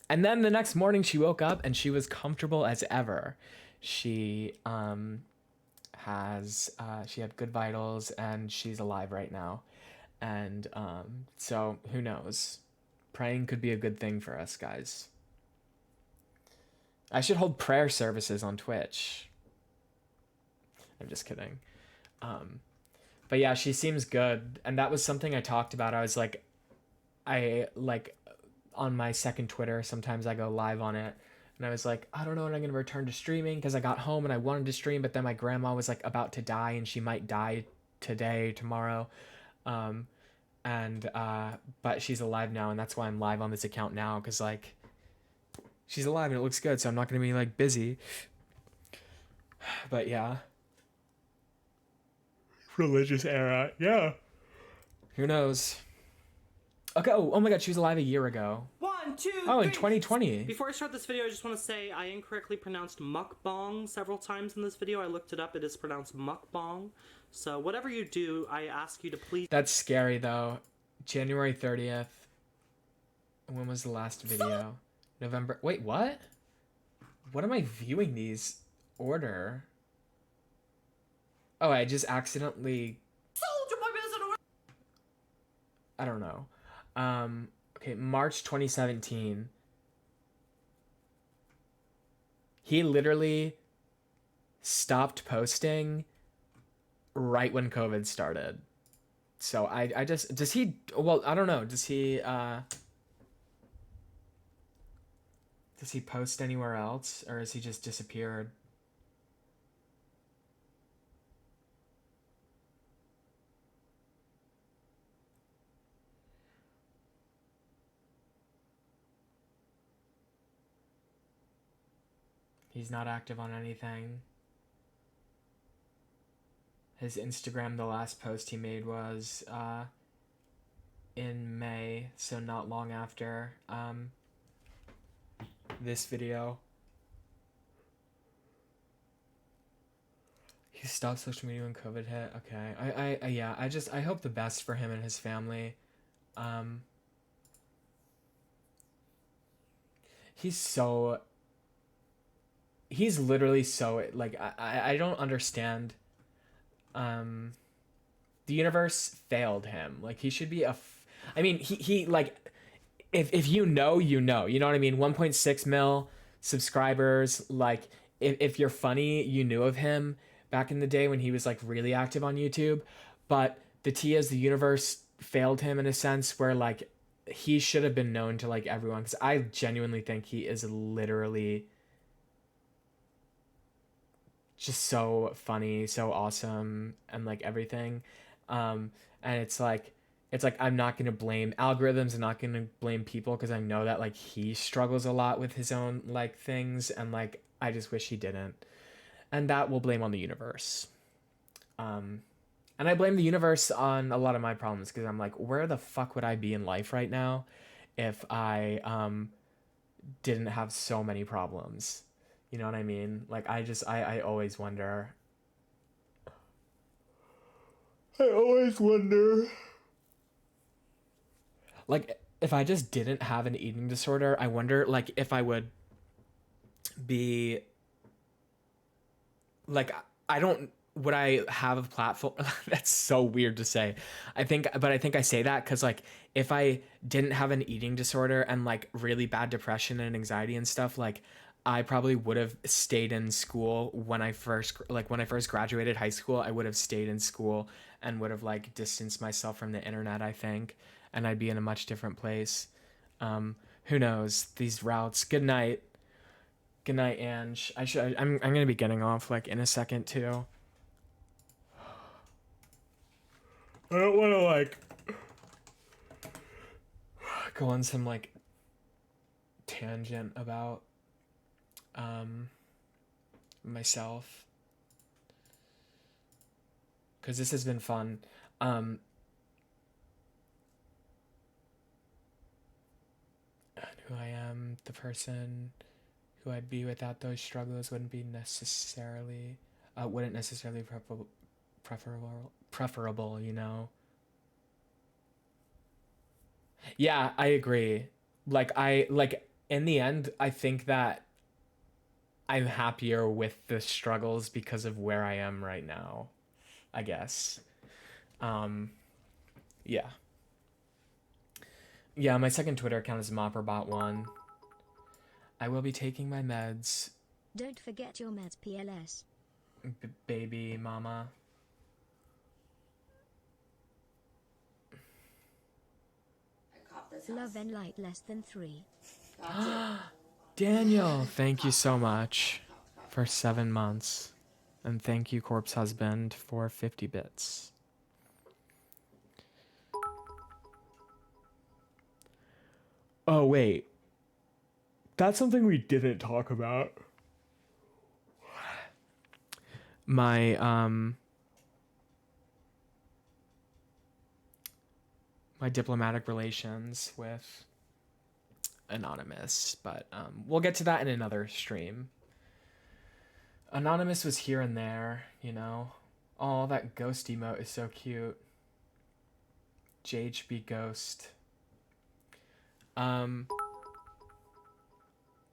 then the next morning she woke up and she was comfortable as ever. She had good vitals and she's alive right now. And so who knows? Praying could be a good thing for us, guys. I should hold prayer services on Twitch. I'm just kidding. But yeah, she seems good. And that was something I talked about. I was like, on my second Twitter, sometimes I go live on it. And I was like, I don't know when I'm going to return to streaming, because I got home and I wanted to stream, but then my grandma was like about to die and she might die today, tomorrow. But she's alive now, and that's why I'm live on this account now, because like, she's alive and it looks good, so I'm not going to be like busy. But yeah. Religious era. Yeah. Who knows? Okay, oh my god, she was alive a year ago. 1, 2, Oh, in 3. 2020. Before I start this video, I just want to say I incorrectly pronounced mukbang several times in this video. I looked it up. It is pronounced mukbang. So whatever you do, I ask you to please... That's scary, though. January 30th. When was the last video? November... Wait, what? What am I viewing these? Order? Oh, I just accidentally... I don't know. Okay, March 2017. He literally stopped posting right when COVID started. So I just, does he, well, I don't know. Does he post anywhere else, or has he just disappeared? He's not active on anything. His Instagram, the last post he made was in May, so not long after this video. He stopped social media when COVID hit. Okay, yeah, I hope the best for him and his family. He's literally so, like, I don't understand. The universe failed him. Like, he should be I mean, he like, if you know, you know what I mean? 1.6 mil subscribers. Like, if you're funny, you knew of him back in the day when he was like really active on YouTube. But the universe failed him in a sense where, like, he should have been known to like everyone, because I genuinely think he is literally just so funny, so awesome, and like everything. And it's like I'm not gonna blame algorithms, I'm not gonna blame people, because I know that like he struggles a lot with his own like things, and like I just wish he didn't. And that will blame on the universe. And I blame the universe on a lot of my problems, because I'm like, where the fuck would I be in life right now if I didn't have so many problems? You know what I mean? Like, I always wonder. I always wonder. Like, if I just didn't have an eating disorder, I wonder, like, if I would be, like, would I have a platform? That's so weird to say. I think I say that because, like, if I didn't have an eating disorder and like really bad depression and anxiety and stuff, like, I probably would have stayed in school when I first graduated high school. I would have stayed in school and would have like distanced myself from the internet, I think, and I'd be in a much different place. Who knows? These routes. Good night. Good night, Ange. I'm gonna be getting off like in a second too. I don't want to like go on some like tangent about myself, because this has been fun. Who I am, the person who I'd be without those struggles wouldn't necessarily preferable, you know. Yeah, I agree. Like in the end, I think that I'm happier with the struggles because of where I am right now, I guess. Yeah. Yeah, my second Twitter account is MopperBot1. I will be taking my meds. Don't forget your meds, PLS. Baby mama. Love and light less than 3. Daniel, thank you so much for 7 months. And thank you, Corpse Husband, for 50 bits. Oh, wait. That's something we didn't talk about. My, my diplomatic relations with Anonymous, but we'll get to that in another stream. Anonymous was here and there, you know. Oh, that ghost emote is so cute. JHB Ghost.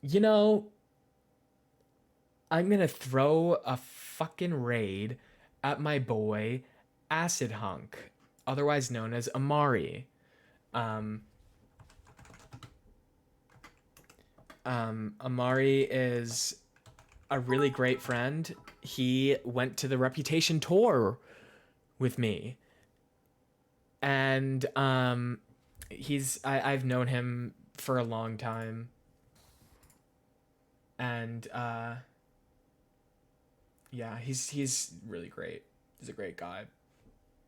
You know, I'm gonna throw a fucking raid at my boy Acid Hunk, otherwise known as Amari. Amari is a really great friend. He went to the Reputation tour with me. And I've known him for a long time. And yeah, he's really great. He's a great guy.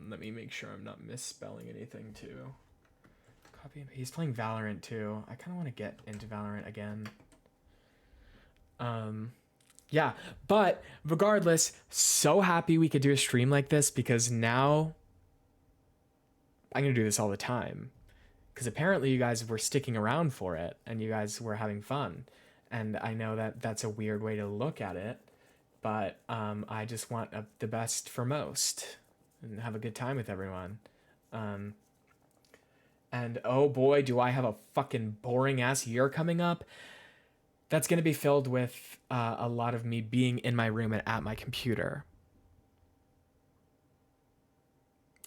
Let me make sure I'm not misspelling anything too. Copy. He's playing Valorant too. I kind of want to get into Valorant again. Yeah, but regardless, so happy we could do a stream like this, because now I'm gonna do this all the time. Because apparently you guys were sticking around for it and you guys were having fun. And I know that that's a weird way to look at it, but I just want the best for most and have a good time with everyone. And oh boy, do I have a fucking boring ass year coming up. That's going to be filled with a lot of me being in my room and at my computer.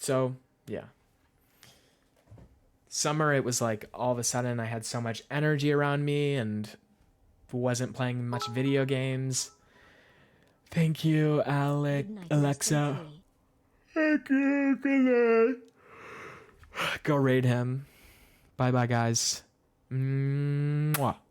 So, yeah. Summer, it was like all of a sudden I had so much energy around me and wasn't playing much video games. Thank you, Alexa. Thank you. Good night. Go raid him. Bye. Bye bye, guys. Mwah.